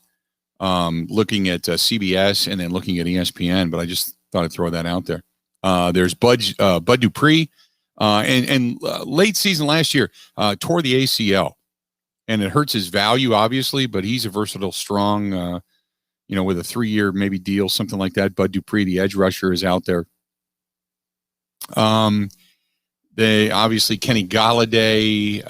looking at CBS and then looking at ESPN. But I just thought I'd throw that out there. There's Bud Dupree, and late season last year tore the ACL, and it hurts his value, obviously, but he's a versatile, strong, with a 3-year maybe deal, something like that. Bud Dupree, the edge rusher, is out there. They obviously Kenny Galladay.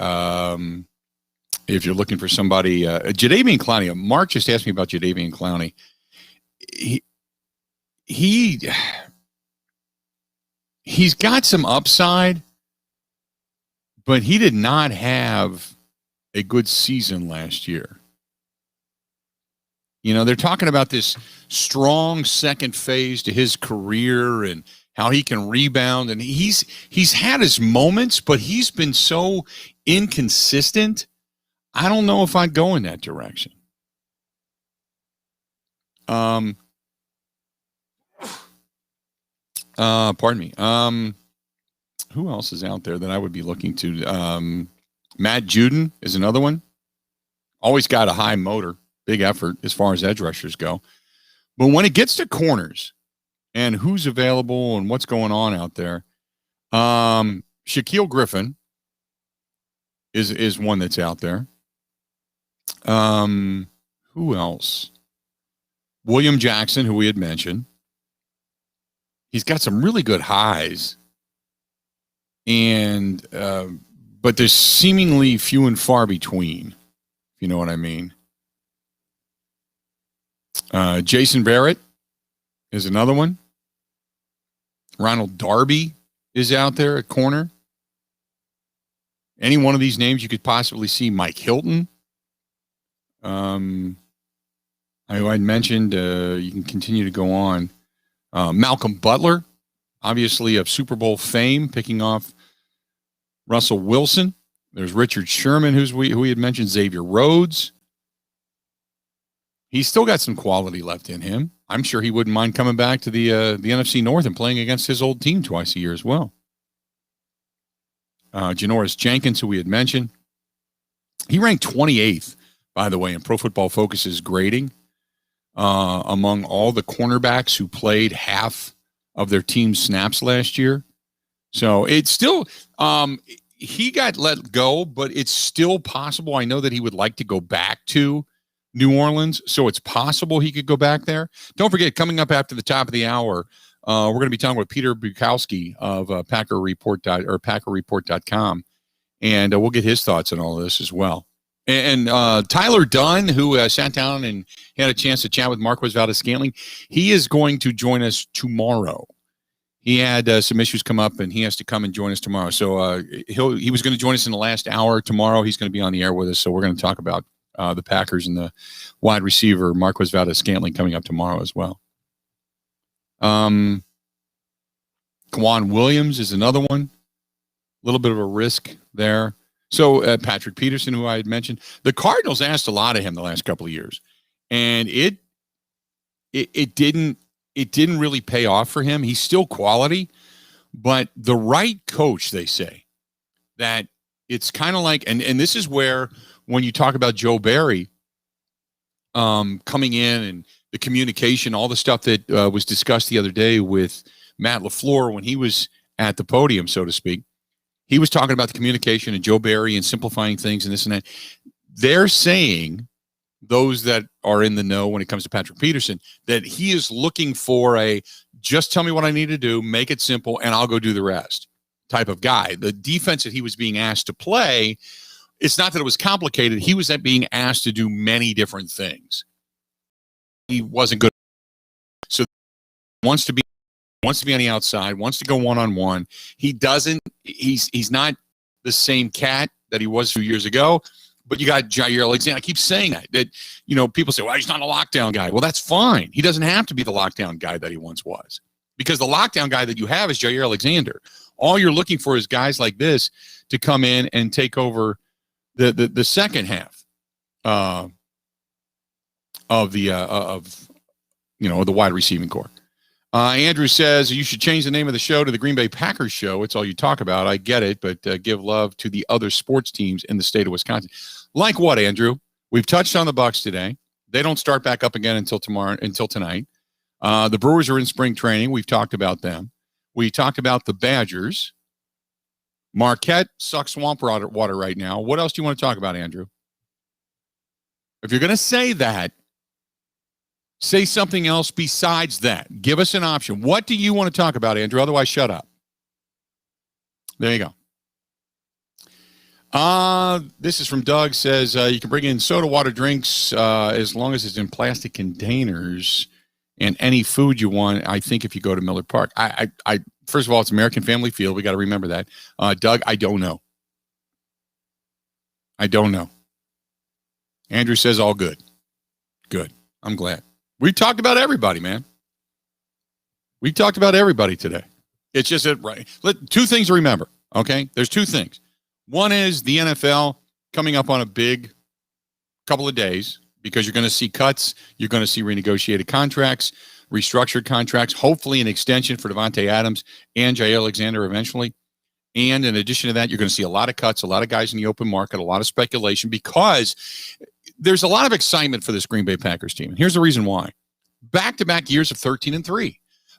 If you're looking for somebody, Jadeveon Clowney. Mark just asked me about Jadeveon Clowney. He's got some upside, but he did not have a good season last year. They're talking about this strong second phase to his career and how he can rebound, and he's had his moments, but he's been so inconsistent. I don't know if I'd go in that direction. Pardon me. Who else is out there that I would be looking to? Matt Judon is another one. Always got a high motor, big effort as far as edge rushers go. But when it gets to corners and who's available and what's going on out there, Shaquille Griffin is one that's out there. Who else? William Jackson, who we had mentioned. He's got some really good highs, and but there's seemingly few and far between, if you know what I mean. Jason Barrett is another one. Ronald Darby is out there at corner. Any one of these names you could possibly see. Mike Hilton. I mentioned, you can continue to go on. Malcolm Butler, obviously of Super Bowl fame, picking off Russell Wilson. There's Richard Sherman, who we had mentioned. Xavier Rhodes. He's still got some quality left in him. I'm sure he wouldn't mind coming back to the NFC North and playing against his old team twice a year as well. Janoris Jenkins, who we had mentioned. He ranked 28th, by the way, in Pro Football Focus's grading among all the cornerbacks who played half of their team's snaps last year. So it's still he got let go, but it's still possible. I know that he would like to go back to New Orleans, so it's possible he could go back there. Don't forget, coming up after the top of the hour, we're going to be talking with Peter Bukowski of PackerReport.com, and we'll get his thoughts on all of this as well. And Tyler Dunn, who sat down and had a chance to chat with Marquez Valdes-Scantling, he is going to join us tomorrow. He had some issues come up, and he has to come and join us tomorrow. So he was going to join us in the last hour. Tomorrow he's going to be on the air with us, so we're going to talk about the Packers and the wide receiver Marquez Valdes-Scantling coming up tomorrow as well. Kwan Williams is another one. A little bit of a risk there. So Patrick Peterson, who I had mentioned, the Cardinals asked a lot of him the last couple of years, and it didn't really pay off for him. He's still quality, but the right coach, they say, that it's kind of like, and this is where when you talk about Joe Barry coming in and the communication, all the stuff that was discussed the other day with Matt LaFleur when he was at the podium, so to speak, he was talking about the communication and Joe Barry and simplifying things and this and that. They're saying, those that are in the know when it comes to Patrick Peterson, that he is looking for a just tell me what I need to do, make it simple, and I'll go do the rest type of guy. The defense that he was being asked to play, it's not that it was complicated. He was being asked to do many different things. He wasn't good. So wants to be on the outside, wants to go one-on-one. He's not the same cat that he was 2 years ago. But you got Jair Alexander. I keep saying that people say, well, he's not a lockdown guy. Well, that's fine. He doesn't have to be the lockdown guy that he once was, because the lockdown guy that you have is Jair Alexander. All you're looking for is guys like this to come in and take over the second half of the wide receiving core. Andrew says you should change the name of the show to the Green Bay Packers Show. It's all you talk about. I get it, but give love to the other sports teams in the state of Wisconsin. Like what, Andrew? We've touched on the Bucks today. They don't start back up again until tonight. The Brewers are in spring training. We've talked about them. We talked about the Badgers. Marquette sucks swamp water right now. What else do you want to talk about, Andrew? If you're going to say that, say something else besides that. Give us an option. What do you want to talk about, Andrew? Otherwise, shut up. There you go. This is from Doug. Says you can bring in soda water drinks as long as it's in plastic containers, and any food you want. I think if you go to Miller Park, I first of all, it's American Family Field. We got to remember that. Doug, I don't know. Andrew says all good. Good. I'm glad. We talked about everybody, man. We talked about everybody today. It's just that, right? Two things to remember, okay? There's two things. One is the NFL coming up on a big couple of days, because you're going to see cuts. You're going to see renegotiated contracts, restructured contracts, hopefully an extension for Devontae Adams and Jair Alexander eventually. And in addition to that, you're going to see a lot of cuts, a lot of guys in the open market, a lot of speculation, because there's a lot of excitement for this Green Bay Packers team. And here's the reason why. Back-to-back years of 13-3.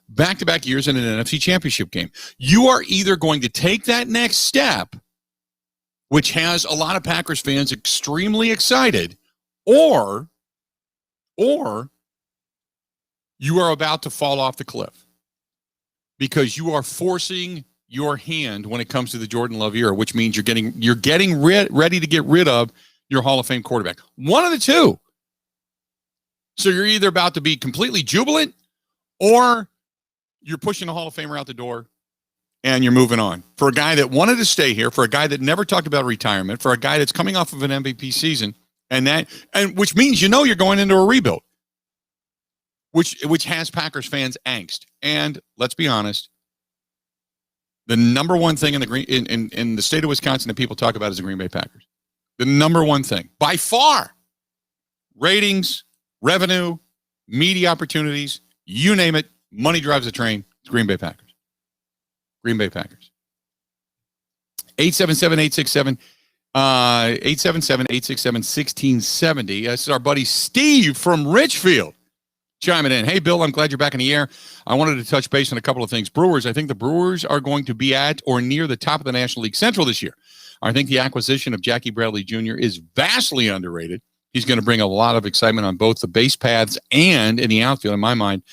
Back-to-back years in an NFC Championship game. You are either going to take that next step, which has a lot of Packers fans extremely excited, or you are about to fall off the cliff, because you are forcing your hand when it comes to the Jordan Love era, which means you're getting ready to get rid of your Hall of Fame quarterback. One of the two. So you're either about to be completely jubilant, or you're pushing a Hall of Famer out the door and you're moving on. For a guy that wanted to stay here, for a guy that never talked about retirement, for a guy that's coming off of an MVP season, and which means you're going into a rebuild, which has Packers fans angst. And let's be honest, the number one thing in the state of Wisconsin that people talk about is the Green Bay Packers. The number one thing, by far. Ratings, revenue, media opportunities, you name it, money drives the train. It's Green Bay Packers. Green Bay Packers. 877-867 877-867-1670. This is our buddy Steve from Richfield chiming in. Hey, Bill, I'm glad you're back in the air. I wanted to touch base on a couple of things. Brewers, I think the Brewers are going to be at or near the top of the National League Central this year. I think the acquisition of Jackie Bradley Jr. is vastly underrated. He's going to bring a lot of excitement on both the base paths and in the outfield. In my mind,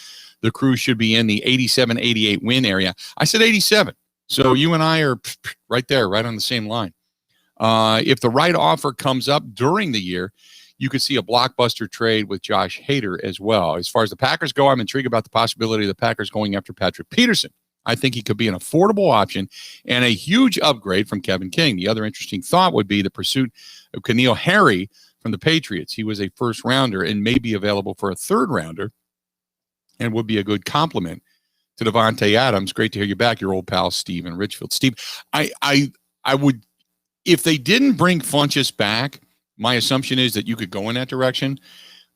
the Crew should be in the 87-88 win area. I said 87. So you and I are right there, right on the same line. If the right offer comes up during the year, you could see a blockbuster trade with Josh Hader as well. As far as the Packers go, I'm intrigued about the possibility of the Packers going after Patrick Peterson. I think he could be an affordable option and a huge upgrade from Kevin King. The other interesting thought would be the pursuit of N'Keal Harry from the Patriots. He was a first rounder and may be available for a third rounder and would be a good complement to Devontae Adams. Great to hear you back, your old pal, Steve in Richfield. Steve, I would, if they didn't bring Funchess back, my assumption is that you could go in that direction.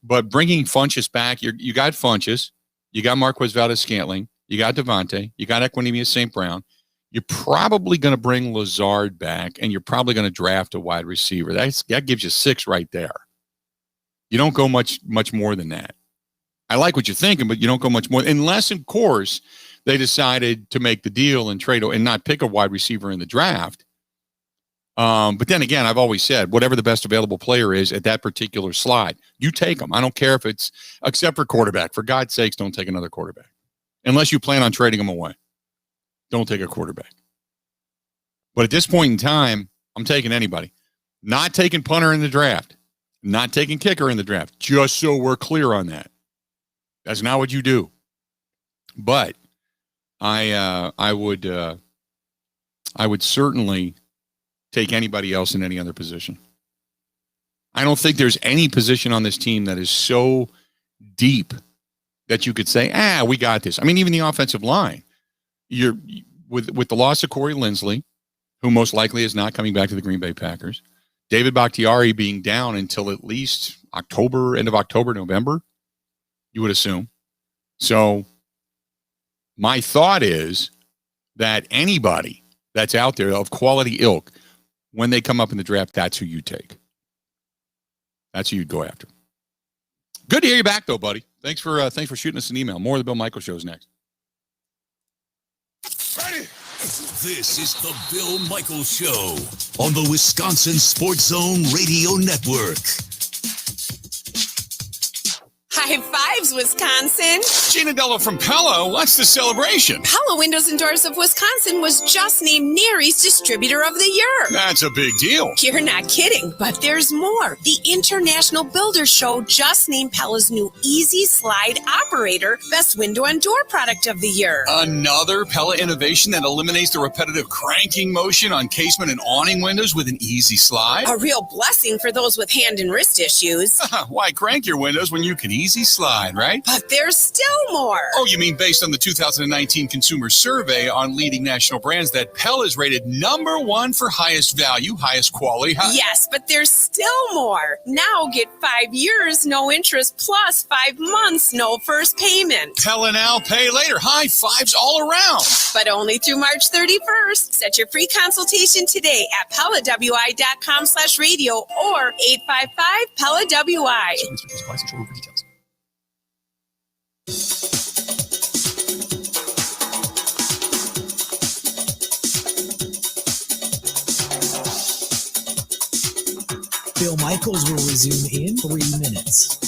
But bringing Funchess back, you got Funchess, you got Marquez Valdes-Scantling, you got Devontae, you got Equanimeous St. Brown. You're probably going to bring Lazard back, and you're probably going to draft a wide receiver. That gives you 6 right there. You don't go much more than that. I like what you're thinking, but you don't go much more, unless, of course, they decided to make the deal and trade and not pick a wide receiver in the draft. But then again, I've always said, whatever the best available player is at that particular slide, you take them. I don't care if it's, except for quarterback. For God's sakes, don't take another quarterback. Unless you plan on trading them away. Don't take a quarterback. But at this point in time, I'm taking anybody. Not taking punter in the draft. Not taking kicker in the draft. Just so we're clear on that. That's not what you do. But I would certainly take anybody else in any other position. I don't think there's any position on this team that is so deep that you could say, we got this. I mean, even the offensive line. You're with the loss of Corey Linsley, who most likely is not coming back to the Green Bay Packers. David Bakhtiari being down until at least end of October, November, you would assume. So my thought is that anybody that's out there of quality ilk, when they come up in the draft, that's who you take. That's who you'd go after. Good to hear you back, though, buddy. Thanks for shooting us an email. More of the Bill Michaels Show is next. Ready? This is the Bill Michaels Show on the Wisconsin Sports Zone Radio Network. High fives, Wisconsin. Gina Della from Pella, what's the celebration? Pella Windows and Doors of Wisconsin was just named NARI's Distributor of the Year. That's a big deal. You're not kidding, but there's more. The International Builders Show just named Pella's new Easy Slide Operator Best Window and Door Product of the Year. Another Pella innovation that eliminates the repetitive cranking motion on casement and awning windows with an easy slide. A real blessing for those with hand and wrist issues. Why crank your windows when you can easy slide, right? But there's still more. Oh, you mean based on the 2019 Consumer Survey on leading national brands that Pella is rated #1 for highest value, highest quality. Yes, but there's still more. Now get 5 years, no interest, plus 5 months, no first payment. Pella now, pay later. High fives all around. But only through March 31st. Set your free consultation today at PellaWI.com/radio or 855-PELLA-WI. Bill Michaels will resume in 3 minutes.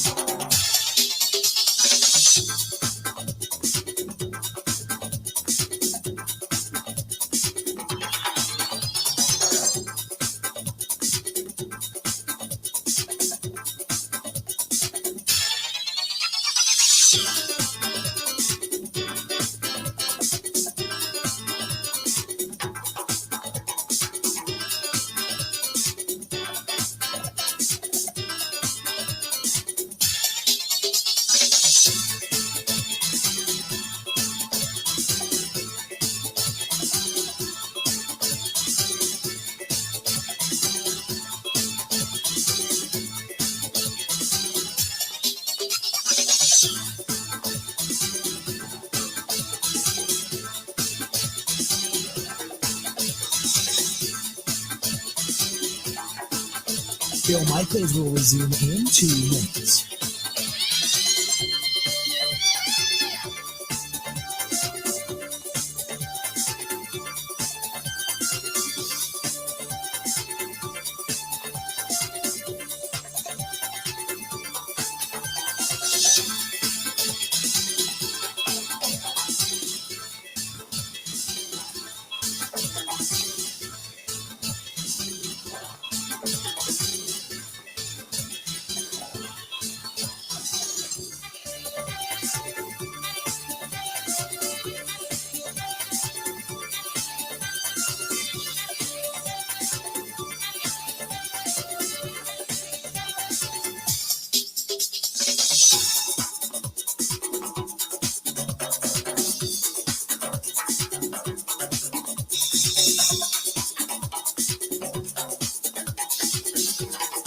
Bill Michaels will resume in 2 minutes.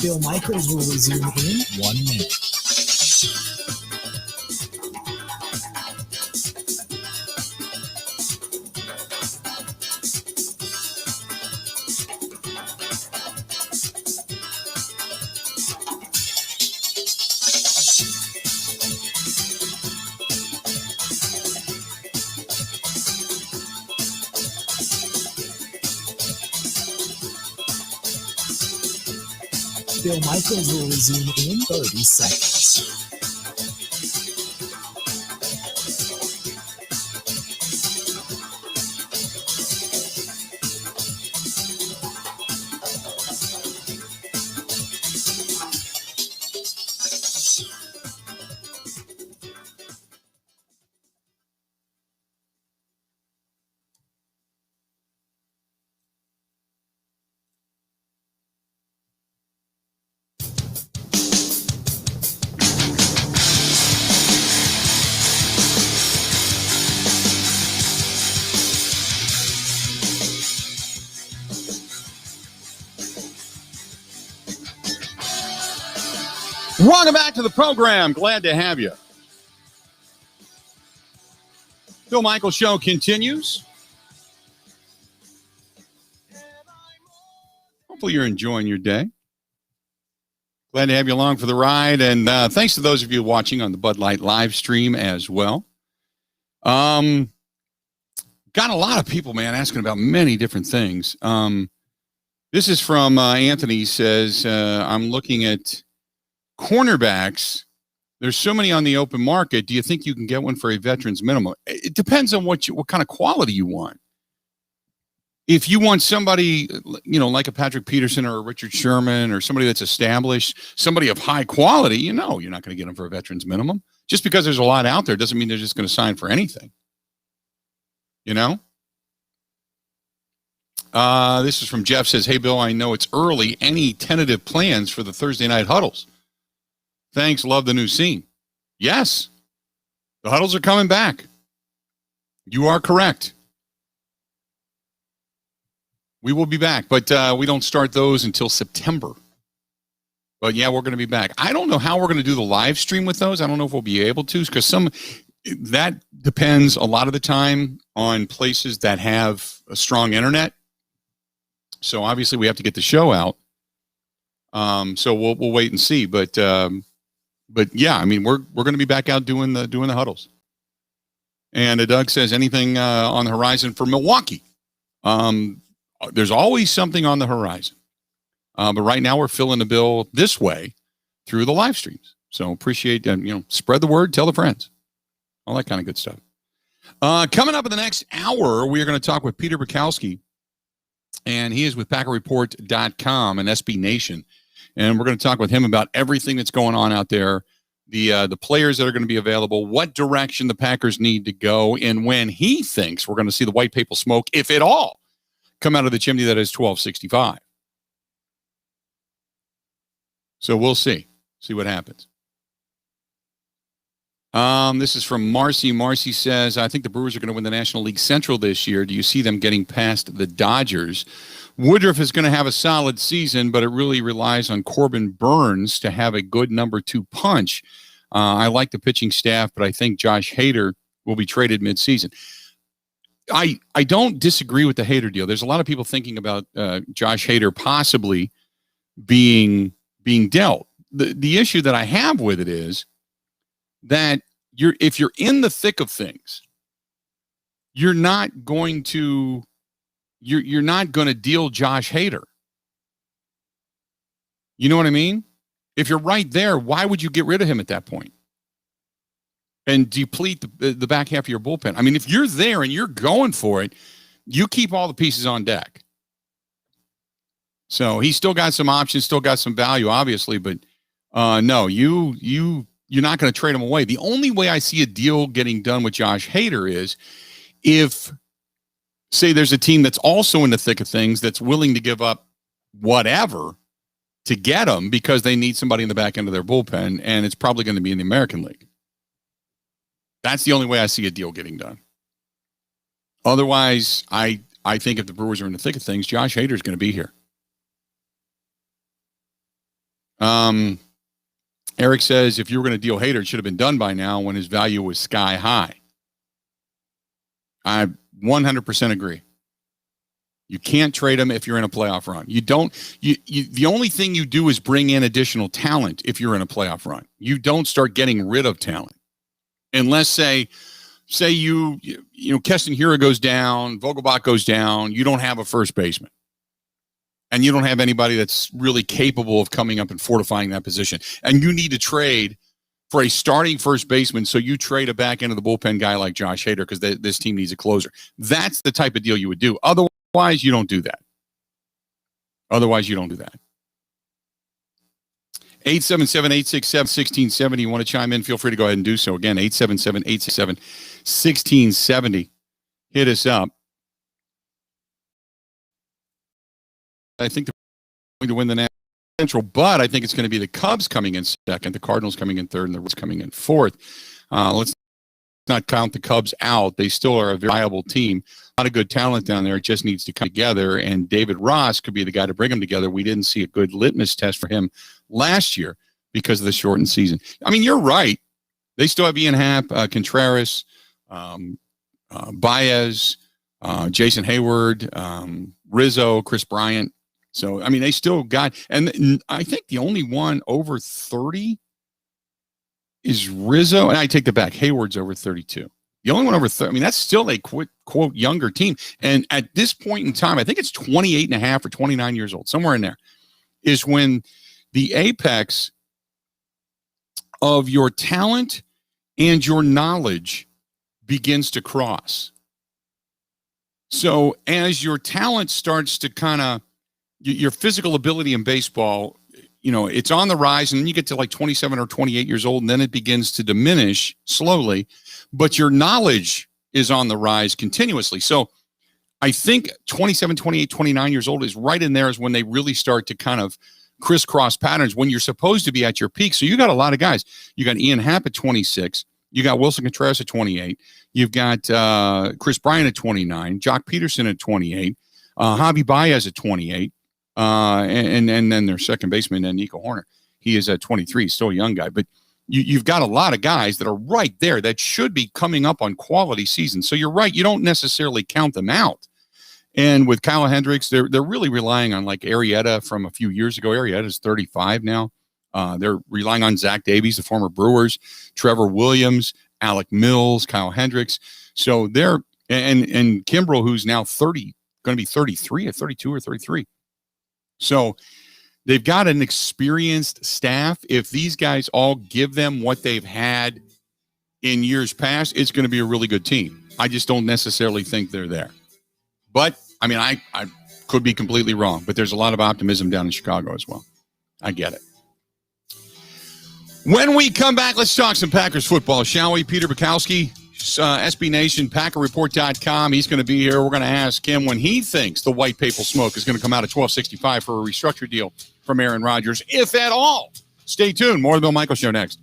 Bill Michaels will resume in 1 minute. Bill Michaels will resume in 30 seconds. Welcome back to the program. Glad to have you. Bill Michaels Show continues. Hopefully you're enjoying your day. Glad to have you along for the ride. And thanks to those of you watching on the Bud Light live stream as well. Got a lot of people, man, asking about many different things. This is from Anthony. He says, I'm looking at cornerbacks. There's so many on the open market. Do you think you can get one for a veteran's minimum? It depends on what kind of quality you want. If you want somebody, like a Patrick Peterson or a Richard Sherman or somebody that's established, somebody of high quality, you're not going to get them for a veteran's minimum. Just because there's a lot out there doesn't mean they're just going to sign for anything. This is from Jeff. Says, hey, Bill, I know it's early. Any tentative plans for the Thursday night huddles? Thanks. Love the new scene. Yes. The huddles are coming back. You are correct. We will be back, but we don't start those until September. But yeah, we're going to be back. I don't know how we're going to do the live stream with those. I don't know if we'll be able to, because that depends a lot of the time on places that have a strong internet. So obviously we have to get the show out. So we'll wait and see. But yeah, I mean, we're going to be back out doing the huddles. And Doug says, anything on the horizon for Milwaukee? There's always something on the horizon. But right now we're filling the bill this way through the live streams. So appreciate, spread the word, tell the friends, all that kind of good stuff. Coming up in the next hour, we are going to talk with Peter Bukowski, and he is with PackerReport.com and SB Nation. And we're going to talk with him about everything that's going on out there, the players that are going to be available, what direction the Packers need to go, and when he thinks we're going to see the white paper smoke, if at all, come out of the chimney that is 1265. So we'll see what happens. This is from Marcy. Marcy says, I think the Brewers are going to win the National League Central this year. Do you see them getting past the Dodgers? Woodruff is going to have a solid season, but it really relies on Corbin Burns to have a good number 2 punch. I like the pitching staff, but I think Josh Hader will be traded midseason. I don't disagree with the Hader deal. There's a lot of people thinking about Josh Hader possibly being being dealt. The issue that I have with it is that if you're in the thick of things, you're not going to deal Josh Hader. You know what I mean? If you're right there, why would you get rid of him at that point and deplete the back half of your bullpen? I mean, if you're there and you're going for it, you keep all the pieces on deck. So he's still got some options, still got some value, obviously, but no, you're not going to trade him away. The only way I see a deal getting done with Josh Hader is if, say, there's a team that's also in the thick of things that's willing to give up whatever to get him because they need somebody in the back end of their bullpen, and it's probably going to be in the American League. That's the only way I see a deal getting done. Otherwise, I think if the Brewers are in the thick of things, Josh Hader is going to be here. Eric says, if you were going to deal Hader, it should have been done by now when his value was sky high. I 100% agree. You can't trade him if you're in a playoff run. You don't. The only thing you do is bring in additional talent if you're in a playoff run. You don't start getting rid of talent unless, say you Keston Hiura goes down, Vogelbach goes down. You don't have a first baseman, and you don't have anybody that's really capable of coming up and fortifying that position. And you need to trade for a starting first baseman, so you trade a back end of the bullpen guy like Josh Hader because this team needs a closer. That's the type of deal you would do. Otherwise, you don't do that. 877-867-1670. You want to chime in, feel free to go ahead and do so. Again, 877-867-1670. Hit us up. I think they're going to win the National Central, but I think it's going to be the Cubs coming in second, the Cardinals coming in third, and the Reds coming in fourth. Let's not count the Cubs out. They still are a very viable team. A lot of good talent down there. It just needs to come together, and David Ross could be the guy to bring them together. We didn't see a good litmus test for him last year because of the shortened season. I mean, you're right. They still have Ian Happ, Contreras, Baez, Jason Hayward, Rizzo, Chris Bryant. So, I mean, they still got, and I think the only one over 30 is Rizzo. And I take that back. Hayward's over 32. The only one over 30. I mean, that's still a quote younger team. And at this point in time, I think it's 28 and a half or 29 years old, somewhere in there, is when the apex of your talent and your knowledge begins to cross. So as your talent starts to kind of, your physical ability in baseball, it's on the rise, and then you get to like 27 or 28 years old, and then it begins to diminish slowly, but your knowledge is on the rise continuously. So I think 27, 28, 29 years old is right in there is when they really start to kind of crisscross patterns when you're supposed to be at your peak. So you got a lot of guys. You got Ian Happ at 26. You got Wilson Contreras at 28. You've got Chris Bryant at 29, Jock Peterson at 28, Javi Baez at 28. And then their second baseman, Nico Horner. He is at 23. He's still a young guy. But you've got a lot of guys that are right there that should be coming up on quality seasons. So you're right. You don't necessarily count them out. And with Kyle Hendricks, they're really relying on like Arrieta from a few years ago. Arrieta's 35 now. They're relying on Zach Davies, the former Brewers, Trevor Williams, Alec Mills, Kyle Hendricks. So they're and Kimbrel, who's now 30, going to be 33 or 32 or 33. So they've got an experienced staff. If these guys all give them what they've had in years past, it's going to be a really good team. I just don't necessarily think they're there. But, I mean, I could be completely wrong, but there's a lot of optimism down in Chicago as well. I get it. When we come back, let's talk some Packers football, shall we? Peter Bukowski, SB Nation, PackerReport.com. He's going to be here. We're going to ask him when he thinks the white paper smoke is going to come out at $12.65 for a restructure deal from Aaron Rodgers, if at all. Stay tuned. More of the Bill Michaels Show next.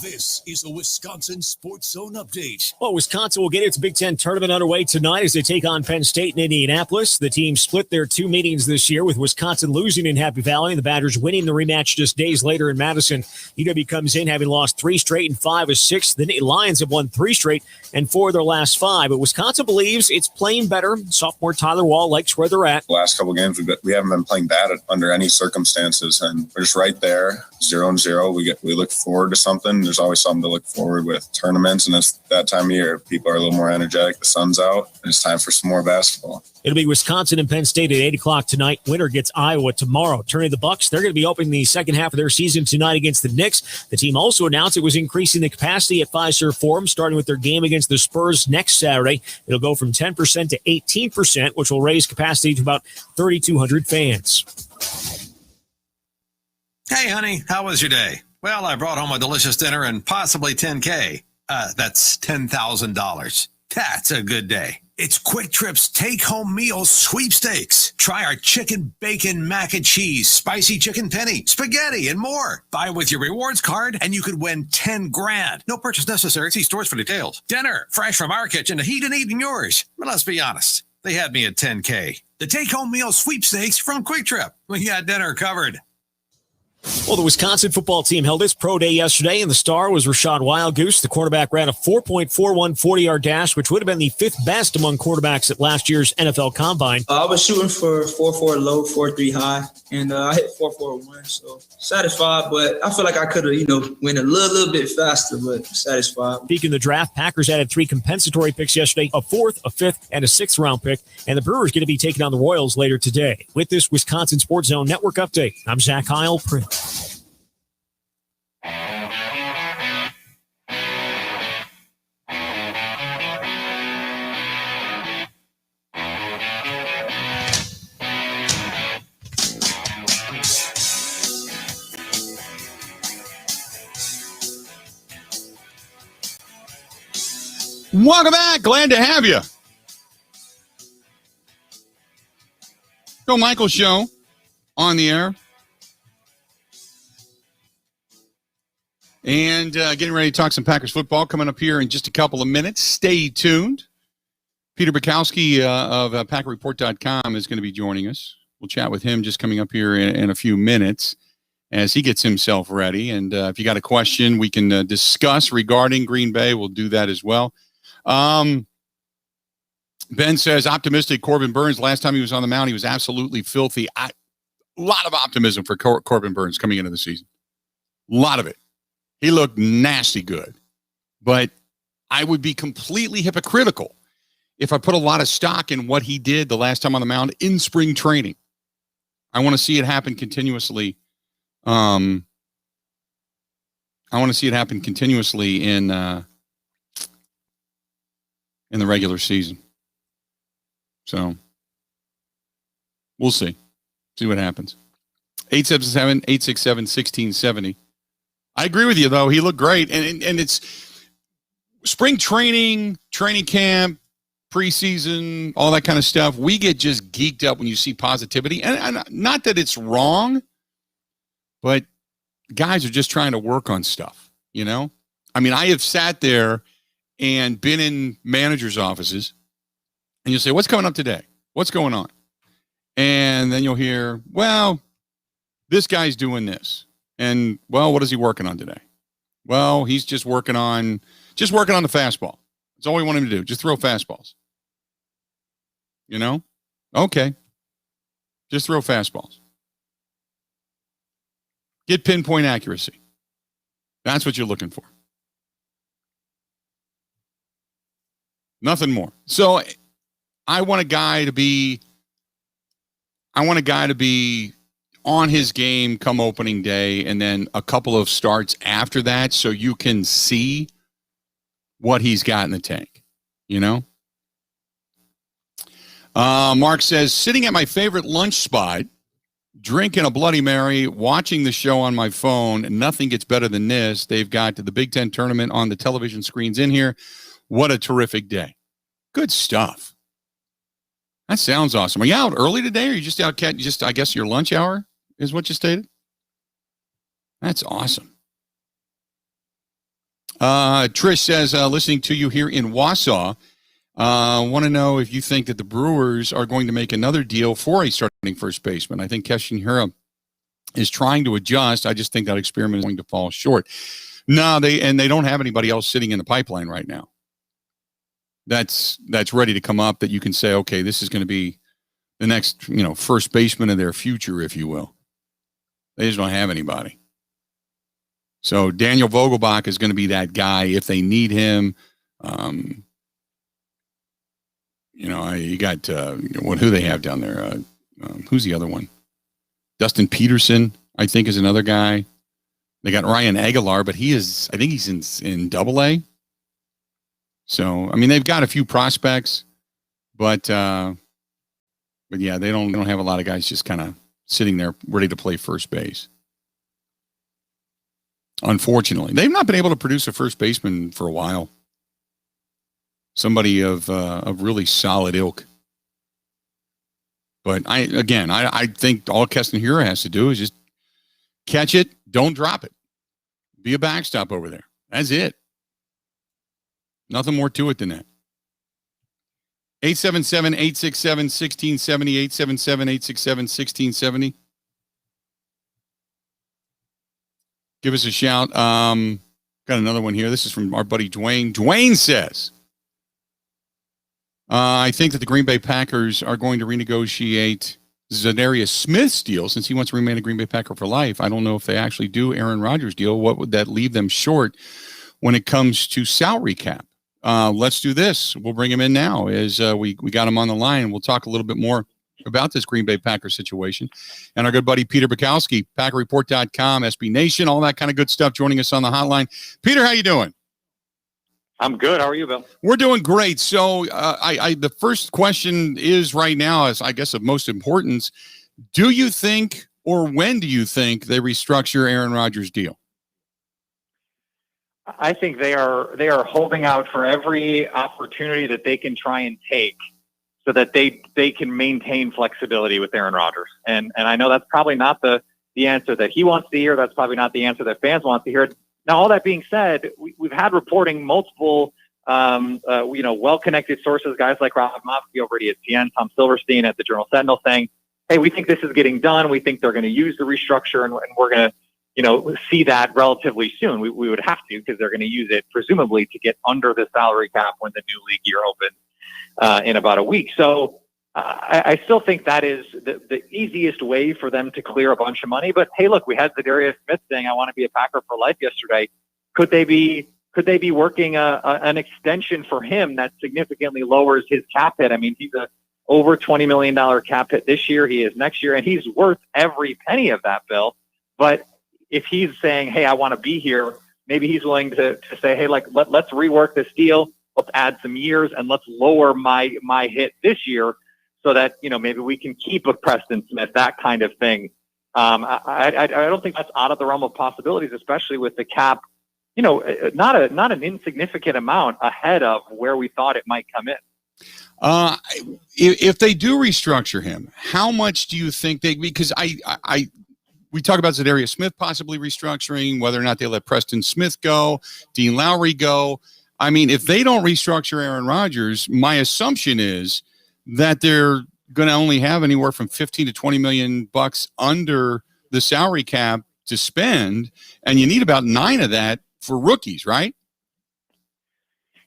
This is the Wisconsin Sports Zone Update. Well, Wisconsin will get its Big Ten tournament underway tonight as they take on Penn State in Indianapolis. The team split their two meetings this year, with Wisconsin losing in Happy Valley and the Badgers winning the rematch just days later in Madison. UW comes in having lost 3 straight and 5 of 6. The Lions have won 3 straight and 4 of their last 5. But Wisconsin believes it's playing better. Sophomore Tyler Wall likes where they're at. The last couple games, we haven't been playing bad under any circumstances, and we're just right there, 0-0. We look forward to something. There's always something to look forward with tournaments, and it's that time of year. People are a little more energetic. The sun's out, and it's time for some more basketball. It'll be Wisconsin and Penn State at 8 o'clock tonight. Winner gets Iowa tomorrow. Turning the Bucks, they're going to be opening the second half of their season tonight against the Knicks. The team also announced it was increasing the capacity at Fiserv Forum, starting with their game against the Spurs next Saturday. It'll go from 10% to 18%, which will raise capacity to about 3,200 fans. Hey, honey, how was your day? Well, I brought home a delicious dinner and possibly $10K. That's $10,000. That's a good day. It's Quick Trip's take-home meal sweepstakes. Try our chicken, bacon, mac and cheese, spicy chicken penny, spaghetti, and more. Buy with your rewards card, and you could win $10,000. No purchase necessary. See stores for details. Dinner, fresh from our kitchen to heat and eat in yours. But let's be honest, they had me at $10K. The take-home meal sweepstakes from Quick Trip. We got dinner covered. Well, the Wisconsin football team held its pro day yesterday, and the star was Rashad Wildgoose. The quarterback ran a 4.41 40-yard dash, which would have been the 5th best among quarterbacks at last year's NFL Combine. I was shooting for 4.4 low, 4.3 high, and I hit 4.41, so satisfied. But I feel like I could have, went a little bit faster, but satisfied. Speaking of the draft, Packers added 3 compensatory picks yesterday, a 4th, a 5th, and a 6th round pick, and the Brewers going to be taking on the Royals later today. With this Wisconsin Sports Zone Network update, I'm Zach Heil. Welcome back. Glad to have you. Bill Michaels Show on the air. And getting ready to talk some Packers football coming up here in just a couple of minutes. Stay tuned. Peter Bukowski of PackerReport.com is going to be joining us. We'll chat with him just coming up here in a few minutes as he gets himself ready. And if you got a question we can discuss regarding Green Bay, we'll do that as well. Ben says, optimistic Corbin Burns. Last time he was on the mound, he was absolutely filthy. A lot of optimism for Corbin Burns coming into the season. A lot of it. He looked nasty good. But I would be completely hypocritical if I put a lot of stock in what he did the last time on the mound in spring training. I want to see it happen continuously. I want to see it happen continuously in the regular season. So we'll see. See what happens. 877-867-1670. I agree with you, though. He looked great. And it's spring training, training camp, preseason, all that kind of stuff. We get just geeked up when you see positivity. And not that it's wrong, but guys are just trying to work on stuff, I mean, I have sat there and been in managers' offices, and you'll say, what's coming up today? What's going on? And then you'll hear, well, this guy's doing this. And, well, what is he working on today? Well, he's just working on the fastball. That's all we want him to do. Just throw fastballs. Okay. Just throw fastballs. Get pinpoint accuracy. That's what you're looking for. Nothing more. So I want a guy to be on his game come opening day and then a couple of starts after that so you can see what he's got in the tank, Mark says, sitting at my favorite lunch spot, drinking a Bloody Mary, watching the show on my phone, and nothing gets better than this. They've got the Big Ten tournament on the television screens in here. What a terrific day. Good stuff. That sounds awesome. Are you out early today, or are you just out, I guess your lunch hour is what you stated? That's awesome. Trish says, listening to you here in Wausau, want to know if you think that the Brewers are going to make another deal for a starting first baseman. I think Keston Hiura is trying to adjust. I just think that experiment is going to fall short. No, they don't have anybody else sitting in the pipeline right now. That's ready to come up that you can say, okay, this is going to be the next, first baseman of their future, if you will. They just don't have anybody. So Daniel Vogelbach is going to be that guy if they need him. You got who they have down there. Who's the other one? Dustin Peterson, I think, is another guy. They got Ryan Aguilar, but I think he's in Double-A. So they've got a few prospects, but yeah, they don't have a lot of guys just kind of sitting there ready to play first base. Unfortunately, they've not been able to produce a first baseman for a while. Somebody of really solid ilk. But I think all Keston Hiura has to do is just catch it, don't drop it. Be a backstop over there. That's it. Nothing more to it than that. 877-867-1670, 877-867-1670. Give us a shout. Got another one here. This is from our buddy Dwayne. Dwayne says, I think that the Green Bay Packers are going to renegotiate Zadarius Smith's deal since he wants to remain a Green Bay Packer for life. I don't know if they actually do Aaron Rodgers' deal. What would that leave them short when it comes to salary cap? Let's do this. We'll bring him in now as we got him on the line. We'll talk a little bit more about this Green Bay Packers situation. And our good buddy Peter Bukowski, PackerReport.com, SB Nation, all that kind of good stuff, joining us on the hotline. Peter, how you doing? I'm good. How are you, Bill? We're doing great. So the first question is right now, is I guess of most importance, do you think, or when do you think they restructure Aaron Rodgers' deal? I think they are holding out for every opportunity that they can try and take so that they can maintain flexibility with Aaron Rodgers. And I know that's probably not the answer that he wants to hear. That's probably not the answer that fans want to hear. Now, all that being said, we've had reporting multiple, well-connected sources, guys like Rob Mofsky over at ESPN, Tom Silverstein at the Journal Sentinel saying, hey, we think this is getting done. We think they're going to use the restructure and we're going to, see that relatively soon. We would have to, because they're going to use it presumably to get under the salary cap when the new league year opens in about a week. So I still think that is the easiest way for them to clear a bunch of money. But hey, look, we had Zadarius Smith saying, I want to be a Packer for life yesterday. Could they be working an extension for him that significantly lowers his cap hit? I mean, he's a over $20 million cap hit this year. He is next year, and he's worth every penny of that, Bill. But if he's saying, hey, I want to be here, maybe he's willing to say, hey, let's rework this deal. Let's add some years and let's lower my hit this year so that, maybe we can keep a Preston Smith, that kind of thing. I don't think that's out of the realm of possibilities, especially with the cap, not an insignificant amount ahead of where we thought it might come in. If they do restructure him, how much do you think because we talk about Zadarius Smith possibly restructuring, whether or not they let Preston Smith go, Dean Lowry go. I mean, if they don't restructure Aaron Rodgers, my assumption is that they're going to only have anywhere from 15 to 20 million bucks under the salary cap to spend, and you need about 9 of that for rookies, right?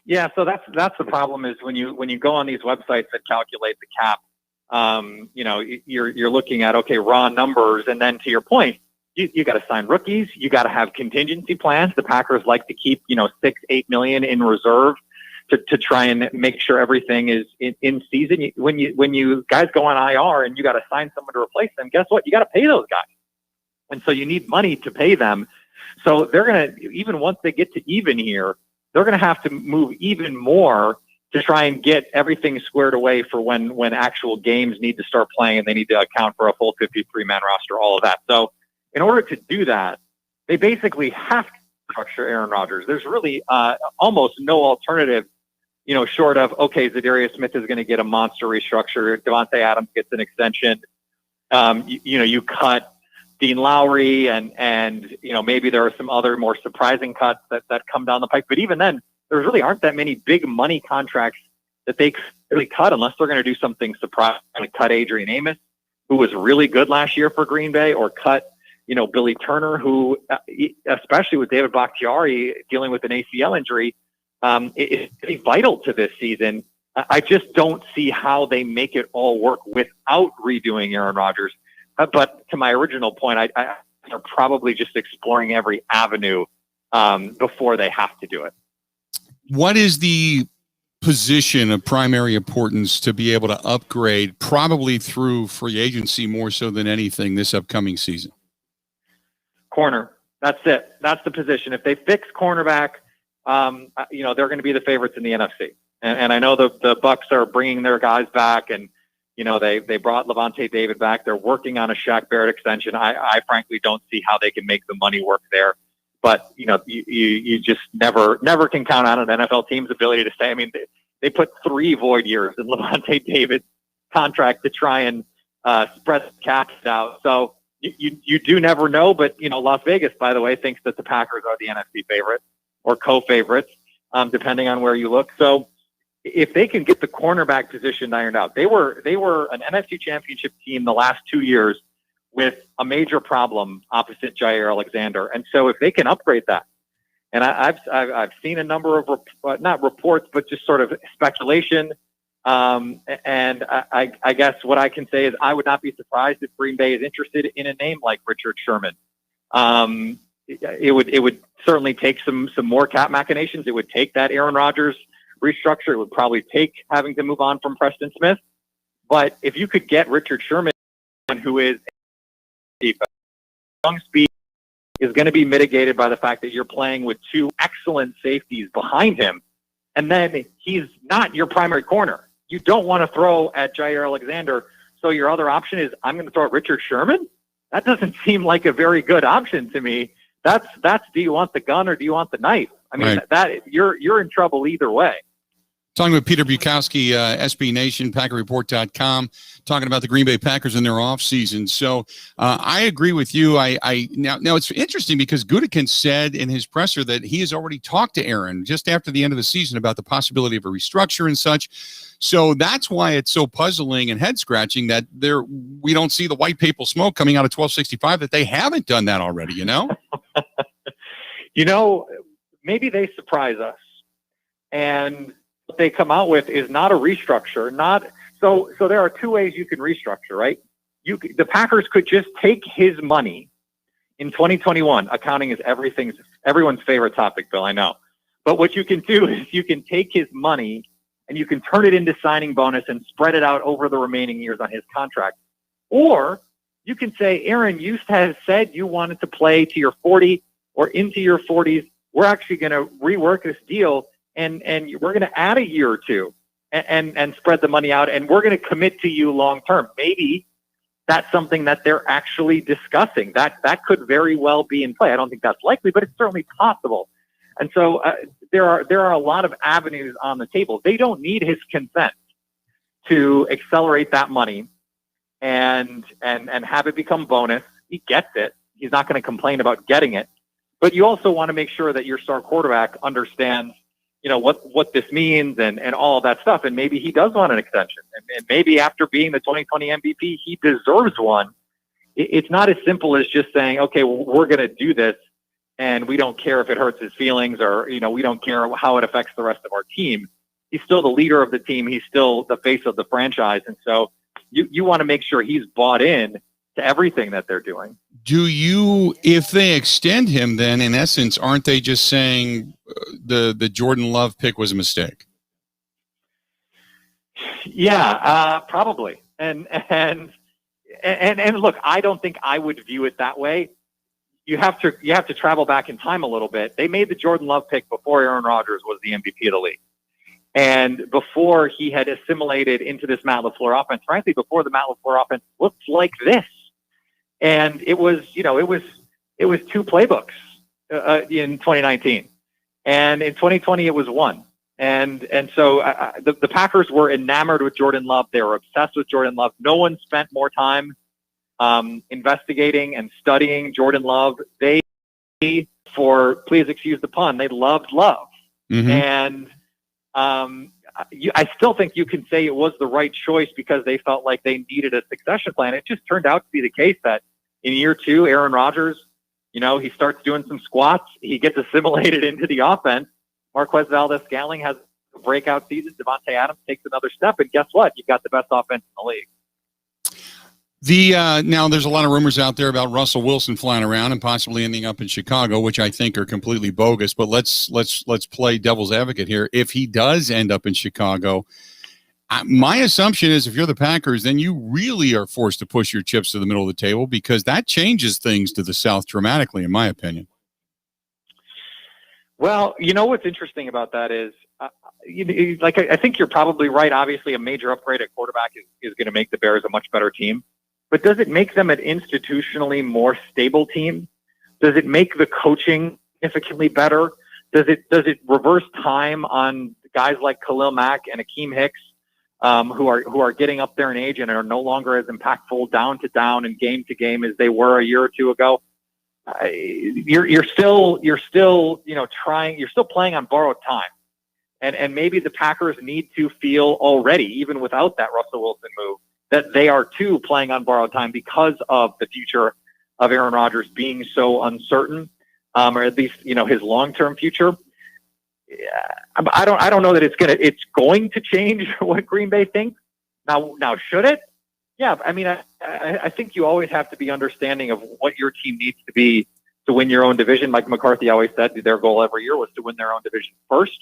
Yeah, so that's the problem is when you go on these websites that calculate the cap, you're looking at, okay, raw numbers. And then to your point, you got to sign rookies. You got to have contingency plans. The Packers like to keep, 6-8 million in reserve to try and make sure everything is in season. When you guys go on IR and you got to sign someone to replace them, guess what? You got to pay those guys. And so you need money to pay them. So they're going to, even once they get to even here, they're going to have to move even more to try and get everything squared away for when actual games need to start playing and they need to account for a full 53-man roster, all of that. So in order to do that, they basically have to structure Aaron Rodgers. There's really almost no alternative, short of, okay, Zadarius Smith is going to get a monster restructure. Devontae Adams gets an extension. You cut Dean Lowry and maybe there are some other more surprising cuts that come down the pike. But even then, there really aren't that many big money contracts that they could really cut unless they're going to do something surprising, like cut Adrian Amos, who was really good last year for Green Bay, or cut Billy Turner, who, especially with David Bakhtiari dealing with an ACL injury, is pretty vital to this season. I just don't see how they make it all work without redoing Aaron Rodgers. But to my original point, they're probably just exploring every avenue before they have to do it. What is the position of primary importance to be able to upgrade, probably through free agency more so than anything this upcoming season? Corner. That's it. That's the position. If they fix cornerback, they're going to be the favorites in the NFC. And I know the Bucks are bringing their guys back, and they brought Levante David back. They're working on a Shaq Barrett extension. I frankly don't see how they can make the money work there. But you just never can count on an NFL team's ability to say. I mean, they put 3 void years in Levante David's contract to try and spread the caps out. So you do never know. But Las Vegas, by the way, thinks that the Packers are the NFC favorite or co-favorites, depending on where you look. So if they can get the cornerback position ironed out, they were an NFC Championship team the last 2 years with a major problem opposite Jair Alexander. And so if they can upgrade that, and I've seen a number of not reports, but just sort of speculation. And I guess what I can say is I would not be surprised if Green Bay is interested in a name like Richard Sherman. It would certainly take some more cap machinations. It would take that Aaron Rodgers restructure. It would probably take having to move on from Preston Smith. But if you could get Richard Sherman, who is young speed, is going to be mitigated by the fact that you're playing with 2 excellent safeties behind him, and then he's not your primary corner. You don't want to throw at Jair Alexander, so your other option is I'm going to throw at Richard Sherman? That doesn't seem like a very good option to me. That's do you want the gun or do you want the knife? I mean, Right. that you're in trouble either way. Talking with Peter Bukowski, SB Nation, PackerReport.com, talking about the Green Bay Packers in their offseason. So I agree with you. Now it's interesting because Gutekunst said in his presser that he has already talked to Aaron just after the end of the season about the possibility of a restructure and such. So that's why it's so puzzling and head-scratching that we don't see the white paper smoke coming out of 1265, that they haven't done that already, Maybe they surprise us. And what they come out with is not a restructure. So there are 2 ways you can restructure, right? The Packers could just take his money in 2021. Accounting is everyone's favorite topic, Bill, I know. But what you can do is you can take his money and you can turn it into signing bonus and spread it out over the remaining years on his contract. Or you can say, Aaron, you have said you wanted to play to your 40 or into your 40s. We're actually going to rework this deal, and we're going to add a year or 2 and spread the money out, and we're going to commit to you long term. Maybe that's something that they're actually discussing. That could very well be in play. I don't think that's likely, but it's certainly possible. And so there are a lot of avenues on the table. They don't need his consent to accelerate that money and have it become bonus. He gets it. He's not going to complain about getting it. But you also want to make sure that your star quarterback understands, what this means and all of that stuff. And maybe he does want an extension. And maybe after being the 2020 MVP, he deserves one. It's not as simple as just saying, okay, well, we're going to do this, and we don't care if it hurts his feelings or, we don't care how it affects the rest of our team. He's still the leader of the team. He's still the face of the franchise. And so you want to make sure he's bought in to everything that they're doing. If they extend him, then in essence, aren't they just saying the Jordan Love pick was a mistake? Yeah, probably. And look, I don't think I would view it that way. You have to travel back in time a little bit. They made the Jordan Love pick before Aaron Rodgers was the MVP of the league. And before he had assimilated into this Matt LaFleur offense, frankly, before the Matt LaFleur offense looked like this. And it was 2 playbooks in 2019. And in 2020, it was 1. And so the Packers were enamored with Jordan Love. They were obsessed with Jordan Love. No one spent more time investigating and studying Jordan Love. They, please excuse the pun, they loved Love. And I still think you can say it was the right choice because they felt like they needed a succession plan. It just turned out to be the case that in year 2, Aaron Rodgers, he starts doing some squats. He gets assimilated into the offense. Marquez Valdes-Scantling has a breakout season. Devontae Adams takes another step, and guess what? You've got the best offense in the league. Now there's a lot of rumors out there about Russell Wilson flying around and possibly ending up in Chicago, which I think are completely bogus. But let's play devil's advocate here. If he does end up in Chicago, my assumption is if you're the Packers, then you really are forced to push your chips to the middle of the table because that changes things to the South dramatically, in my opinion. Well, what's interesting about that is, I think you're probably right. Obviously, a major upgrade at quarterback is going to make the Bears a much better team. But does it make them an institutionally more stable team? Does it make the coaching significantly better? Does it reverse time on guys like Khalil Mack and Akeem Hicks, who are getting up there in age and are no longer as impactful down to down and game to game as they were a year or two ago? You're still trying. You're still playing on borrowed time, and maybe the Packers need to feel already, even without that Russell Wilson move, that they are too playing on borrowed time because of the future of Aaron Rodgers being so uncertain, or at least his long-term future. I don't know that it's going to change what Green Bay thinks. Now should it? Yeah, I mean, I think you always have to be understanding of what your team needs to be to win your own division. Mike McCarthy always said their goal every year was to win their own division first,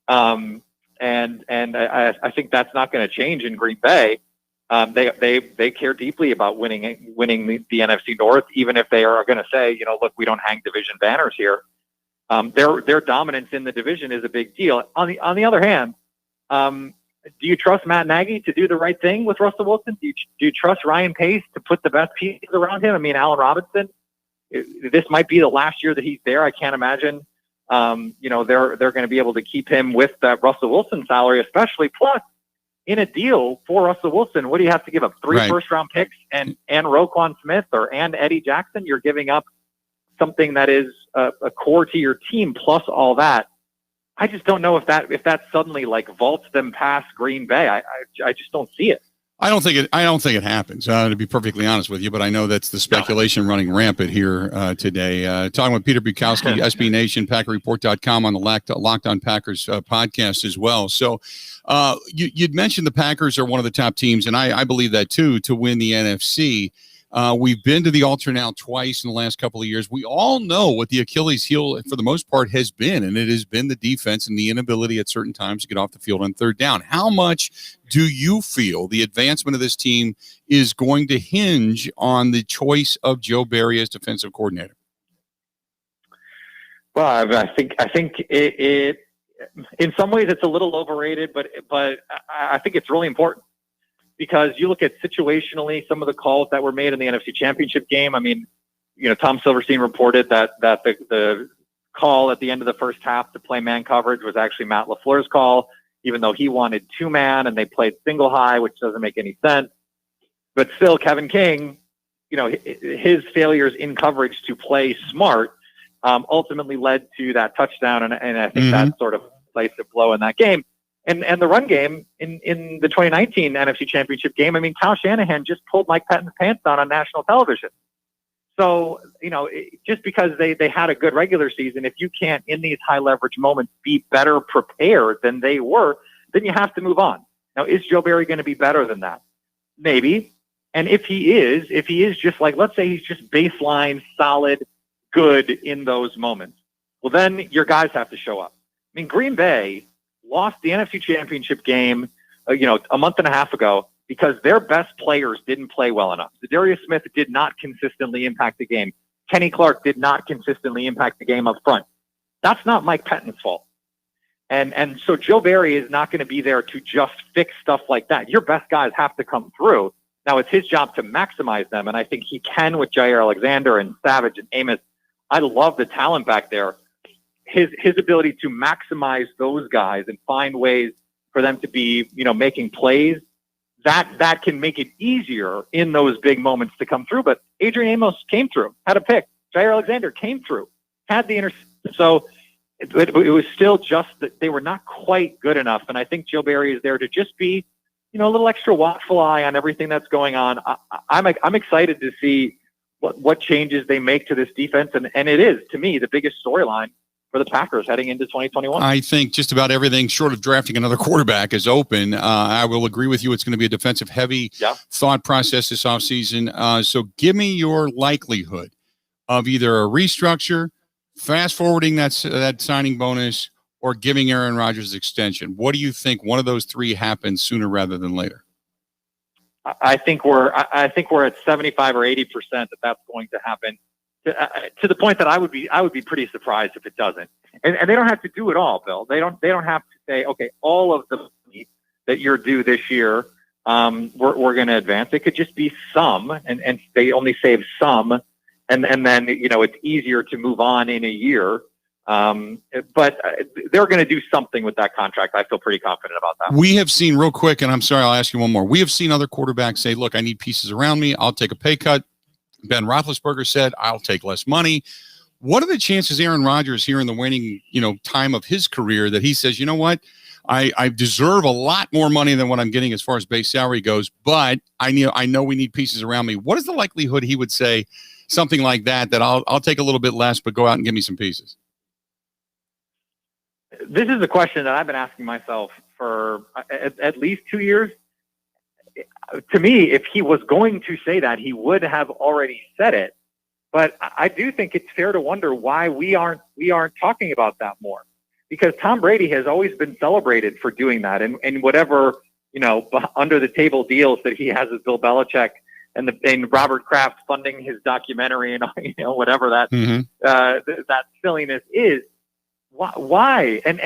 and I think that's not going to change in Green Bay. They care deeply about winning the NFC North, even if they are going to say, look, we don't hang division banners here. Their dominance in the division is a big deal. On the other hand, do you trust Matt Nagy to do the right thing with Russell Wilson? Do you trust Ryan Pace to put the best pieces around him? I mean, Allen Robinson, this might be the last year that he's there. I can't imagine, they're going to be able to keep him with that Russell Wilson salary, especially. Plus, in a deal for Russell Wilson, what do you have to give up? 3 first-round picks and Roquan Smith and Eddie Jackson? You're giving up something that is a core to your team plus all that. I just don't know if that suddenly vaults them past Green Bay. I just don't see it. I don't think it happens, to be perfectly honest with you, but I know that's the speculation running rampant here today. Talking with Peter Bukowski, SB Nation, PackerReport.com on the Locked On Packers podcast as well. So you'd mentioned the Packers are one of the top teams, and I believe that too, to win the NFC. We've been to the Ultra now twice in the last couple of years. We all know what the Achilles heel, for the most part, has been, and it has been the defense and the inability at certain times to get off the field on third down. How much do you feel the advancement of this team is going to hinge on the choice of Joe Barry as defensive coordinator? Well, I think it in some ways it's a little overrated, but I think it's really important. Because you look at situationally some of the calls that were made in the NFC Championship game. I mean, Tom Silverstein reported that the call at the end of the first half to play man coverage was actually Matt LaFleur's call, even though he wanted 2-man and they played single high, which doesn't make any sense. But still, Kevin King, his failures in coverage to play smart ultimately led to that touchdown, and I think that sort of placed a blow in that game. And the run game in the 2019 NFC Championship game, I mean, Kyle Shanahan just pulled Mike Pettine's pants down on national television. So, just because they had a good regular season, if you can't, in these high leverage moments, be better prepared than they were, then you have to move on. Now, is Joe Barry going to be better than that? Maybe. And if he is just let's say he's just baseline, solid, good in those moments, well, then your guys have to show up. I mean, Green Bay lost the NFC Championship game, a month and a half ago because their best players didn't play well enough. Zadarius Smith did not consistently impact the game. Kenny Clark did not consistently impact the game up front. That's not Mike Pettine's fault. And so Joe Barry is not going to be there to just fix stuff like that. Your best guys have to come through. Now it's his job to maximize them, and I think he can with Jair Alexander and Savage and Amos. I love the talent back there. His ability to maximize those guys and find ways for them to be, making plays, that can make it easier in those big moments to come through. But Adrian Amos came through, had a pick. Jair Alexander came through, had the interception. So it was still just that they were not quite good enough. And I think Joe Barry is there to just be, a little extra watchful eye on everything that's going on. I'm excited to see what changes they make to this defense. And it is, to me, the biggest storyline for the Packers heading into 2021. I think just about everything short of drafting another quarterback is open. I will agree with you. It's going to be a defensive-heavy thought process this offseason. So give me your likelihood of either a restructure, fast-forwarding that signing bonus, or giving Aaron Rodgers extension. What do you think one of those three happens sooner rather than later? I think we're at 75 or 80% that's going to happen. To the point that I would be pretty surprised if it doesn't. And they don't have to do it all, Bill. They don't have to say, okay, all of the money that you're due this year, we're going to advance. It could just be some, and they only save some, and then it's easier to move on in a year. But they're going to do something with that contract. I feel pretty confident about that. We have seen, real quick, and I'm sorry, I'll ask you one more. We have seen other quarterbacks say, look, I need pieces around me. I'll take a pay cut. Ben Roethlisberger said, I'll take less money. What are the chances Aaron Rodgers here in the waning, time of his career that he says, you know what, I deserve a lot more money than what I'm getting as far as base salary goes, but I know we need pieces around me. What is the likelihood he would say something like that I'll take a little bit less, but go out and give me some pieces? This is a question that I've been asking myself for at least 2 years. To me, if he was going to say that, he would have already said it. But I do think it's fair to wonder why we aren't talking about that more. Because Tom Brady has always been celebrated for doing that, and whatever under the table deals that he has with Bill Belichick and Robert Kraft funding his documentary and whatever that that silliness is. Why? And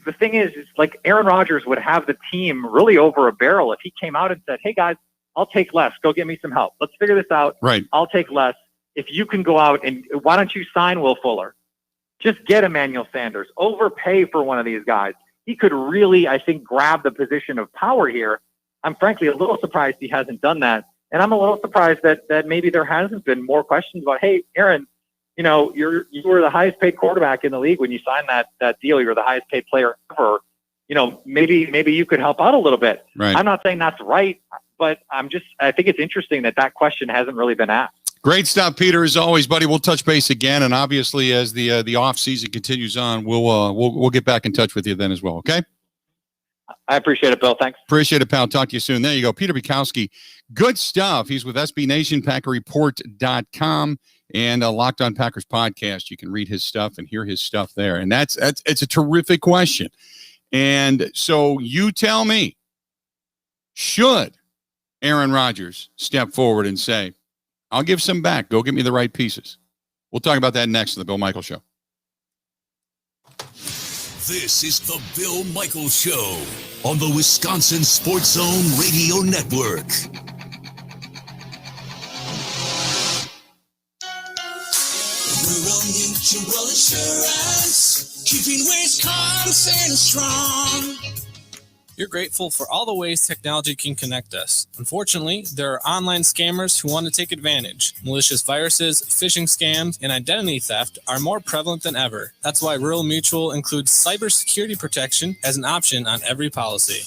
the thing is like Aaron Rodgers would have the team really over a barrel if he came out and said, hey guys, I'll take less. Go get me some help. Let's figure this out. Right. I'll take less. If you can go out and why don't you sign Will Fuller? Just get Emmanuel Sanders. Overpay for one of these guys. He could really, I think, grab the position of power here. I'm frankly a little surprised he hasn't done that. And I'm a little surprised that maybe there hasn't been more questions about, hey, Aaron, you were the highest paid quarterback in the league when you signed that deal. You're the highest paid player ever. Maybe you could help out a little bit. Right. I'm not saying that's right, but I think it's interesting that question hasn't really been asked. Great stuff, Peter. As always, buddy, we'll touch base again, and obviously as the off season continues on, we'll get back in touch with you then as well. Okay. I appreciate it, Bill. Thanks. Appreciate it, pal. Talk to you soon. There you go. Peter Bukowski. Good stuff. He's with SB Nation, PackerReport.com, and Locked On Packers podcast. You can read his stuff and hear his stuff there. And it's a terrific question. And so you tell me, should Aaron Rodgers step forward and say, I'll give some back. Go get me the right pieces. We'll talk about that next on the Bill Michaels Show. This is the Bill Michaels Show on the Wisconsin Sports Zone Radio Network. Rural Mutual Insurance, keeping Wisconsin strong. You're grateful for all the ways technology can connect us. Unfortunately, there are online scammers who want to take advantage. Malicious viruses, phishing scams, and identity theft are more prevalent than ever. That's why Rural Mutual includes cybersecurity protection as an option on every policy.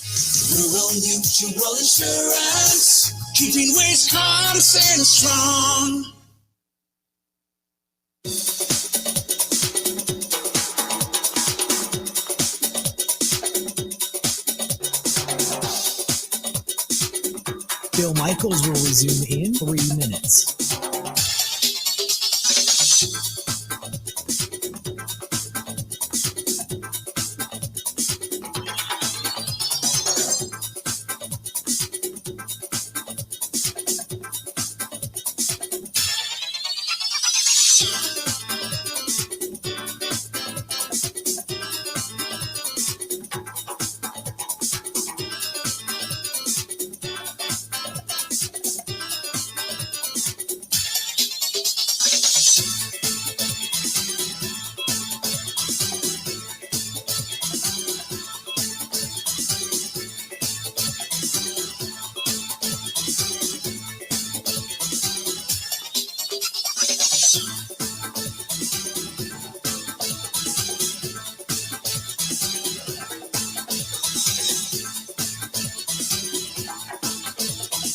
Rural Mutual Insurance, keeping Wisconsin strong. Bill Michaels will resume in 3 minutes.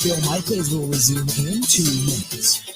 Bill Michaels will resume in 2 minutes.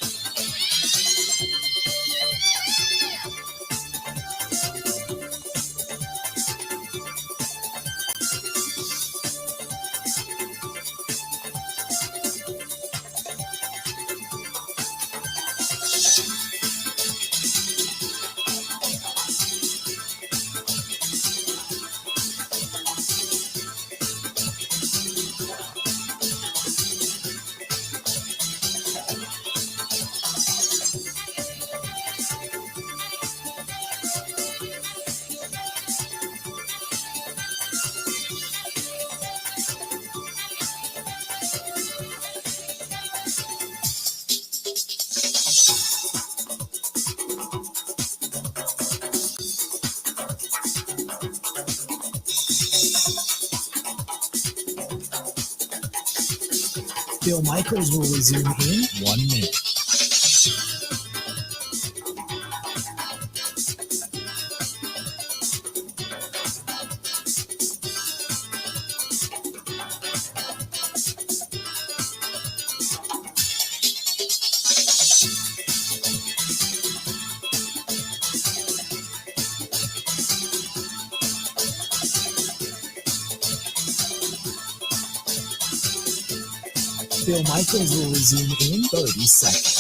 Bill Michaels will resume in 1 minute. Bill Michaels will resume in 30 seconds.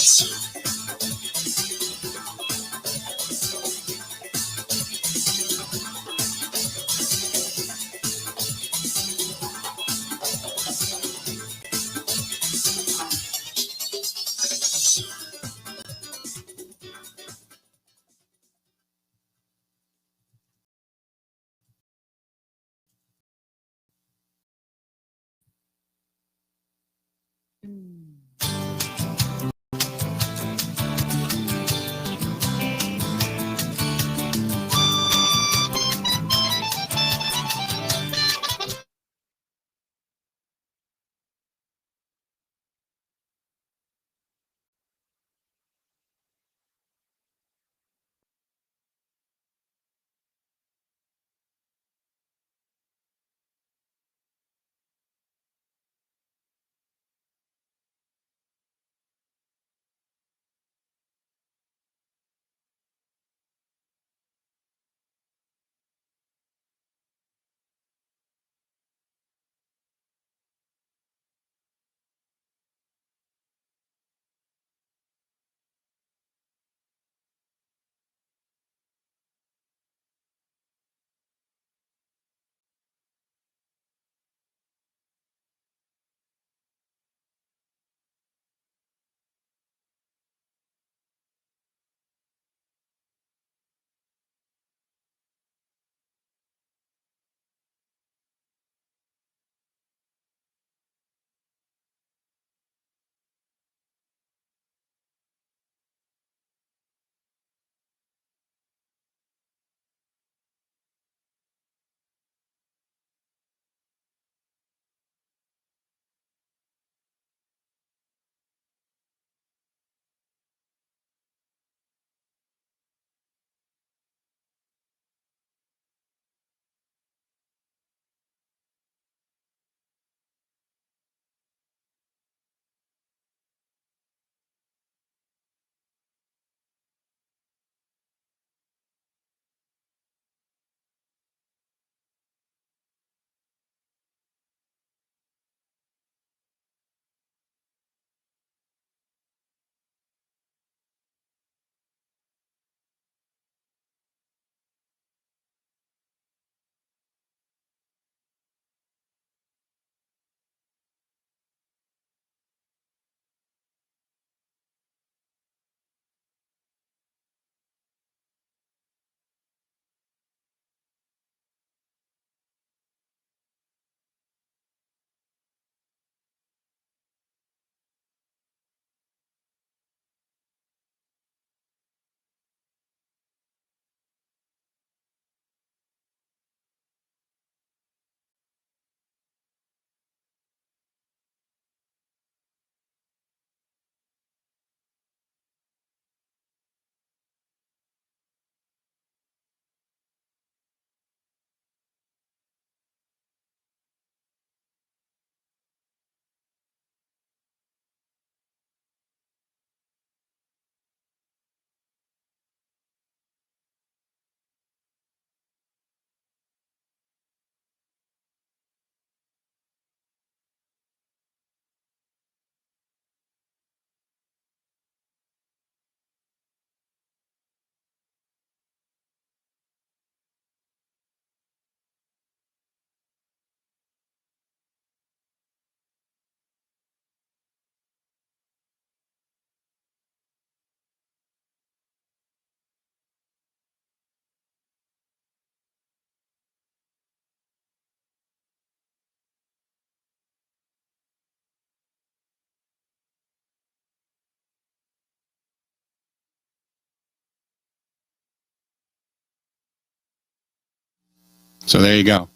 So there you go.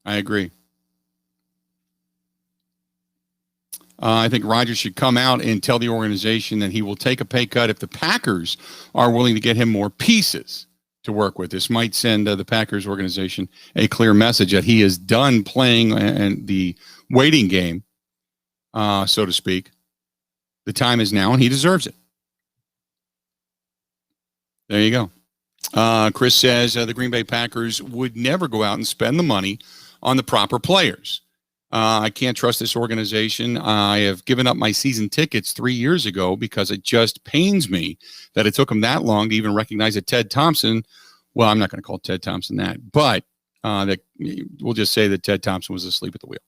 I agree. I think Rodgers should come out and tell the organization that he will take a pay cut if the Packers are willing to get him more pieces to work with. This might send the Packers organization a clear message that he is done playing and the waiting game, so to speak. The time is now, and he deserves it. There you go. Chris says the Green Bay Packers would never go out and spend the money on the proper players. I can't trust this organization. I have given up my season tickets 3 years ago because it just pains me that it took them that long to even recognize that Ted Thompson, well, I'm not going to call Ted Thompson that, but that we'll just say that Ted Thompson was asleep at the wheel.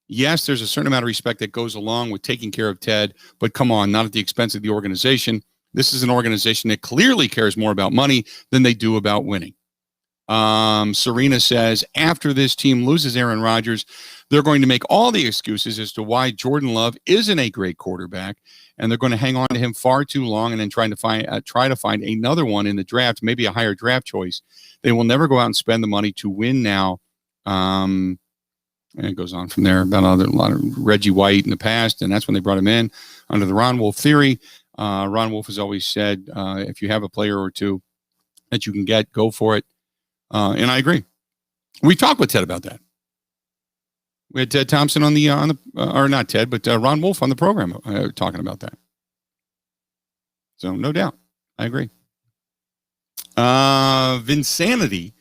Yes, there's a certain amount of respect that goes along with taking care of Ted, but come on, not at the expense of the organization. This is an organization that clearly cares more about money than they do about winning. Serena says, after this team loses Aaron Rodgers, they're going to make all the excuses as to why Jordan Love isn't a great quarterback, and they're going to hang on to him far too long and then try to find another one in the draft, maybe a higher draft choice. They will never go out and spend the money to win now. And it goes on from there about a lot of Reggie White in the past, and that's when they brought him in under the Ron Wolf theory. Ron Wolf has always said, if you have a player or two that you can get, go for it. And I agree. We talked with Ted about that. We had Ted Thompson on the or not Ted, but Ron Wolf on the program talking about that. So no doubt, I agree. Vinsanity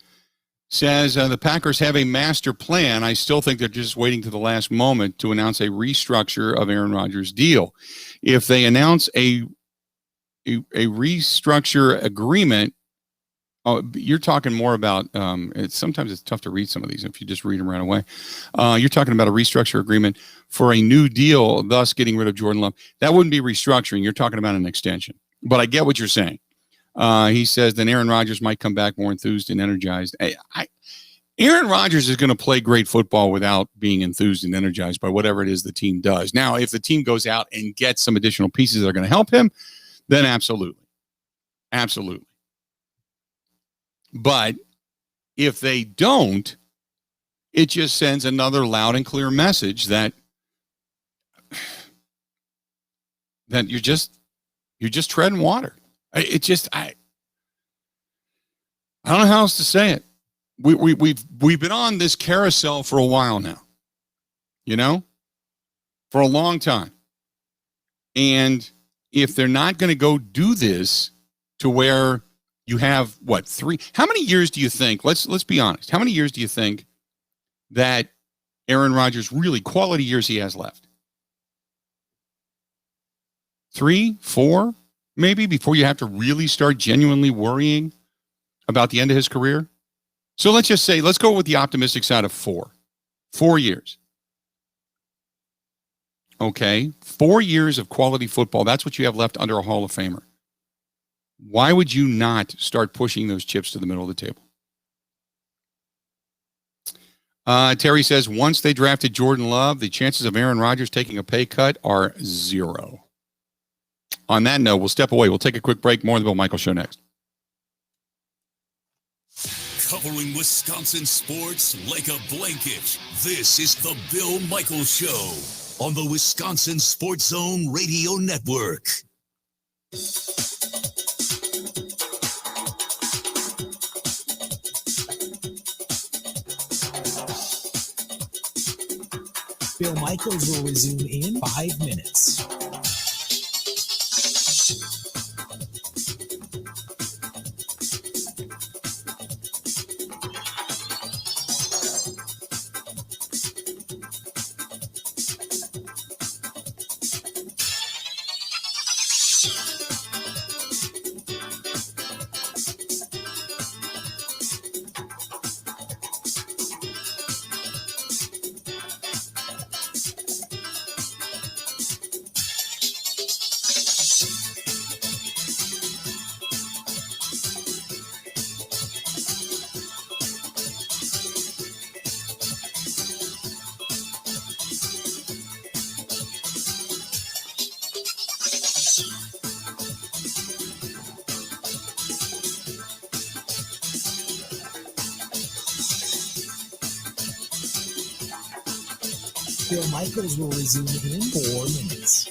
says the Packers have a master plan. I still think they're just waiting to the last moment to announce a restructure of Aaron Rodgers' deal. If they announce a restructure agreement. Oh, you're talking more about, sometimes it's tough to read some of these if you just read them right away. You're talking about a restructure agreement for a new deal, thus getting rid of Jordan Love. That wouldn't be restructuring. You're talking about an extension. But I get what you're saying. He says then Aaron Rodgers might come back more enthused and energized. Aaron Rodgers is going to play great football without being enthused and energized by whatever it is the team does. Now, if the team goes out and gets some additional pieces that are going to help him, then absolutely. Absolutely. But if they don't, it just sends another loud and clear message that you're just treading water. I don't know how else to say it. We've been on this carousel for a while now, for a long time. And if they're not going to go do this to where you have how many years do you think, let's be honest, how many years do you think that Aaron Rodgers, really quality years he has left? 3, 4, maybe, before you have to really start genuinely worrying about the end of his career? So let's just say, let's go with the optimistic side of 4 years. Okay, 4 years of quality football, that's what you have left under a Hall of Famer. Why would you not start pushing those chips to the middle of the table? Terry says, once they drafted Jordan Love, the chances of Aaron Rodgers taking a pay cut are 0. On that note, we'll step away. We'll take a quick break. More of the Bill Michaels Show next. Covering Wisconsin sports like a blanket, this is the Bill Michaels Show on the Wisconsin Sports Zone Radio Network. Bill Michaels will resume in 5 minutes. Bill Michaels will resume in 4 minutes.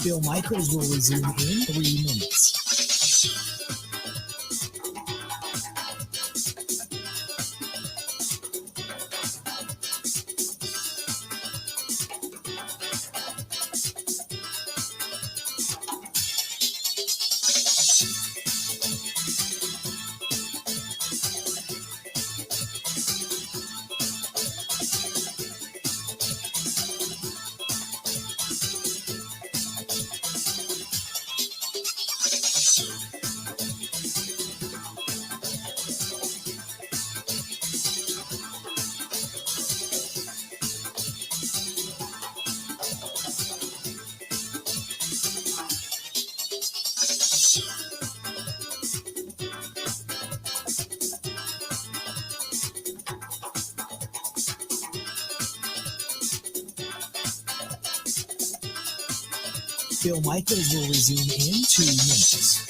Bill Michaels will resume in 3 minutes. Bill Michaels will resume in 2 minutes.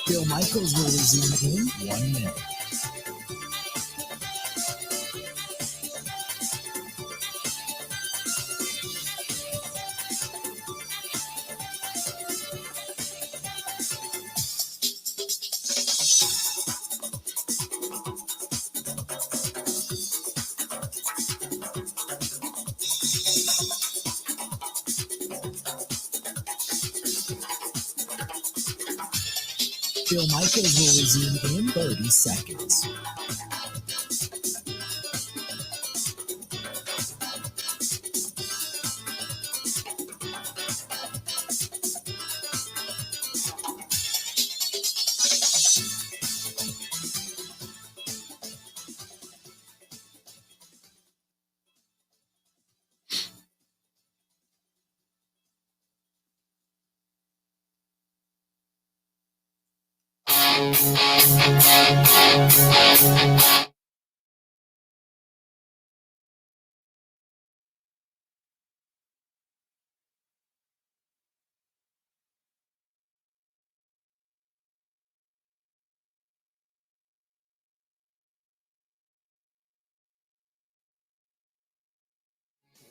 Bill Michaels will resume in 1 minute. Bill Michaels will resume in 30 seconds.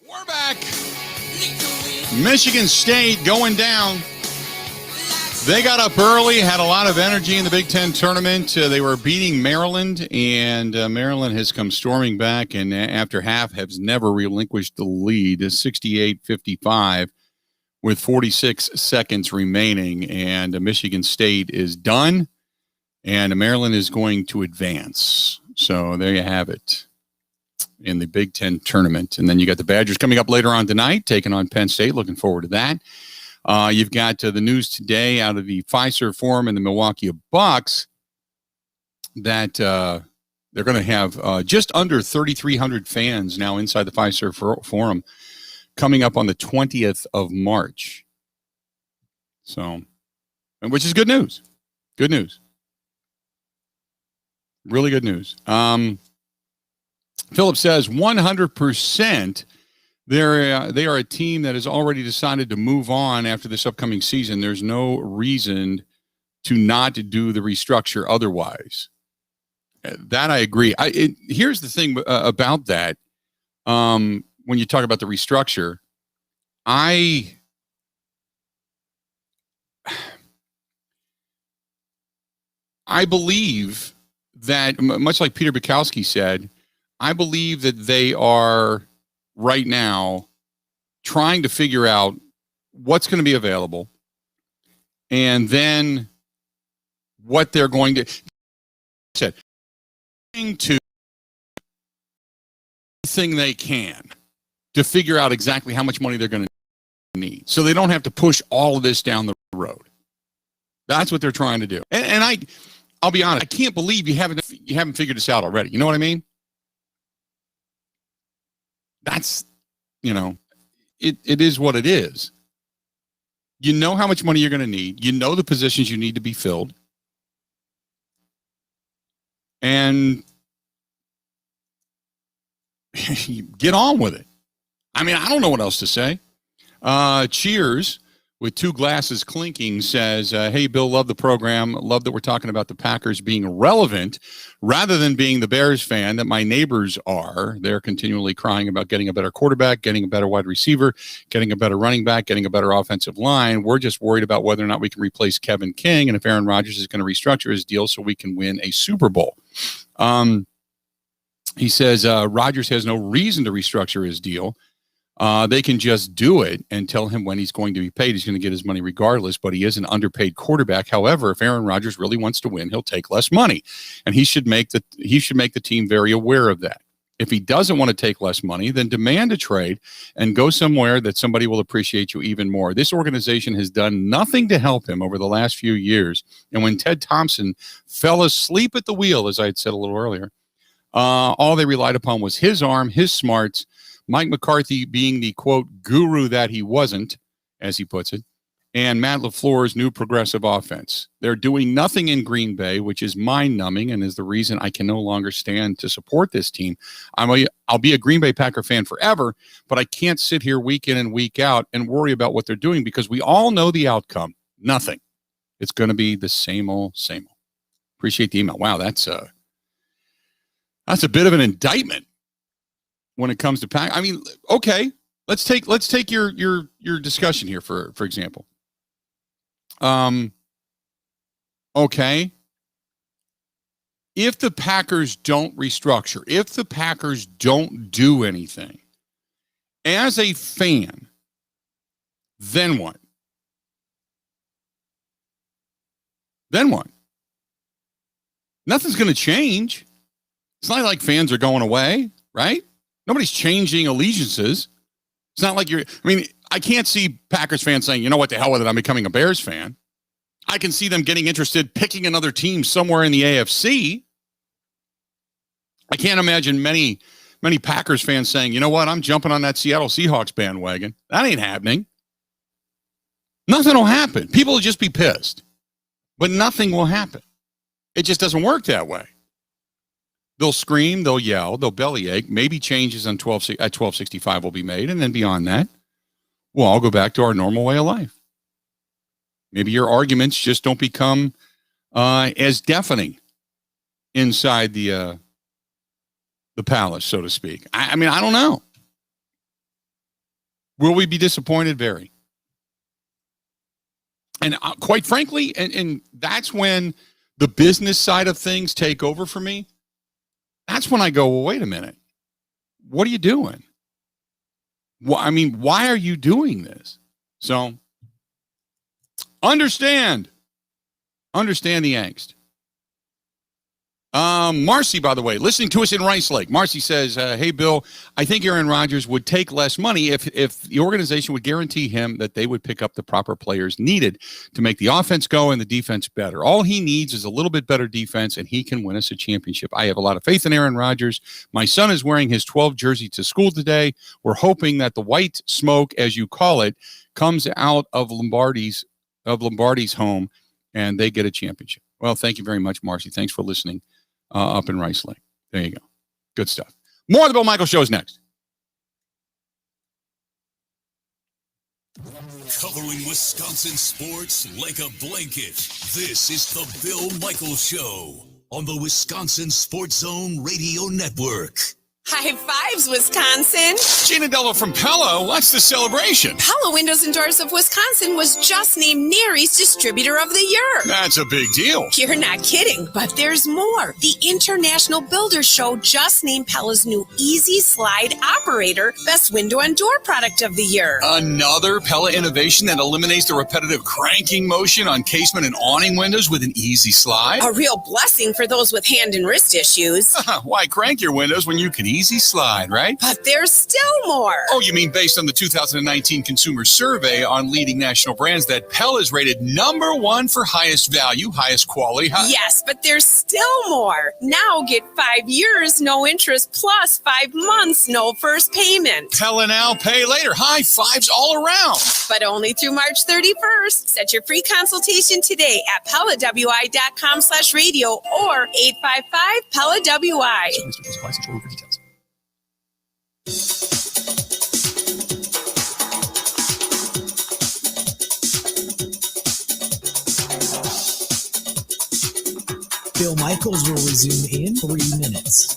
We're back. Michigan State going down. They got up early, had a lot of energy in the Big Ten tournament. They were beating Maryland, and Maryland has come storming back, and after half has never relinquished the lead, 68-55 with 46 seconds remaining, and Michigan State is done, and Maryland is going to advance. So there you have it in the Big Ten tournament. And then you got the Badgers coming up later on tonight, taking on Penn State. Looking forward to that. You've got the news today out of the Fiserv Forum and the Milwaukee Bucks that they're going to have just under 3,300 fans now inside the Fiserv Forum coming up on the 20th of March. So, which is good news. Good news. Really good news. Philip says 100%. They are a team that has already decided to move on after this upcoming season. There's no reason to not do the restructure otherwise. That I agree. Here's the thing about that. When you talk about the restructure, I believe that, much like Peter Bukowski said, I believe that they are right now trying to figure out what's going to be available and then what they're going to everything they can to figure out exactly how much money they're going to need, so they don't have to push all of this down the road. That's what they're trying to do. And I'll be honest, I can't believe you haven't figured this out already. You know what I mean? That's, it is what it is. You know how much money you're going to need. You know the positions you need to be filled. And get on with it. I mean, I don't know what else to say. Cheers with two glasses clinking says, hey, Bill, love the program. Love that we're talking about the Packers being relevant rather than being the Bears fan that my neighbors are. They're continually crying about getting a better quarterback, getting a better wide receiver, getting a better running back, getting a better offensive line. We're just worried about whether or not we can replace Kevin King and if Aaron Rodgers is going to restructure his deal so we can win a Super Bowl. He says Rodgers has no reason to restructure his deal. They can just do it and tell him when he's going to be paid. He's going to get his money regardless, but he is an underpaid quarterback. However, if Aaron Rodgers really wants to win, he'll take less money, and he should make the team very aware of that. If he doesn't want to take less money, then demand a trade and go somewhere that somebody will appreciate you even more. This organization has done nothing to help him over the last few years. And when Ted Thompson fell asleep at the wheel, as I had said a little earlier, all they relied upon was his arm, his smarts, Mike McCarthy being the, quote, guru that he wasn't, as he puts it, and Matt LaFleur's new progressive offense. They're doing nothing in Green Bay, which is mind-numbing and is the reason I can no longer stand to support this team. I'll be a Green Bay Packer fan forever, but I can't sit here week in and week out and worry about what they're doing because we all know the outcome. Nothing. It's going to be the same old, same old. Appreciate the email. Wow, that's a bit of an indictment when it comes to Pack. I mean, okay, let's take your discussion here for example. Okay. If the Packers don't restructure, if the Packers don't do anything, as a fan, then what? Then what? Nothing's going to change. It's not like fans are going away, right? Nobody's changing allegiances. It's not like I can't see Packers fans saying, you know what, the hell with it, I'm becoming a Bears fan. I can see them getting interested, picking another team somewhere in the AFC. I can't imagine many Packers fans saying, you know what, I'm jumping on that Seattle Seahawks bandwagon. That ain't happening. Nothing will happen. People will just be pissed. But nothing will happen. It just doesn't work that way. They'll scream, they'll yell, they'll bellyache. Maybe changes at 1265 will be made, and then beyond that, we'll all go back to our normal way of life. Maybe your arguments just don't become as deafening inside the palace, so to speak. I mean, I don't know. Will we be disappointed? Very. And quite frankly, and that's when the business side of things take over for me. That's when I go, well, wait a minute. What are you doing? Well, I mean, why are you doing this? So understand the angst. Marcy, by the way, listening to us in Rice Lake. Marcy says, hey, Bill, I think Aaron Rodgers would take less money if the organization would guarantee him that they would pick up the proper players needed to make the offense go and the defense better. All he needs is a little bit better defense, and he can win us a championship. I have a lot of faith in Aaron Rodgers. My son is wearing his 12 jersey to school today. We're hoping that the white smoke, as you call it, comes out of Lombardi's home, and they get a championship. Well, thank you very much, Marcy. Thanks for listening. Up in Rice Lake. There you go. Good stuff. More of the Bill Michaels Show is next. Covering Wisconsin sports like a blanket. This is the Bill Michaels Show on the Wisconsin Sports Zone Radio Network. High fives, Wisconsin. Gina Dello from Pella. What's the celebration? Pella Windows and Doors of Wisconsin was just named NARI's Distributor of the Year. That's a big deal. You're not kidding, but there's more. The International Builders Show just named Pella's new Easy Slide Operator Best Window and Door Product of the Year. Another Pella innovation that eliminates the repetitive cranking motion on casement and awning windows with an easy slide. A real blessing for those with hand and wrist issues. Why crank your windows when you can easy slide, right? But there's still more. Oh, you mean based on the 2019 Consumer Survey on leading national brands that Pella is rated #1 for highest value, highest quality. Yes, but there's still more. Now get 5 years, no interest, plus 5 months, no first payment. Pella now, pay later. High fives all around. But only through March 31st. Set your free consultation today at PellaWI.com/radio or 855-PELLA-WI. Bill Michaels will resume in 3 minutes.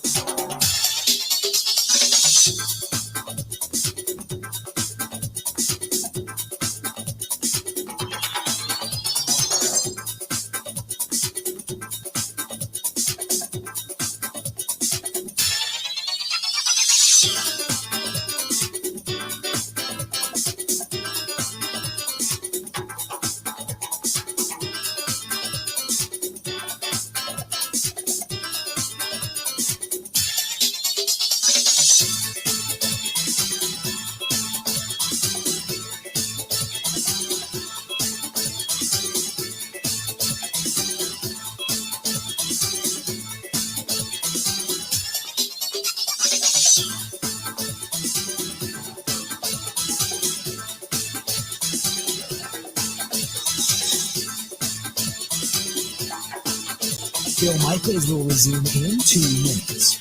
Bill Michaels will resume in 2 minutes.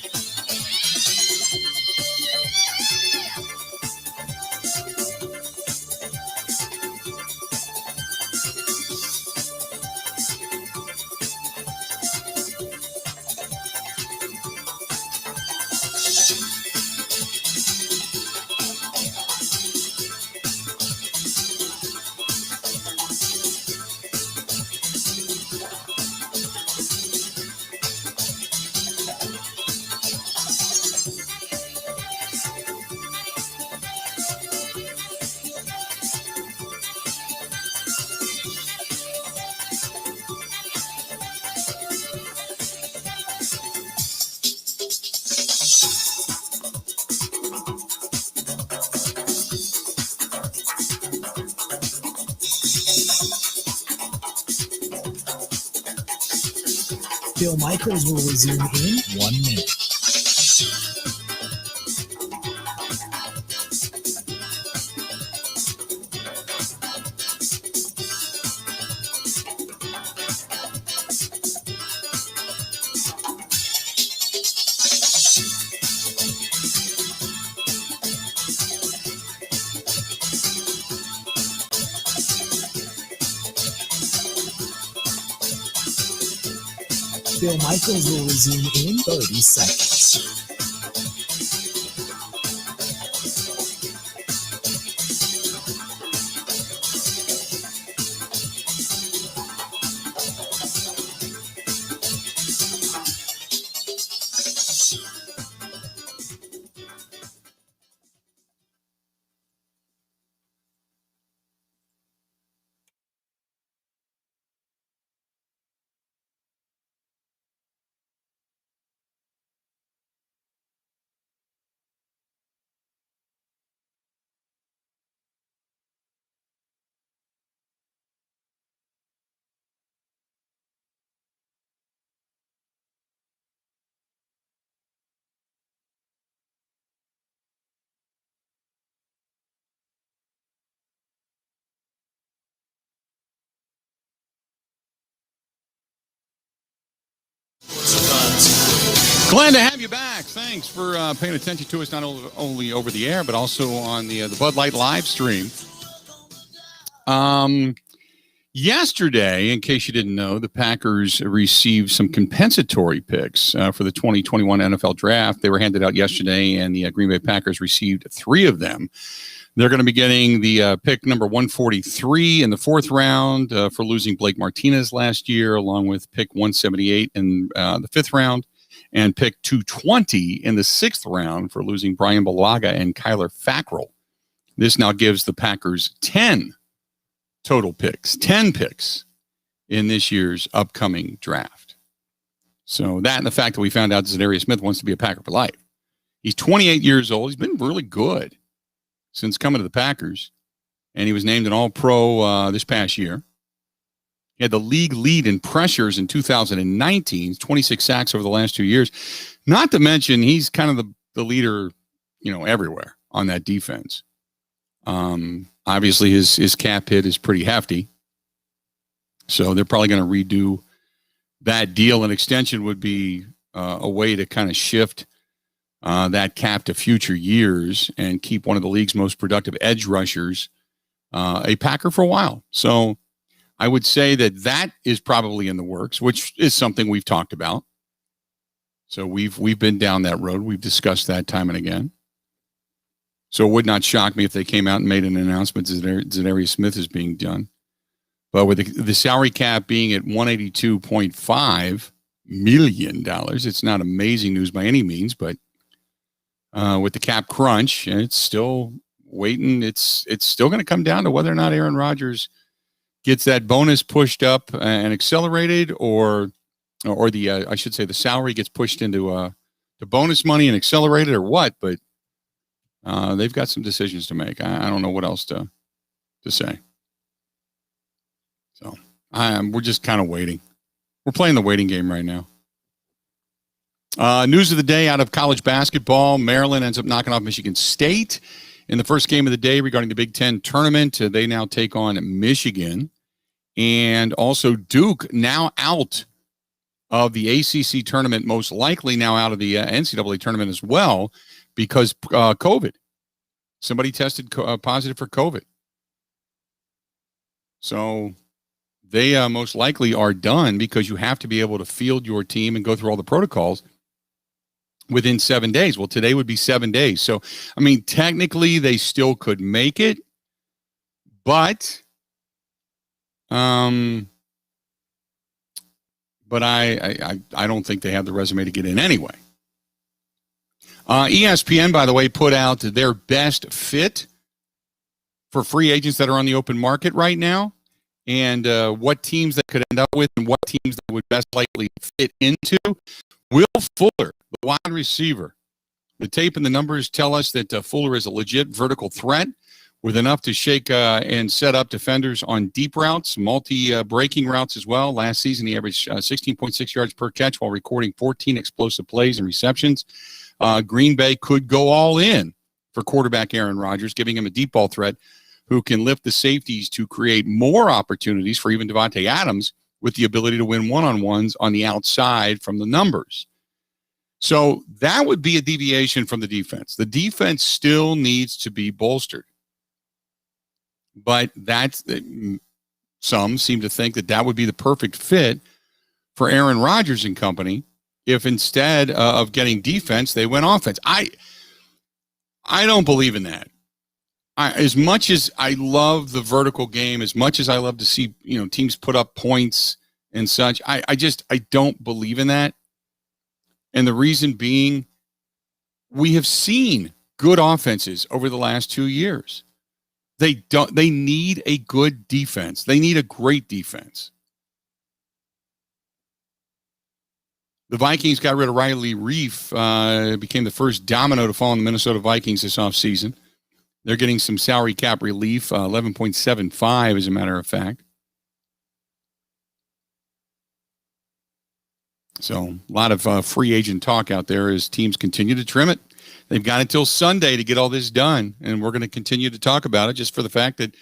Bill Michaels will resume in 1 minute. Bill Michaels will resume in 30 seconds. Glad to have you back. Thanks for paying attention to us not only over the air, but also on the Bud Light live stream. Yesterday, in case you didn't know, the Packers received some compensatory picks for the 2021 NFL Draft. They were handed out yesterday, and the Green Bay Packers received 3 of them. They're going to be getting the pick number 143 in the 4th round for losing Blake Martinez last year, along with pick 178 in the 5th round, and pick 220 in the 6th round for losing Brian Bulaga and Kyler Fackrell. This now gives the Packers 10 total picks, 10 picks in this year's upcoming draft. So that and the fact that we found out Zadarius Smith wants to be a Packer for life. He's 28 years old. He's been really good since coming to the Packers, and he was named an All-Pro this past year. He had the league lead in pressures in 2019, 26 sacks over the last 2 years. Not to mention, he's kind of the leader, everywhere on that defense. Obviously, his cap hit is pretty hefty, so they're probably going to redo that deal. An extension would be a way to kind of shift that cap to future years and keep one of the league's most productive edge rushers a Packer for a while. So I would say that is probably in the works, which is something we've talked about. So we've been down that road. We've discussed that time and again. So it would not shock me if they came out and made an announcement that Zadarius Smith is being done. But with the salary cap being at $182.5 million, it's not amazing news by any means, but with the cap crunch, it's still waiting. It's still going to come down to whether or not Aaron Rodgers gets that bonus pushed up and accelerated, or I should say the salary gets pushed into the bonus money and accelerated, or what. But they've got some decisions to make. I don't know what else to say. So we're just kind of waiting. We're playing the waiting game right now. News of the day out of college basketball. Maryland ends up knocking off Michigan State in the first game of the day regarding the Big Ten tournament. They now take on Michigan. And also Duke now out of the ACC tournament, most likely now out of the NCAA tournament as well, because COVID. Somebody tested positive for COVID. So they most likely are done, because you have to be able to field your team and go through all the protocols within 7 days. Well, today would be 7 days. So, I mean, technically they still could make it, but I don't think they have the resume to get in anyway. ESPN, by the way, put out their best fit for free agents that are on the open market right now, and what teams that could end up with and what teams that would best likely fit into. Will Fuller, the wide receiver. The tape and the numbers tell us that Fuller is a legit vertical threat with enough to shake and set up defenders on deep routes, multi-breaking routes as well. Last season, he averaged 16.6 yards per catch while recording 14 explosive plays and receptions. Green Bay could go all in for quarterback Aaron Rodgers, giving him a deep ball threat who can lift the safeties to create more opportunities for even Devontae Adams, with the ability to win one-on-ones on the outside from the numbers. So that would be a deviation from the defense. The defense still needs to be bolstered. But some seem to think that would be the perfect fit for Aaron Rodgers and company if instead of getting defense, they went offense. I don't believe in that. As much as I love the vertical game, as much as I love to see teams put up points and such, I don't believe in that. And the reason being, we have seen good offenses over the last 2 years. They need a good defense. They need a great defense. The Vikings got rid of Riley Reif, became the first domino to fall on the Minnesota Vikings this offseason. They're getting some salary cap relief, 11.75 as a matter of fact. So a lot of free agent talk out there as teams continue to trim it. They've got until Sunday to get all this done, and we're going to continue to talk about it just for the fact that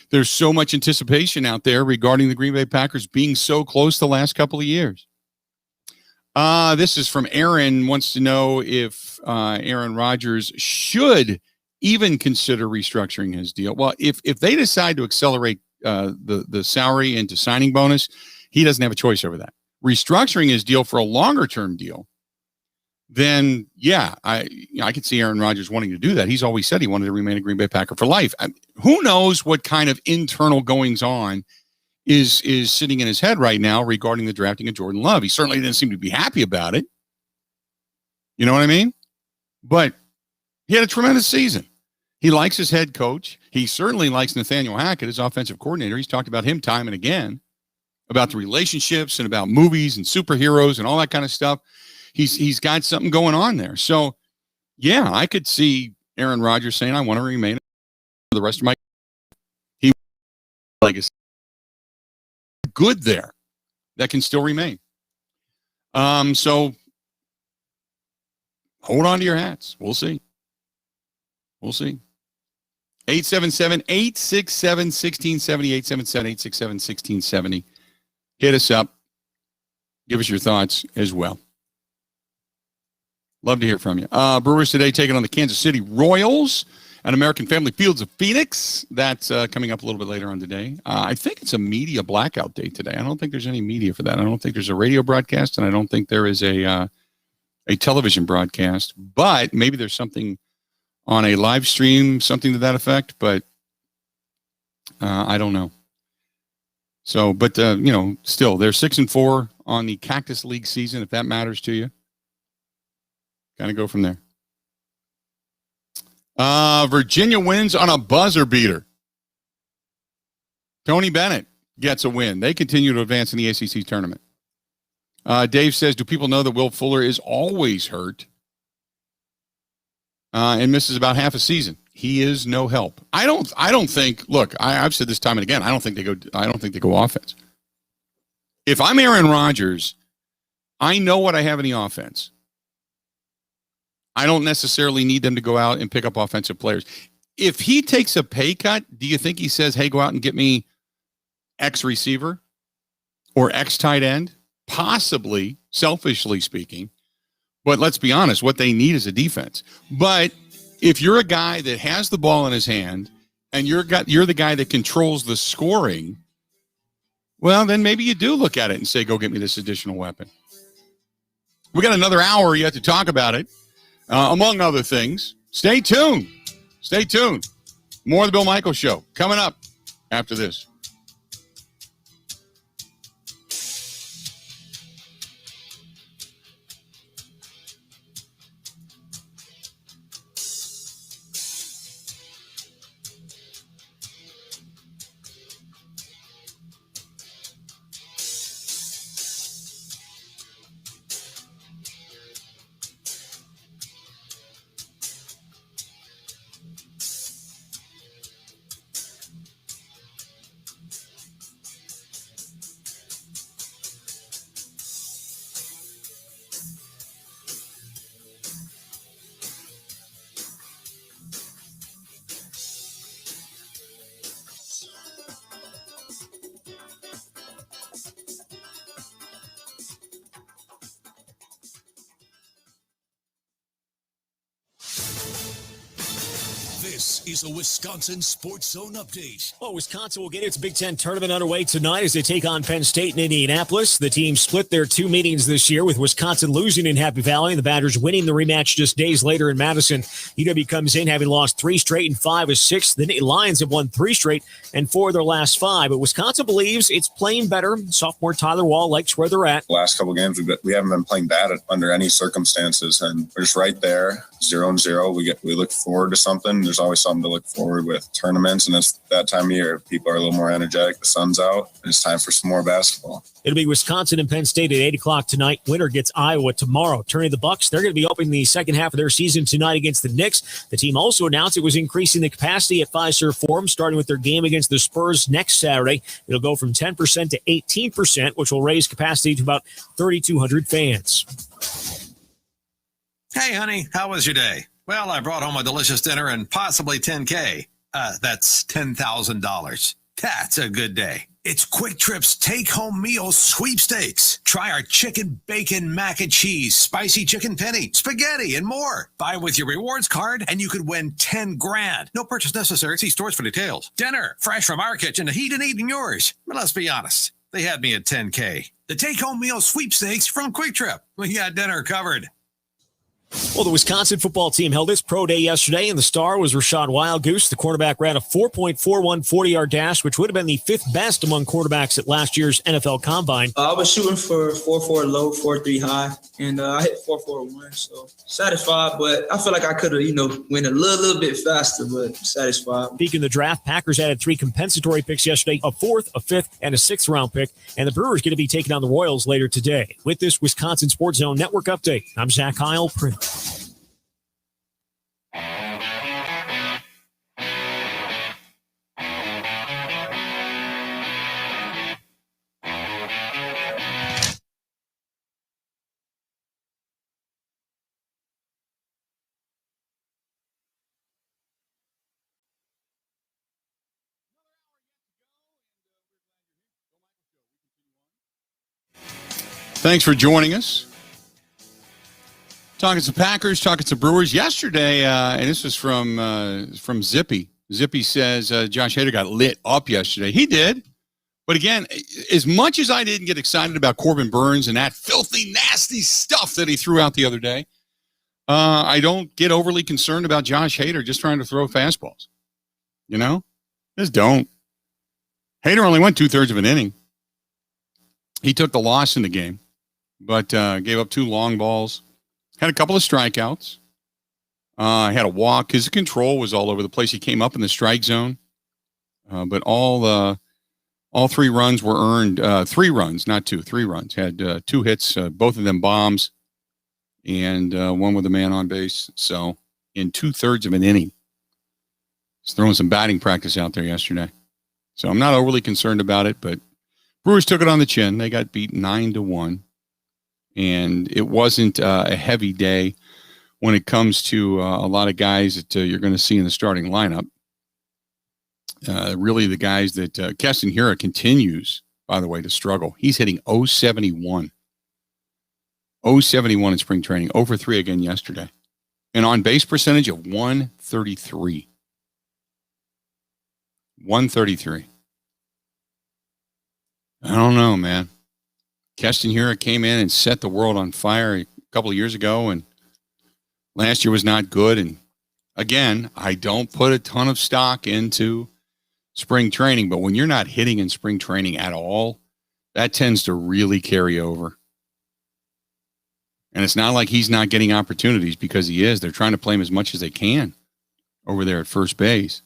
there's so much anticipation out there regarding the Green Bay Packers being so close the last couple of years. This is from Aaron, wants to know if Aaron Rodgers should even consider restructuring his deal. Well, if they decide to accelerate the salary into signing bonus, he doesn't have a choice over that. Restructuring his deal for a longer term deal, then yeah, I could see Aaron Rodgers wanting to do that. He's always said he wanted to remain a Green Bay Packer for life. Who knows what kind of internal goings on is sitting in his head right now regarding the drafting of Jordan Love. He certainly didn't seem to be happy about it. You know what I mean? But he had a tremendous season. He likes his head coach. He certainly likes Nathaniel Hackett, his offensive coordinator. He's talked about him time and again, about the relationships and about movies and superheroes and all that kind of stuff. He's got something going on there. So, yeah, I could see Aaron Rodgers saying, I want to remain for the rest of my he legacy. Good there that can still remain. So hold on to your hats. We'll see. 877-867-1670, 877-867-1670. Hit us up. Give us your thoughts as well. Love to hear from you. Brewers today taking on the Kansas City Royals at American Family Fields of Phoenix. That's coming up a little bit later on today. I think it's a media blackout day today. I don't think there's any media for that. I don't think there's a radio broadcast, and I don't think there is a television broadcast. But maybe there's something on a live stream, something to that effect. But I don't know. So, but still, they're 6-4 on the Cactus League season. If that matters to you, kind of go from there. Virginia wins on a buzzer beater. Tony Bennett gets a win. They continue to advance in the ACC tournament. Dave says, do people know that Will Fuller is always hurt and misses about half a season? He is no help. I don't think, look, I've said this time and again, I don't think they go offense. If I'm Aaron Rodgers, I know what I have in the offense. I don't necessarily need them to go out and pick up offensive players. If he takes a pay cut, do you think he says, hey, go out and get me X receiver or X tight end? Possibly, selfishly speaking. But let's be honest, what they need is a defense. But if you're a guy that has the ball in his hand and you're the guy that controls the scoring, well, then maybe you do look at it and say, go get me this additional weapon. We got another hour yet to talk about it. Among other things, stay tuned. More of the Bill Michaels Show coming up after this. This is a Wisconsin Sports Zone update. Well, Wisconsin will get its Big Ten tournament underway tonight as they take on Penn State in Indianapolis. The team split their two meetings this year, with Wisconsin losing in Happy Valley and the Badgers winning the rematch just days later in Madison. UW comes in having lost 3 straight and 5 of 6. The Lions have won 3 straight and 4 of their last 5. But Wisconsin believes it's playing better. Sophomore Tyler Wall likes where they're at. The last couple games, we haven't been playing bad under any circumstances, and we're just right there, 0-0. We look forward to something. There's always something to look forward with tournaments, and it's that time of year. People are a little more energetic. The sun's out, and it's time for some more basketball. It'll be Wisconsin and Penn State at 8 o'clock tonight. Winner gets Iowa tomorrow. Turning the Bucks, they're going to be opening the second half of their season tonight against the Knicks. The team also announced it was increasing the capacity at Fiserv Forum, starting with their game against the Spurs next Saturday. It'll go from 10% to 18%, which will raise capacity to about 3,200 fans. Hey, honey, how was your day? Well, I brought home a delicious dinner and possibly $10K. That's $10,000. That's a good day. It's Quick Trip's take-home meal sweepstakes. Try our chicken bacon mac and cheese, spicy chicken penny, spaghetti, and more. Buy with your rewards card, and you could win 10 grand. No purchase necessary. See stores for details. Dinner, fresh from our kitchen to heat and eat in yours. But let's be honest, they had me at 10K. The take-home meal sweepstakes from Quick Trip. We got dinner covered. Well, the Wisconsin football team held its pro day yesterday, and the star was Rashad Wildgoose. The quarterback ran a 4.41 40-yard dash, which would have been the 5th best among quarterbacks at last year's NFL Combine. I was shooting for 4.4 low, 4.3 high, and I hit 4.41, so satisfied. But I feel like I could have, went a little bit faster, but satisfied. Speaking of the draft, Packers added 3 compensatory picks yesterday, a 4th, a 5th, and a 6th round pick, and the Brewers going to be taking on the Royals later today. With this Wisconsin Sports Zone Network update, I'm Zach Heil, Prince. Thanks for joining us. Talking some Packers, talking some Brewers. Yesterday, and this was from Zippy. Zippy says Josh Hader got lit up yesterday. He did. But again, as much as I didn't get excited about Corbin Burns and that filthy, nasty stuff that he threw out the other day, I don't get overly concerned about Josh Hader just trying to throw fastballs. Just don't. Hader only went 2/3 of an inning. He took the loss in the game, but gave up 2 long balls. Had a couple of strikeouts. Had a walk. His control was all over the place. He came up in the strike zone. But all 3 runs were earned. 3 runs, not 2. 3 runs. Had 2 hits, both of them bombs, and one with a man on base. So in 2/3 of an inning. He's throwing some batting practice out there yesterday. So I'm not overly concerned about it, but Brewers took it on the chin. They got beat 9-1. And it wasn't a heavy day when it comes to a lot of guys that you're going to see in the starting lineup. Really the guys that Keston Hiura continues, by the way, to struggle. He's hitting 071. 071 in spring training. 0-for-3 again yesterday. An on-base percentage of 133. 133. I don't know, man. Keston Hiura came in and set the world on fire a couple of years ago, and last year was not good. And again, I don't put a ton of stock into spring training, but when you're not hitting in spring training at all, that tends to really carry over. And it's not like he's not getting opportunities, because he is. They're trying to play him as much as they can over there at first base.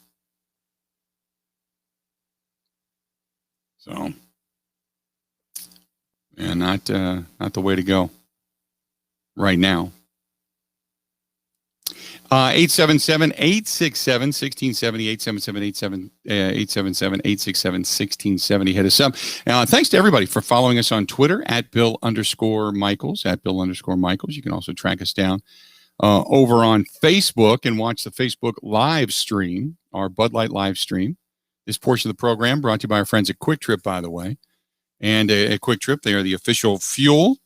So, yeah, not the way to go right now. 877-867-1670, 877-867-1670. Hit us up. Thanks to everybody for following us on Twitter at Bill_Michaels, at Bill_Michaels. You can also track us down over on Facebook and watch the Facebook live stream, our Bud Light live stream. This portion of the program brought to you by our friends at Quick Trip, by the way. And at Quick Trip, they are the official fuel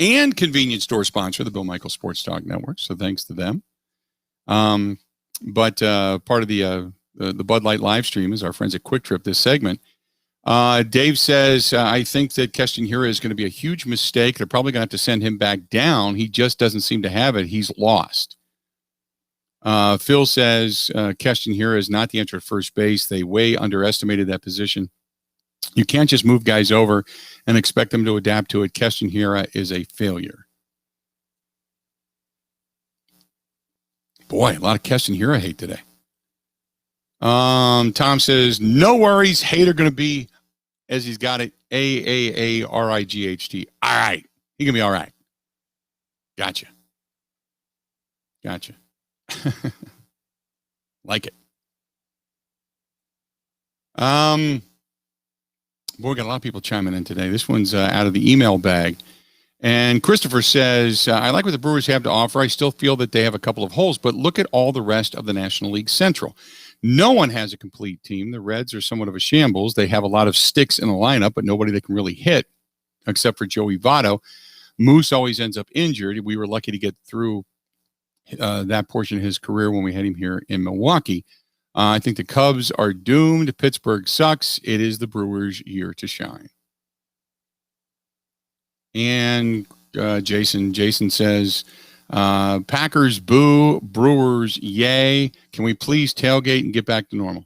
and convenience store sponsor of the Bill Michaels Sports Talk Network. So thanks to them. But part of the Bud Light live stream is our friends at Quick Trip, this segment. Dave says, I think that Keston Hiura is going to be a huge mistake. They're probably going to have to send him back down. He just doesn't seem to have it. He's lost. Phil says, Keston Hiura is not the answer at first base. They way underestimated that position. You can't just move guys over and expect them to adapt to it. Keston Hiura is a failure. Boy, a lot of Keston Hiura hate today. Tom says, no worries. Hader going to be, as he's got it, AAARIGHT. All right. He can be all right. Gotcha. Like it. Boy, we got a lot of people chiming in today. This one's out of the email bag. And Christopher says, I like what the Brewers have to offer. I still feel that they have a couple of holes, but look at all the rest of the National League Central. No one has a complete team. The Reds are somewhat of a shambles. They have a lot of sticks in the lineup, but nobody that can really hit except for Joey Votto. Moose always ends up injured. We were lucky to get through that portion of his career when we had him here in Milwaukee. I think the Cubs are doomed. Pittsburgh sucks. It is the Brewers' year to shine. And Jason says, Packers boo, Brewers yay. Can we please tailgate and get back to normal?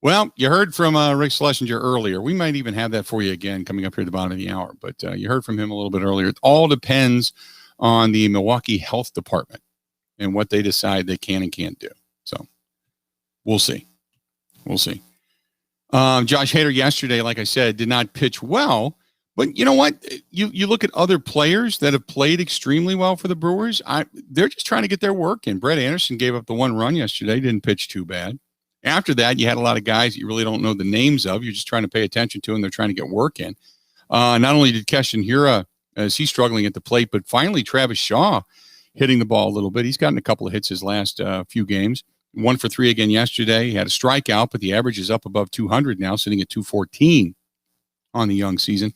Well, you heard from Rick Schlesinger earlier. We might even have that for you again coming up here at the bottom of the hour. But you heard from him a little bit earlier. It all depends on the Milwaukee Health Department and what they decide they can and can't do. So we'll see. We'll see. Josh Hader yesterday, like I said, did not pitch well. But you know what? You look at other players that have played extremely well for the Brewers. They're just trying to get their work in. Brett Anderson gave up the one run yesterday. Didn't pitch too bad. After that, you had a lot of guys that you really don't know the names of. You're just trying to pay attention to, and they're trying to get work in. Not only did Keston Hiura, as he's struggling at the plate, but finally Travis Shaw hitting the ball a little bit. He's gotten a couple of hits his last few games. 1 for 3 again yesterday. He had a strikeout, but the average is up above 200 now, sitting at 214 on the young season.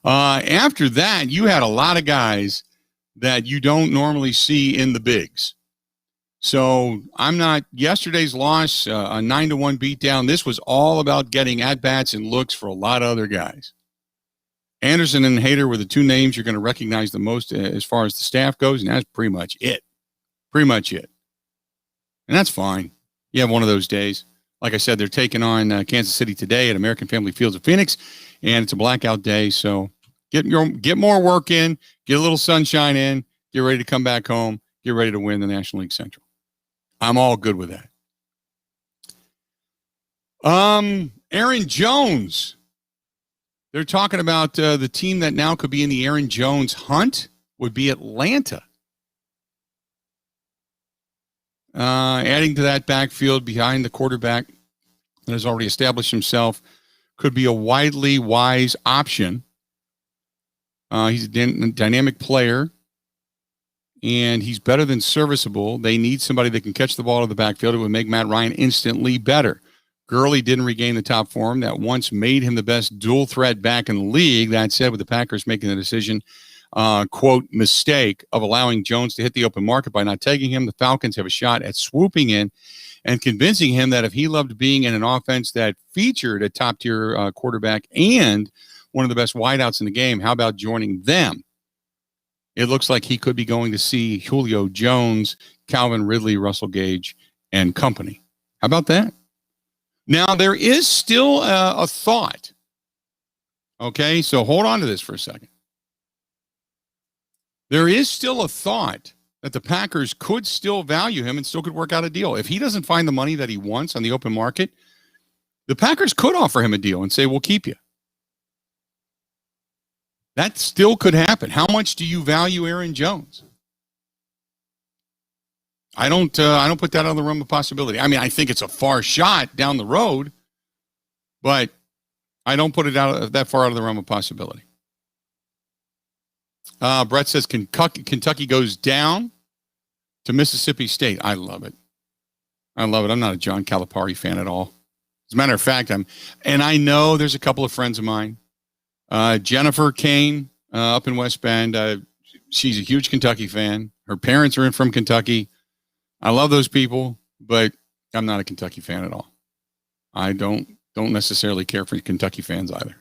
After that, you had a lot of guys that you don't normally see in the bigs. So I'm not, yesterday's loss, a 9-1 beatdown. This was all about getting at-bats and looks for a lot of other guys. Anderson and Hader were the two names you're going to recognize the most as far as the staff goes, and that's pretty much it. Pretty much it. And that's fine. You have one of those days. Like I said, they're taking on Kansas City today at American Family Fields of Phoenix, and it's a blackout day. So get more work in, get a little sunshine in, get ready to come back home, get ready to win the National League Central. I'm all good with that. Aaron Jones. They're talking about the team that now could be in the Aaron Jones hunt would be Atlanta. Adding to that backfield behind the quarterback that has already established himself could be a widely wise option. He's a dynamic player, and he's better than serviceable. They need somebody that can catch the ball to the backfield. It would make Matt Ryan instantly better. Gurley didn't regain the top form that once made him the best dual threat back in the league. That said, with the Packers making the decision, quote, mistake of allowing Jones to hit the open market by not taking him, the Falcons have a shot at swooping in and convincing him that if he loved being in an offense that featured a top-tier quarterback and one of the best wideouts in the game, how about joining them? It looks like he could be going to see Julio Jones, Calvin Ridley, Russell Gage, and company. How about that? Now, there is still a thought. Okay, so hold on to this for a second. There is still a thought that the Packers could still value him and still could work out a deal. If he doesn't find the money that he wants on the open market, the Packers could offer him a deal and say, we'll keep you. That still could happen. How much do you value Aaron Jones? I don't put that out of the realm of possibility. I mean, I think it's a far shot down the road, but I don't put it out that far out of the realm of possibility. Brett says Kentucky goes down to Mississippi State. I love it. I'm not a John Calipari fan at all. As a matter of fact, I know there's a couple of friends of mine. Jennifer Kane up in West Bend. She's a huge Kentucky fan. Her parents are from Kentucky. I love those people, but I'm not a Kentucky fan at all. I don't necessarily care for Kentucky fans either.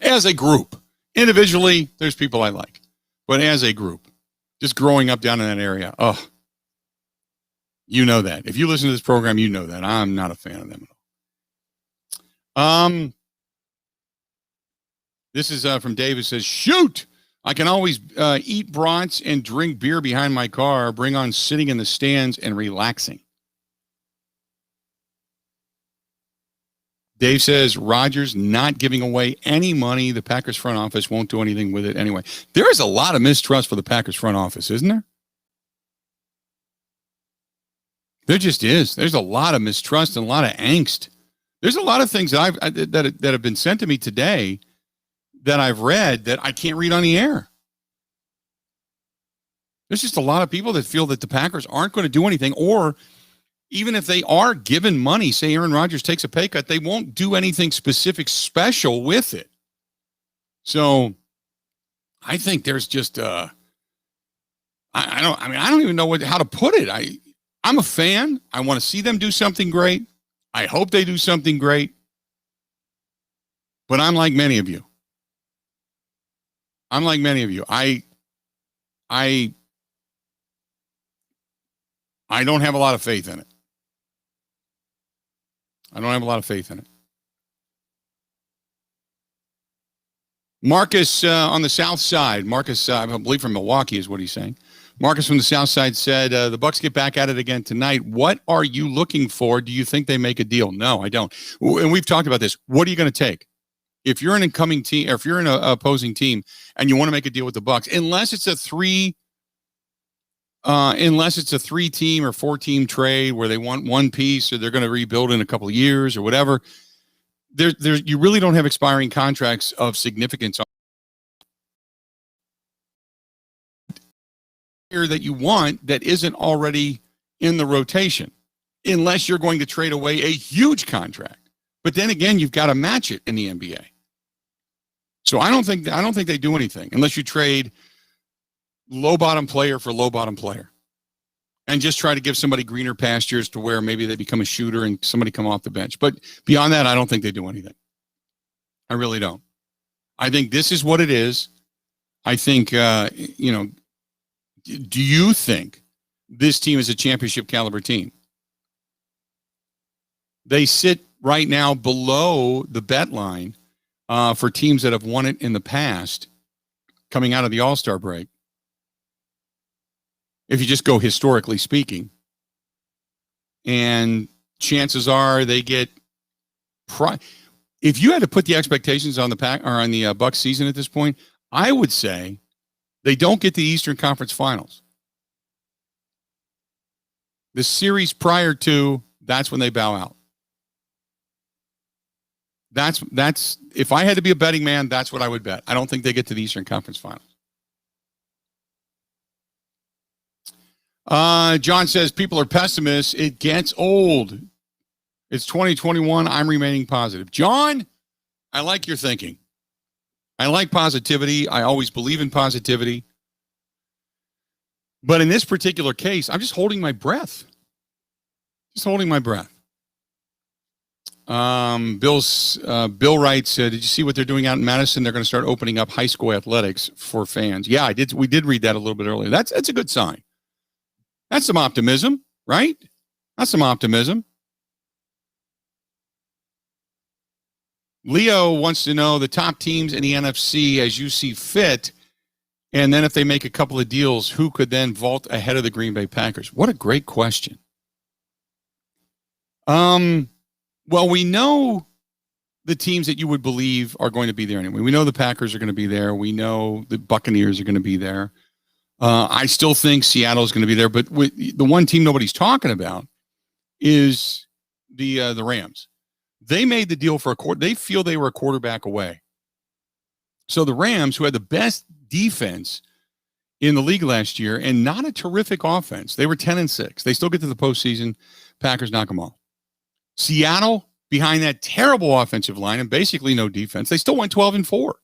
As a group. Individually, there's people I like. But as a group, just growing up down in that area, you know that. If you listen to this program, you know that. I'm not a fan of them at all. This is from Dave. It says, shoot! I can always eat brats and drink beer behind my car. Bring on sitting in the stands and relaxing. Dave says, Rodgers not giving away any money. The Packers front office won't do anything with it anyway. There is a lot of mistrust for the Packers front office, isn't there? There just is. There's a lot of mistrust and a lot of angst. There's a lot of things that have been sent to me today that I've read that I can't read on the air. There's just a lot of people that feel that the Packers aren't going to do anything, or even if they are given money, say Aaron Rodgers takes a pay cut, they won't do anything specific special with it. So I think there's just I don't even know how to put it. I'm a fan. I want to see them do something great. I hope they do something great. But I'm like many of you. I don't have a lot of faith in it. Marcus on the south side. Marcus, I believe from Milwaukee is what he's saying. Marcus from the south side said, the Bucs get back at it again tonight. What are you looking for? Do you think they make a deal? No, I don't. And we've talked about this. What are you going to take? If you're an incoming team, or if you're an opposing team and you want to make a deal with the Bucs, unless it's a three-team or 4-team trade where they want one piece or they're going to rebuild in a couple of years or whatever, you really don't have expiring contracts of significance here that you want that isn't already in the rotation, unless you're going to trade away a huge contract. But then again, you've got to match it in the NBA. So I don't think they do anything unless you trade low bottom player for low bottom player and just try to give somebody greener pastures to where maybe they become a shooter and somebody come off the bench. But beyond that, I don't think they do anything. I really don't. I think this is what it is. I think, do you think this team is a championship caliber team? They sit right now below the bet line for teams that have won it in the past coming out of the All-Star break. If you just go historically speaking. And chances are they get if you had to put the expectations on the Bucs season at this point, I would say they don't get the Eastern Conference Finals. The series prior to, that's when they bow out. That's if I had to be a betting man, that's what I would bet. I don't think they get to the Eastern Conference Finals. John says people are pessimists. It gets old. It's 2021. I'm remaining positive. John, I like your thinking. I like positivity. I always believe in positivity. But in this particular case, I'm just holding my breath. Bill writes, did you see what they're doing out in Madison? They're going to start opening up high school athletics for fans. Yeah, I did. We did read that a little bit earlier. That's a good sign. That's some optimism, right? That's some optimism. Leo wants to know the top teams in the NFC as you see fit. And then if they make a couple of deals, who could then vault ahead of the Green Bay Packers? What a great question. Well, we know the teams that you would believe are going to be there anyway. We know the Packers are going to be there. We know the Buccaneers are going to be there. I still think Seattle is going to be there. But the one team nobody's talking about is the Rams. They made the deal for they feel they were a quarterback away. So the Rams, who had the best defense in the league last year and not a terrific offense, they were 10-6. They still get to the postseason. Packers knock them off. Seattle, behind that terrible offensive line and basically no defense, they still went 12-4.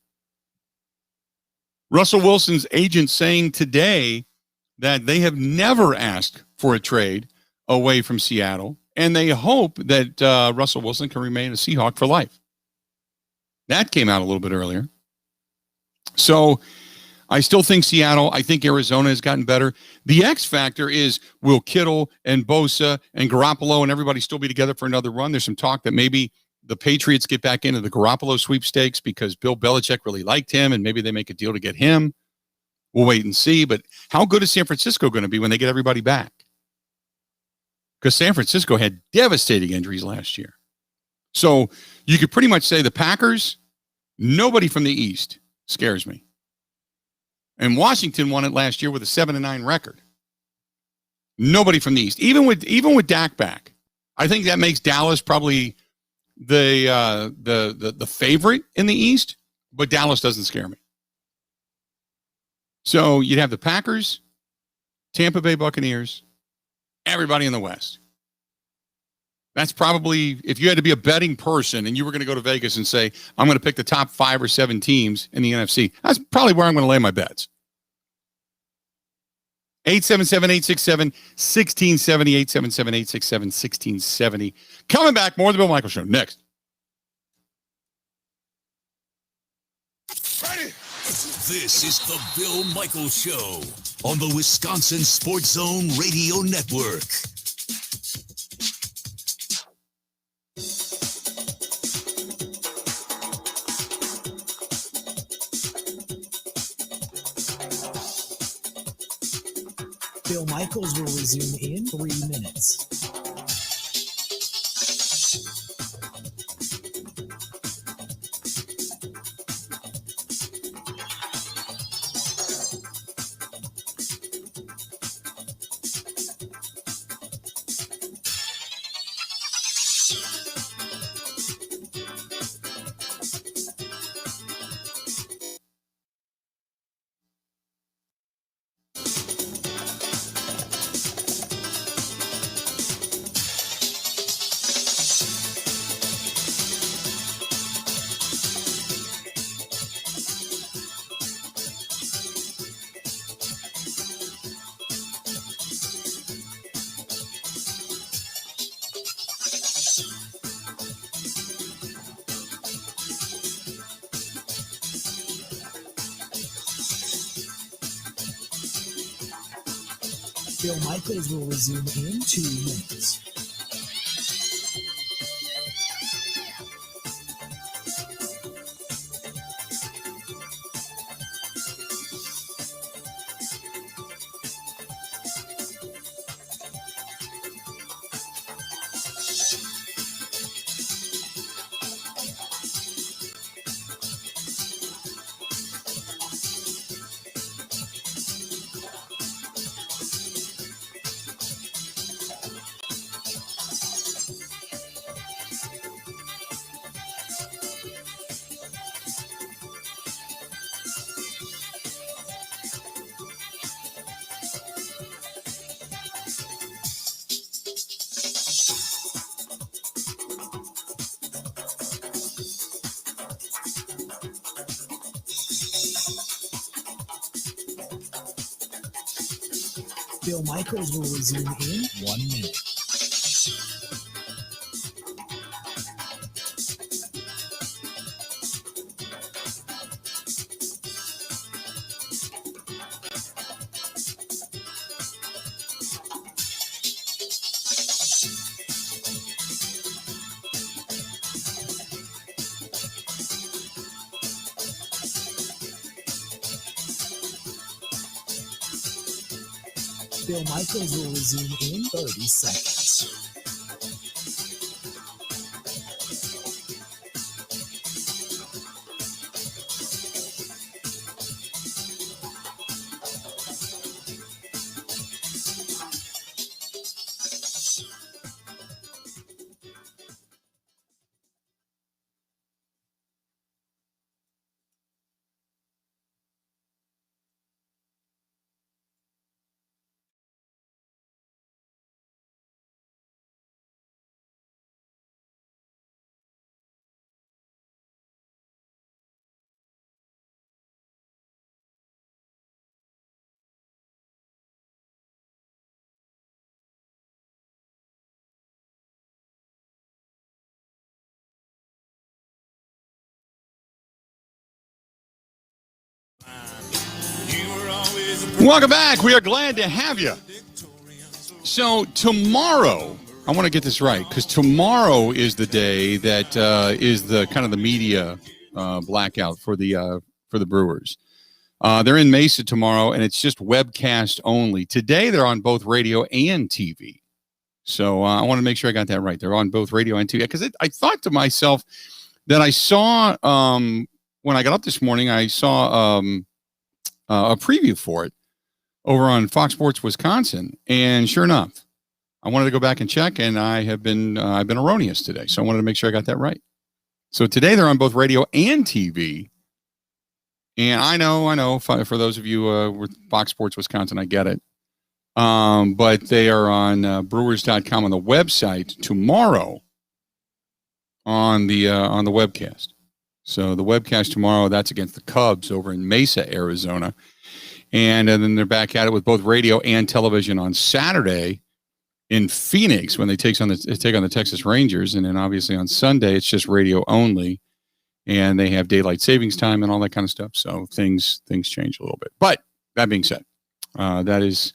Russell Wilson's agent saying today that they have never asked for a trade away from Seattle, and they hope that Russell Wilson can remain a Seahawk for life. That came out a little bit earlier. So I still think Seattle. I think Arizona has gotten better. The X factor is, will Kittle and Bosa and Garoppolo and everybody still be together for another run? There's some talk that maybe the Patriots get back into the Garoppolo sweepstakes because Bill Belichick really liked him and maybe they make a deal to get him. We'll wait and see. But how good is San Francisco going to be when they get everybody back? Because San Francisco had devastating injuries last year. So you could pretty much say the Packers, nobody from the East scares me. And Washington won it last year with a 7-9 record. Nobody from the East, even with Dak back. I think that makes Dallas probably the favorite in the East, but Dallas doesn't scare me. So you'd have the Packers, Tampa Bay Buccaneers, everybody in the West. That's probably, if you had to be a betting person and you were going to go to Vegas and say, I'm going to pick the top 5 or 7 teams in the NFC, that's probably where I'm going to lay my bets. 877-867-1670, 877-867-1670. Coming back, more of the Bill Michaels Show next. This is the Bill Michaels Show on the Wisconsin Sports Zone Radio Network. Bill Michaels will resume in 3 minutes. Bill Michaels will resume in 2 minutes. Bill Michaels will resume in 1 minute. Bill Michaels will resume in 30 seconds. Welcome back. We are glad to have you. So tomorrow, I want to get this right because tomorrow is the day that is the kind of the media blackout for the Brewers. They're in Mesa tomorrow, and it's just webcast only. Today, they're on both radio and TV. So I want to make sure I got that right. They're on both radio and TV because I thought to myself that I saw when I got up this morning, I saw a preview for it over on Fox Sports Wisconsin, and sure enough, I wanted to go back and check, and I've been erroneous today, so I wanted to make sure I got that right. So today they're on both radio and TV, and I know for those of you with Fox Sports Wisconsin, I get it. But they are on Brewers.com on the website tomorrow on the webcast. So the webcast tomorrow, that's against the Cubs over in Mesa, Arizona. And then they're back at it with both radio and television on Saturday in Phoenix when they take on the Texas Rangers. And then obviously on Sunday, it's just radio only. And they have daylight savings time and all that kind of stuff. So things change a little bit. But that being said, that is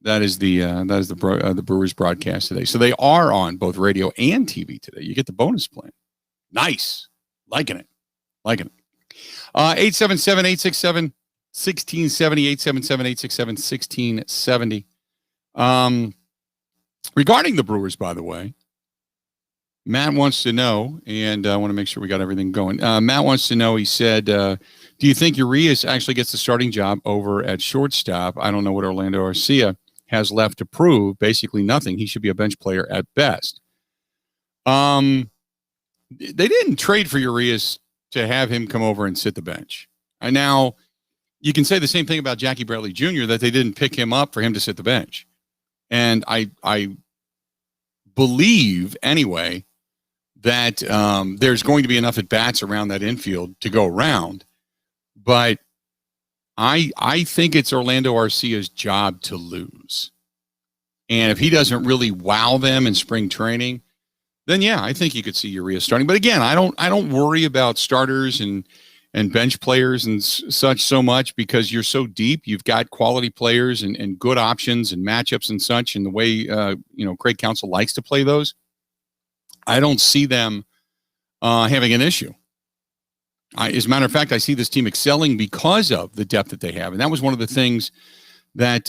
the Brewers broadcast today. So they are on both radio and TV today. You get the bonus plan. Nice. Liking it. 877-867-1670, 877-867-1670. Regarding the Brewers, by the way, Matt wants to know, and I want to make sure we got everything going. Matt wants to know, he said, do you think Urias actually gets the starting job over at shortstop? I don't know what Orlando Arcia has left to prove. Basically nothing. He should be a bench player at best. They didn't trade for Urias to have him come over and sit the bench. And now you can say the same thing about Jackie Bradley Jr., that they didn't pick him up for him to sit the bench. And I believe anyway that there's going to be enough at bats around that infield to go around. But I think it's Orlando Arcia's job to lose. And if he doesn't really wow them in spring training, then yeah, I think you could see Urias starting. But again, I don't worry about starters and bench players and such so much, because you're so deep. You've got quality players and good options and matchups and such, and the way Craig Counsell likes to play those. I don't see them having an issue. As a matter of fact, I see this team excelling because of the depth that they have, and that was one of the things that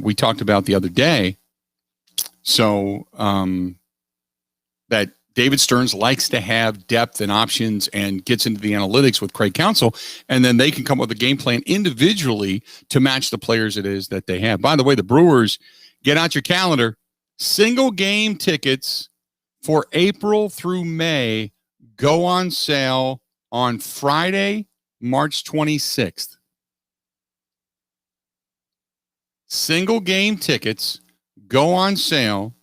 we talked about the other day. So that David Stearns likes to have depth and options and gets into the analytics with Craig Counsell, and then they can come up with a game plan individually to match the players it is that they have. By the way, the Brewers, get out your calendar. Single game tickets for April through May go on sale on Friday, March 26th. Single game tickets go on sale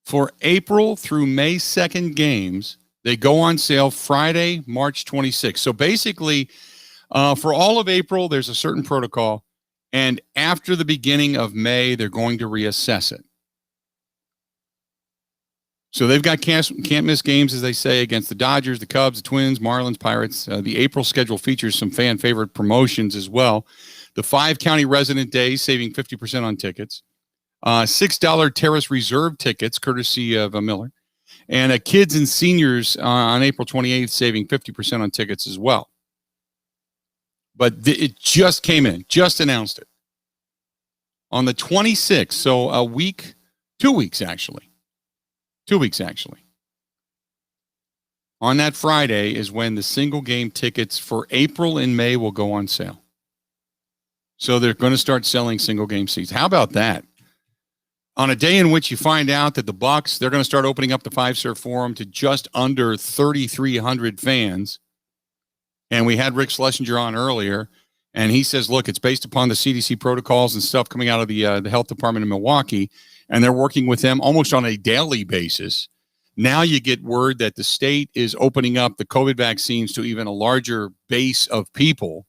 for April through May 2nd games. They go on sale Friday, March 26th. So basically, for all of April, there's a certain protocol. And after the beginning of May, they're going to reassess it. So they've got can't miss games, as they say, against the Dodgers, the Cubs, the Twins, Marlins, Pirates. The April schedule features some fan favorite promotions as well. The 5 county resident days, saving 50% on tickets. $6 Terrace Reserve tickets, courtesy of Miller. And kids and seniors on April 28th, saving 50% on tickets as well. But it just came in, just announced it. On the 26th, so 2 weeks actually. 2 weeks actually. On that Friday is when the single game tickets for April and May will go on sale. So they're going to start selling single game seats. How about that? On a day in which you find out that the Bucks, they're going to start opening up the Fiserv Forum to just under 3,300 fans. And we had Rick Schlesinger on earlier, and he says, look, it's based upon the CDC protocols and stuff coming out of the health department in Milwaukee, and they're working with them almost on a daily basis. Now you get word that the state is opening up the COVID vaccines to even a larger base of people.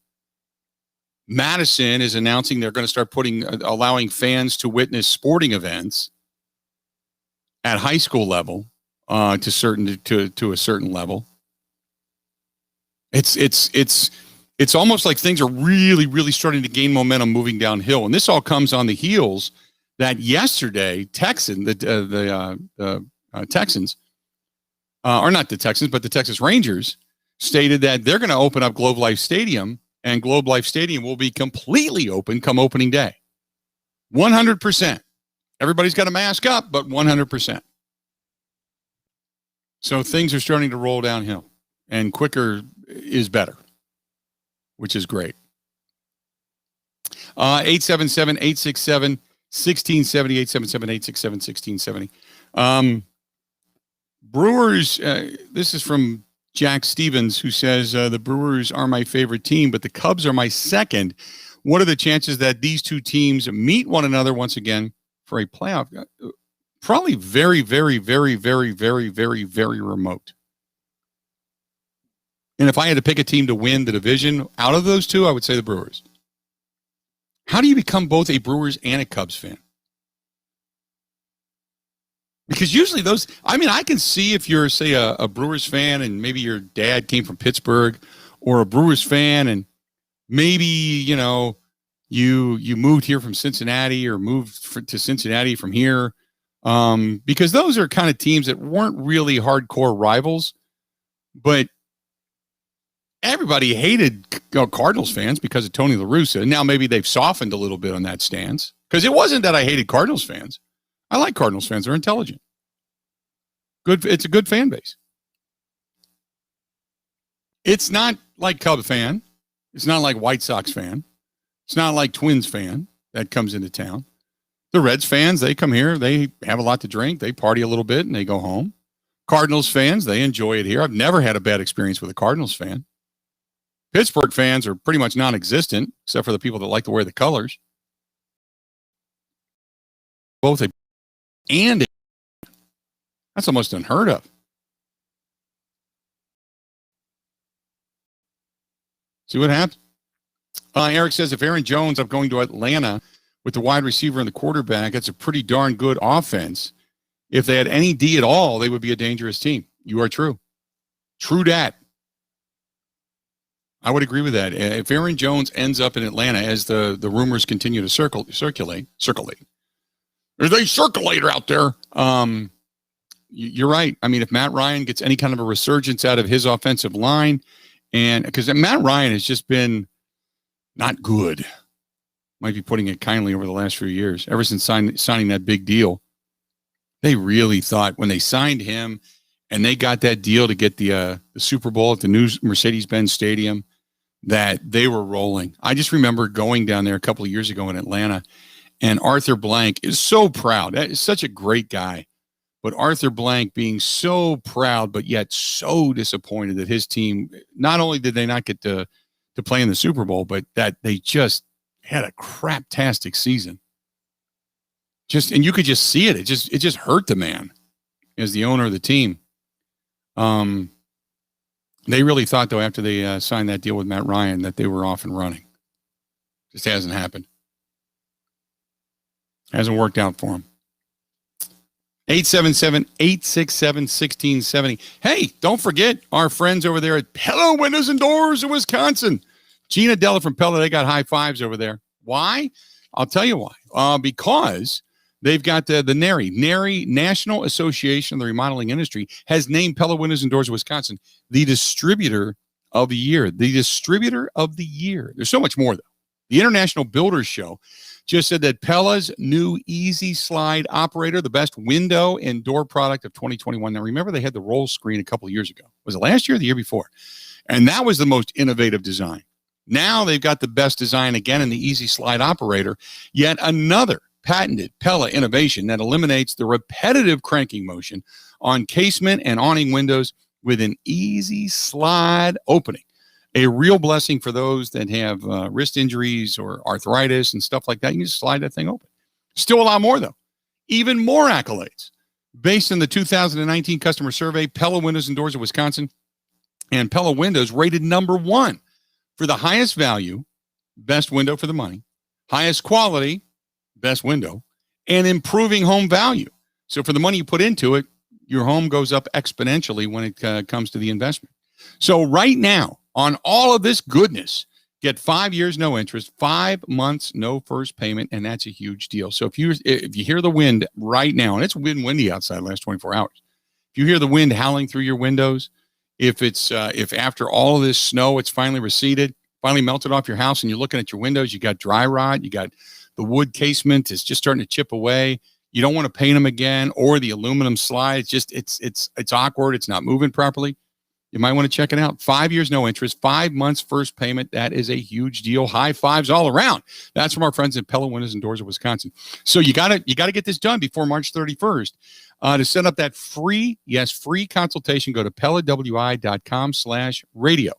Madison is announcing they're going to start allowing fans to witness sporting events at high school level to a certain level. It's almost like things are really, really starting to gain momentum moving downhill, and this all comes on the heels that yesterday Texans, or not the Texans, but the Texas Rangers stated that they're going to open up Globe Life Stadium. And Globe Life Stadium will be completely open come opening day. 100%. Everybody's got to mask up, but 100%. So things are starting to roll downhill. And quicker is better, which is great. 877-867-1670, 877-867-1670. Brewers, this is from Jack Stevens, who says, the Brewers are my favorite team, but the Cubs are my second. What are the chances that these two teams meet one another once again for a playoff? Probably very, very, very, very, very, very, very remote. And if I had to pick a team to win the division out of those two, I would say the Brewers. How do you become both a Brewers and a Cubs fan? Because usually I can see if you're, say, a Brewers fan and maybe your dad came from Pittsburgh, or a Brewers fan and maybe, you moved here from Cincinnati or moved to Cincinnati from here. Because those are kind of teams that weren't really hardcore rivals, but everybody hated Cardinals fans because of Tony La Russa. Now maybe they've softened a little bit on that stance, because it wasn't that I hated Cardinals fans. I like Cardinals fans. They're intelligent. Good. It's a good fan base. It's not like Cub fan. It's not like White Sox fan. It's not like Twins fan that comes into town. The Reds fans, they come here, they have a lot to drink, they party a little bit, and they go home. Cardinals fans, they enjoy it here. I've never had a bad experience with a Cardinals fan. Pittsburgh fans are pretty much non-existent, except for the people that like to wear the colors. Both that's almost unheard of. See what happens? Eric says, if Aaron Jones, I'm going to Atlanta with the wide receiver and the quarterback, that's a pretty darn good offense. If they had any D at all, they would be a dangerous team. You are true. True dat. I would agree with that. If Aaron Jones ends up in Atlanta, as the rumors continue to circulate, as they circulate out there, you're right. I mean, if Matt Ryan gets any kind of a resurgence out of his offensive line, and because Matt Ryan has just been not good, might be putting it kindly, over the last few years, ever since signing that big deal. They really thought when they signed him and they got that deal to get the Super Bowl at the new Mercedes-Benz Stadium, that they were rolling. I just remember going down there a couple of years ago in Atlanta, and Arthur Blank is so proud. That is such a great guy. But Arthur Blank being so proud, but yet so disappointed that his team, not only did they not get to play in the Super Bowl, but that they just had a craptastic season. And you could just see it. It just hurt the man as the owner of the team. They really thought, though, after they signed that deal with Matt Ryan, that they were off and running. Just hasn't happened. Hasn't worked out for them. 877-867-1670. Hey, don't forget our friends over there at Pella Windows and Doors of Wisconsin. Gina Della from Pella, they got high fives over there. Why? I'll tell you why. Because they've got the NARI, National Association of the Remodeling Industry, has named Pella Windows and Doors of Wisconsin the distributor of the year. The distributor of the year. There's so much more, though. The International Builders Show just said that Pella's new Easy Slide Operator, the best window and door product of 2021. Now, remember, they had the roll screen a couple of years ago. Was it last year or the year before? And that was the most innovative design. Now they've got the best design again in the Easy Slide Operator, yet another patented Pella innovation that eliminates the repetitive cranking motion on casement and awning windows with an easy slide opening. A real blessing for those that have wrist injuries or arthritis and stuff like that. You can just slide that thing open. Still a lot more, though. Even more accolades. Based on the 2019 customer survey, Pella Windows and Doors of Wisconsin and Pella Windows rated #1 for the highest value, best window for the money, highest quality, best window, and improving home value. So for the money you put into it, your home goes up exponentially when it comes to the investment. So right now, on all of this goodness, get 5 years, no interest, 5 months, no first payment, and that's a huge deal. So if you hear the wind right now, and it's been windy outside the last 24 hours, if you hear the wind howling through your windows, if after all of this snow, it's finally receded, finally melted off your house, and you're looking at your windows, you got dry rot, you got the wood casement is just starting to chip away, you don't want to paint them again, or the aluminum slide, it's awkward, it's not moving properly. You might want to check it out. 5 years, no interest, 5 months first payment. That is a huge deal. High fives all around. That's from our friends at Pella Windows and Doors of Wisconsin. So you got to get this done before March 31st. To set up that free consultation, go to PellaWI.com/radio.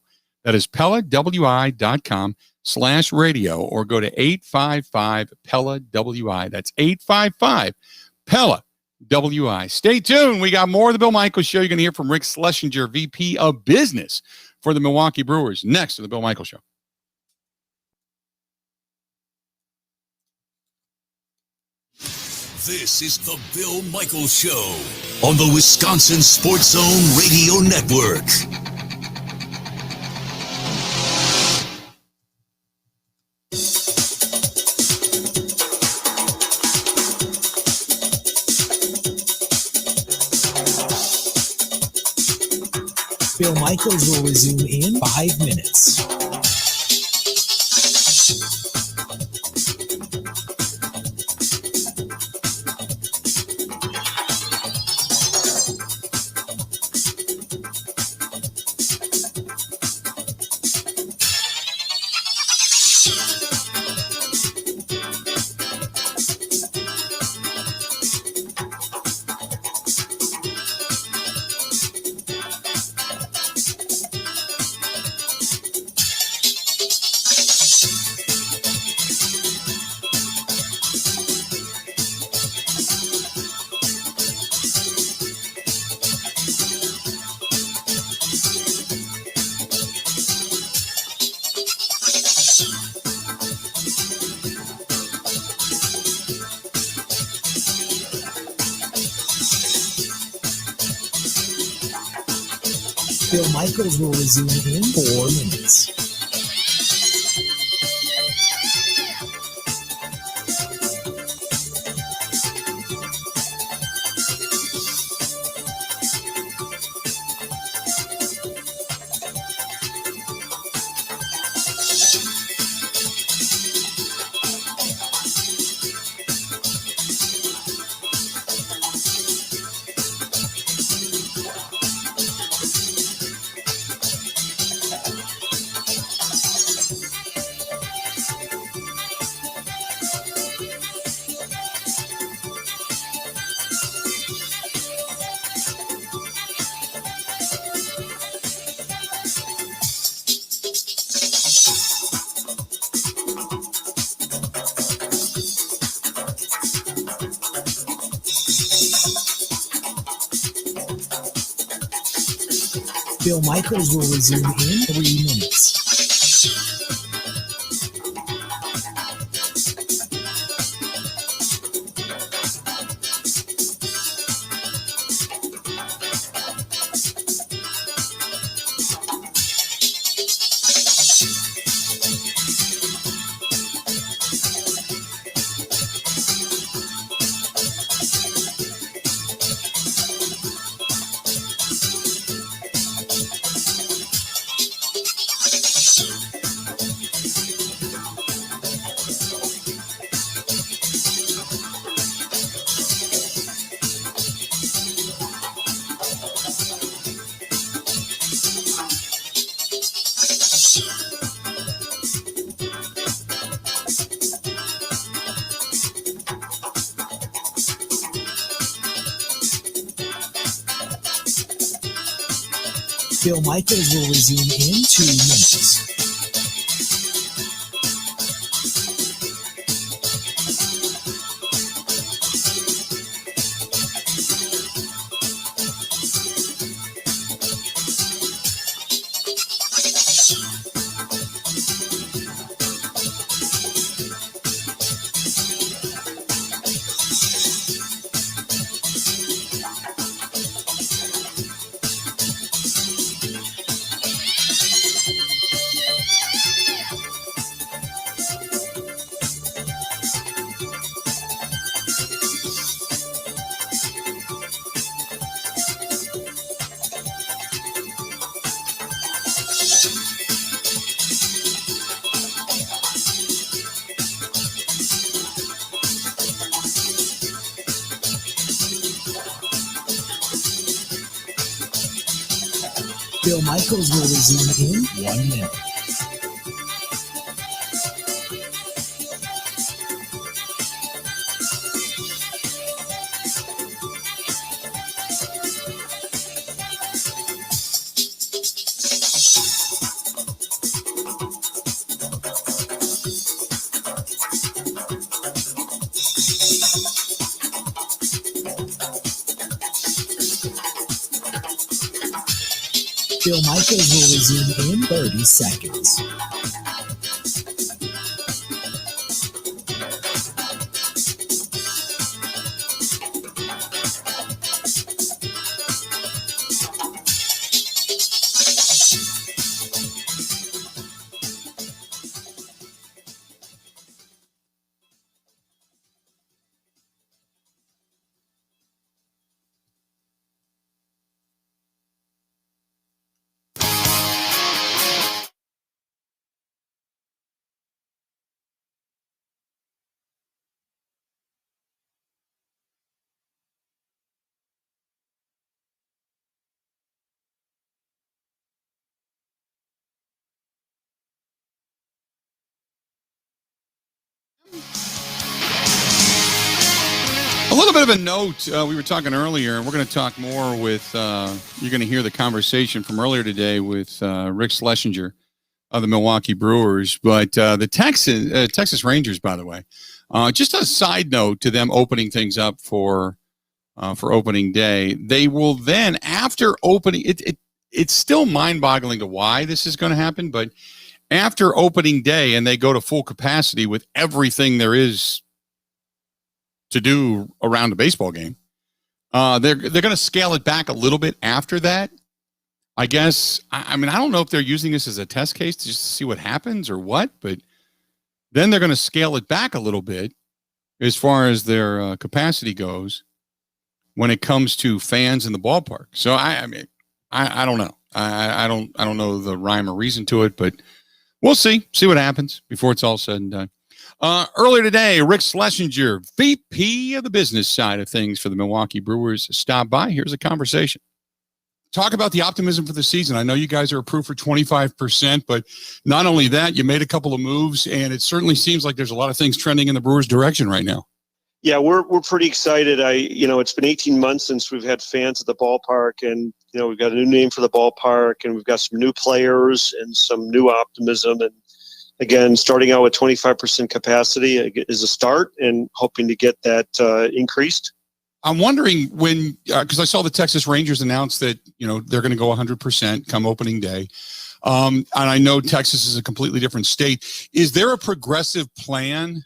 That is PellaWI.com/radio, or go to 855-PELLA-WI. That's 855-PELLA-WI. Stay tuned. We got more of the Bill Michaels Show. You're going to hear from Rick Schlesinger, VP of Business for the Milwaukee Brewers, next to the Bill Michaels Show. This is the Bill Michaels Show on the Wisconsin Sports Zone Radio Network. Bill Michaels will resume in 5 minutes. Bill Michaels will resume in 4 minutes. Bill Michaels will resume in 3 minutes. Bill Michaels will resume in 2 minutes. Bill Michaels will resume in 1 minute. Bill Michaels will resume in 30 seconds. A little bit of a note. We were talking earlier, and we're going to talk more with, you're going to hear the conversation from earlier today with Rick Schlesinger of the Milwaukee Brewers. But the Texas Rangers, by the way, just a side note to them opening things up for opening day. They will then, after opening, it's still mind-boggling to why this is going to happen, but after opening day and they go to full capacity with everything there is to do around a baseball game, they're going to scale it back a little bit after that. I guess, I mean, I don't know if they're using this as a test case to just see what happens or what, but then they're going to scale it back a little bit as far as their capacity goes when it comes to fans in the ballpark. So I mean, I don't know. I don't know the rhyme or reason to it, but we'll see what happens before it's all said and done. Earlier today, Rick Schlesinger, VP of the business side of things for the Milwaukee Brewers, stopped by. Here's a conversation. Talk about the optimism for the season. I know you guys are approved for 25%, but not only that, you made a couple of moves, and it certainly seems like there's a lot of things trending in the Brewers' direction right now. Yeah, we're pretty excited. It's been 18 months since we've had fans at the ballpark, and we've got a new name for the ballpark, and we've got some new players and some new optimism. And again, starting out with 25% capacity is a start, and hoping to get that increased. I'm wondering when, because I saw the Texas Rangers announce that they're going to go 100% come opening day, and I know Texas is a completely different state. Is there a progressive plan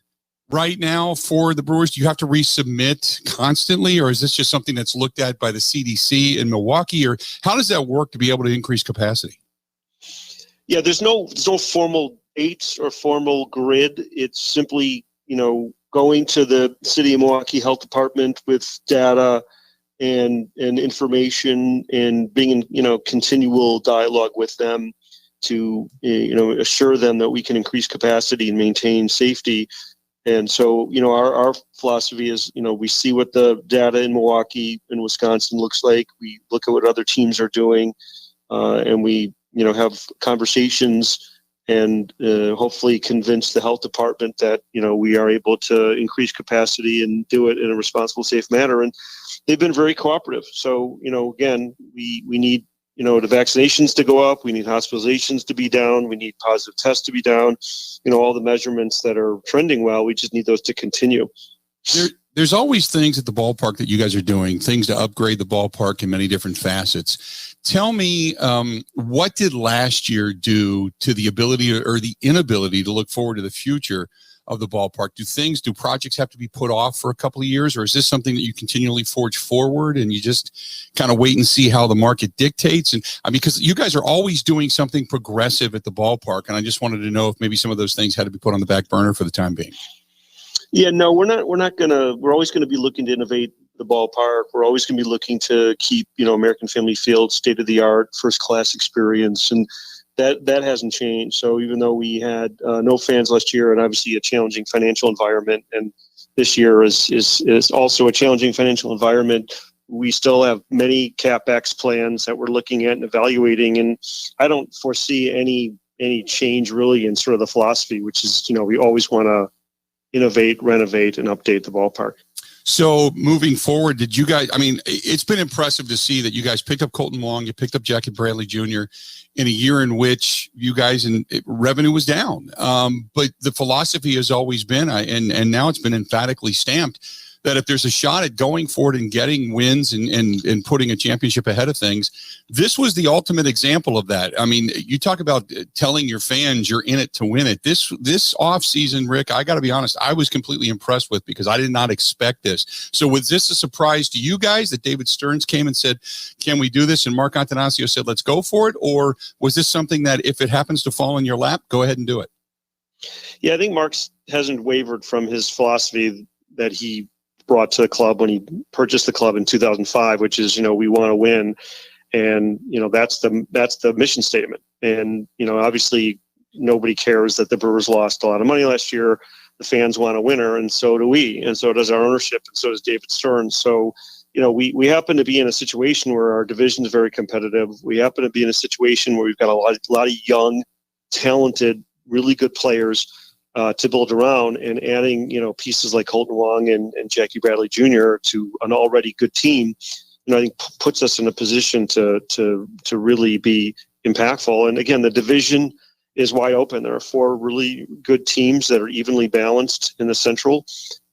right now for the Brewers? Do you have to resubmit constantly, or is this just something that's looked at by the CDC in Milwaukee, or how does that work to be able to increase capacity? Yeah, there's no formal dates or formal grid. It's simply, going to the City of Milwaukee Health Department with data and information, and being in, continual dialogue with them to, assure them that we can increase capacity and maintain safety. And so, our philosophy is, we see what the data in Milwaukee and Wisconsin looks like. We look at what other teams are doing, and we, have conversations and hopefully convince the health department that, we are able to increase capacity and do it in a responsible, safe manner. And they've been very cooperative. So, again, we need, the vaccinations to go up. We need hospitalizations to be down. We need positive tests to be down. All the measurements that are trending well, we just need those to continue. There's always things at the ballpark that you guys are doing, things to upgrade the ballpark in many different facets. Tell me, what did last year do to the ability or the inability to look forward to the future of the ballpark? Do projects have to be put off for a couple of years, or is this something that you continually forge forward and you just kind of wait and see how the market dictates? And because you guys are always doing something progressive at the ballpark, and I just wanted to know if maybe some of those things had to be put on the back burner for the time being. Yeah, no, we're always going to be looking to innovate the ballpark. We're always going to be looking to keep, American Family Field state of the art, first class experience. And that hasn't changed. So even though we had no fans last year, and obviously a challenging financial environment, and this year is also a challenging financial environment, we still have many CapEx plans that we're looking at and evaluating. And I don't foresee any change really in sort of the philosophy, which is, we always want to innovate, renovate, and update the ballpark. So moving forward, did you guys, it's been impressive to see that you guys picked up Colton Long, you picked up Jackie Bradley Jr. in a year in which you guys, revenue was down. But the philosophy has always been, and now it's been emphatically stamped, that if there's a shot at going for it and getting wins and putting a championship ahead of things, this was the ultimate example of that. I mean, you talk about telling your fans you're in it to win it. This offseason, Rick, I got to be honest, I was completely impressed with, because I did not expect this. So was this a surprise to you guys that David Stearns came and said, can we do this? And Mark Antanasio said, let's go for it? Or was this something that if it happens to fall in your lap, go ahead and do it? Yeah, I think Mark hasn't wavered from his philosophy that he brought to the club when he purchased the club in 2005, which is, we want to win. And, that's the mission statement. And, obviously nobody cares that the Brewers lost a lot of money last year. The fans want a winner, and so do we. And so does our ownership, and so does David Stearns. So, we happen to be in a situation where our division is very competitive. We happen to be in a situation where we've got a lot of young, talented, really good players to build around, and adding, pieces like Colton Wong and Jackie Bradley Jr. to an already good team, I think puts us in a position to really be impactful. And again, the division is wide open. There are 4 really good teams that are evenly balanced in the Central,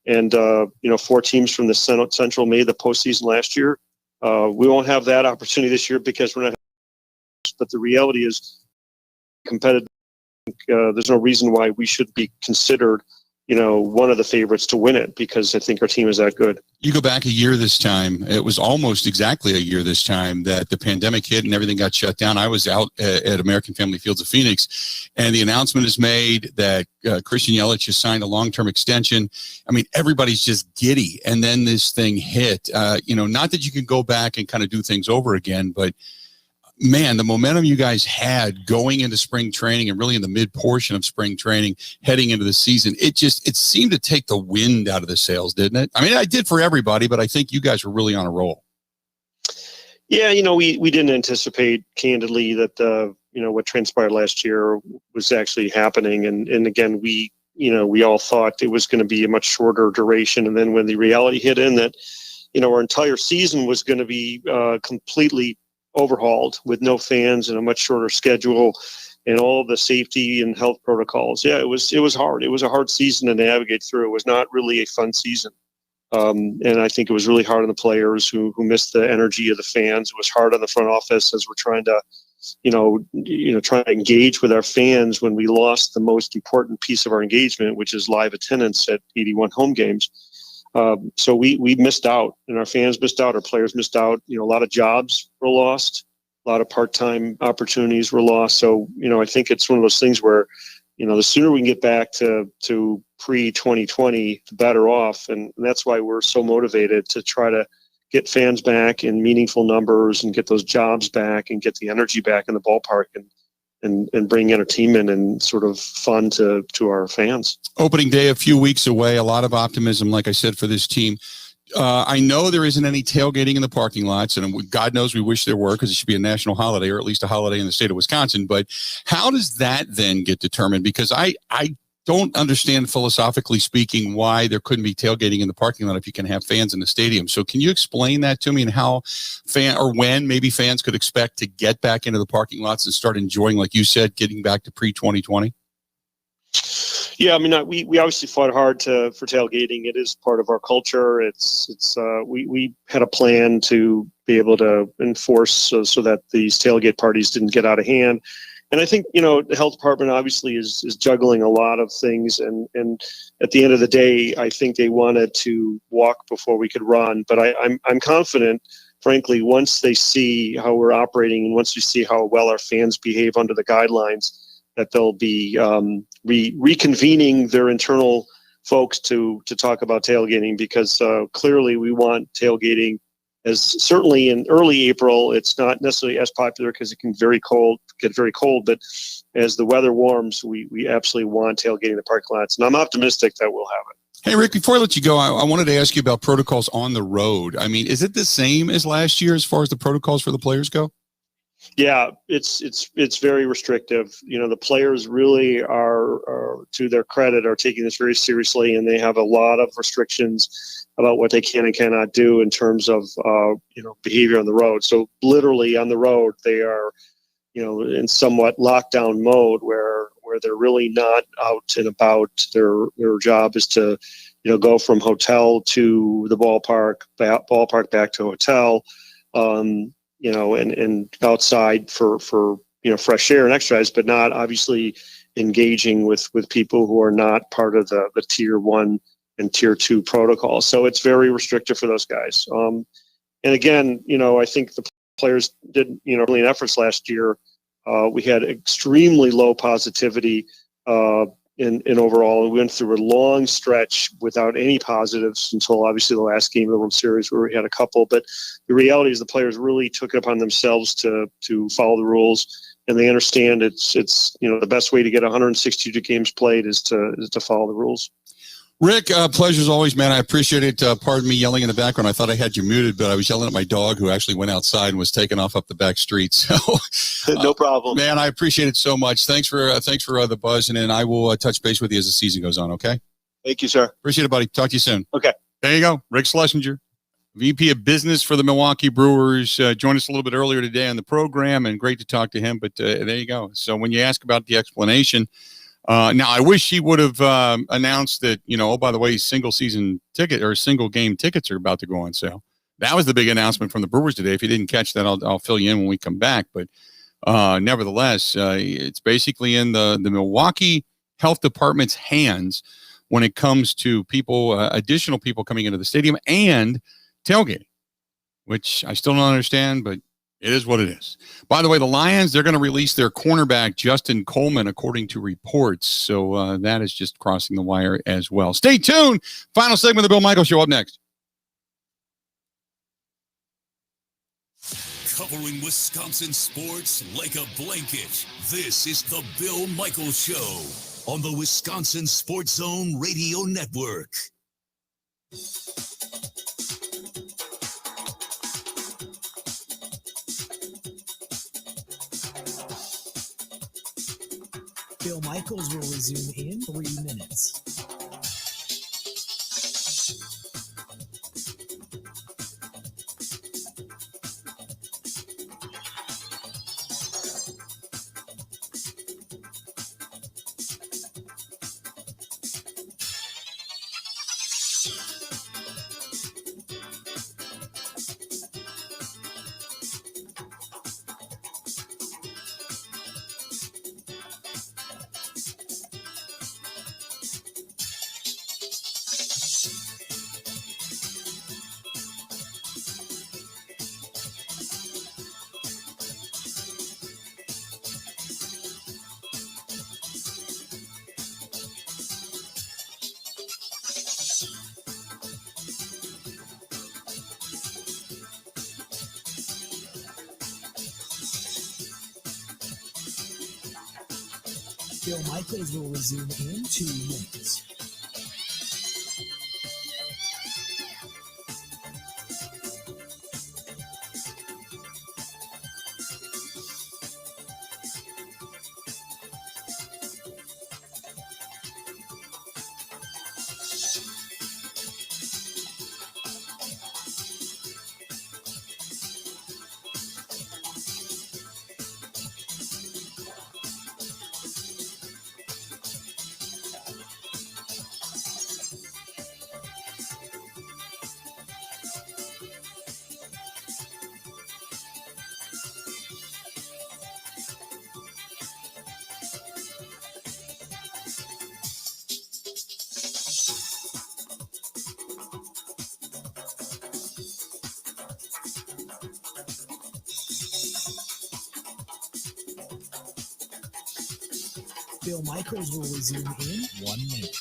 and 4 teams from the Central made the postseason last year. We won't have that opportunity this year because we're not. But the reality is, competitive. There's no reason why we should be considered, one of the favorites to win it, because I think our team is that good. You go back a year this time, it was almost exactly a year this time that the pandemic hit and everything got shut down. I was out at American Family Fields of Phoenix, and the announcement is made that Christian Yelich has signed a long-term extension. I mean, everybody's just giddy. And then this thing hit, not that you can go back and kind of do things over again, but man, the momentum you guys had going into spring training and really in the mid portion of spring training heading into the season, it seemed to take the wind out of the sails, didn't it? I mean, I did for everybody, but I think you guys were really on a roll. Yeah, we didn't anticipate, candidly, that what transpired last year was actually happening. And again, we all thought it was going to be a much shorter duration. And then when the reality hit in that, our entire season was going to be completely overhauled with no fans and a much shorter schedule and all the safety and health protocols. Yeah, it was hard. It was a hard season to navigate through. It was not really a fun season. And I think it was really hard on the players who missed the energy of the fans. It was hard on the front office as we're trying to, try to engage with our fans when we lost the most important piece of our engagement, which is live attendance at 81 home games. So we missed out, and our fans missed out, our players missed out. A lot of jobs were lost, a lot of part-time opportunities were lost. So, I think it's one of those things where, the sooner we can get back to pre-2020, the better off. And that's why we're so motivated to try to get fans back in meaningful numbers and get those jobs back and get the energy back in the ballpark and bring entertainment and sort of fun to our fans. Opening day a few weeks away, a lot of optimism, like I said, for this team. I know there isn't any tailgating in the parking lots, and God knows we wish there were, because it should be a national holiday, or at least a holiday in the state of Wisconsin. But how does that then get determined? Because I don't understand, philosophically speaking, why there couldn't be tailgating in the parking lot if you can have fans in the stadium. So can you explain that to me, and how when maybe fans could expect to get back into the parking lots and start enjoying, like you said, getting back to pre-2020? Yeah, I mean, we obviously fought hard for tailgating. It is part of our culture. We had a plan to be able to enforce so that these tailgate parties didn't get out of hand. And I think, the health department obviously is juggling a lot of things. And at the end of the day, I think they wanted to walk before we could run. But I'm confident, frankly, once they see how we're operating and once we see how well our fans behave under the guidelines, that they'll be reconvening their internal folks to talk about tailgating, because clearly we want tailgating. As certainly in early April, it's not necessarily as popular because it can get very cold. But as the weather warms, we absolutely want tailgating in the parking lots, and I'm optimistic that we'll have it. Hey, Rick, before I let you go, I wanted to ask you about protocols on the road. I mean, is it the same as last year as far as the protocols for the players go? Yeah, it's very restrictive. The players really are, to their credit, are taking this very seriously, and they have a lot of restrictions about what they can and cannot do in terms of behavior on the road. So literally on the road, they are in somewhat lockdown mode where they're really not out and about. Their job is to go from hotel to the ballpark, back to hotel, and outside for fresh air and exercise, but not obviously engaging with people who are not part of the tier 1 and tier 2 protocol. So it's very restrictive for those guys. And again, I think the players did, really efforts last year. We had extremely low positivity in overall, and we went through a long stretch without any positives until obviously the last game of the World Series where we had a couple. But the reality is the players really took it upon themselves to follow the rules, and they understand it's the best way to get 162 games played is to follow the rules. Rick, pleasure as always, man. I appreciate it. Pardon me yelling in the background. I thought I had you muted, but I was yelling at my dog who actually went outside and was taken off up the back street. So, no problem, man. I appreciate it so much. Thanks for the buzz, and then I will touch base with you as the season goes on. Okay. Thank you, sir. Appreciate it, buddy. Talk to you soon. Okay. There you go, Rick Schlesinger, VP of Business for the Milwaukee Brewers. Joined us a little bit earlier today on the program, and great to talk to him. But there you go. So when you ask about the explanation. Now, I wish he would have announced that, oh, by the way, single season ticket or single game tickets are about to go on sale. That was the big announcement from the Brewers today. If you didn't catch that, I'll fill you in when we come back. But nevertheless, it's basically in the Milwaukee Health Department's hands when it comes to people, additional people coming into the stadium and tailgating, which I still don't understand, but it is what it is. By the way, the Lions, they're going to release their cornerback, Justin Coleman, according to reports. So that is just crossing the wire as well. Stay tuned. Final segment of the Bill Michaels Show up next. Covering Wisconsin sports like a blanket. This is the Bill Michaels Show on the Wisconsin Sports Zone Radio Network. Bill Michaels will resume in 3 minutes. Bill Michaels will resume in 2 minutes. Bill Michaels will resume in 1 minute.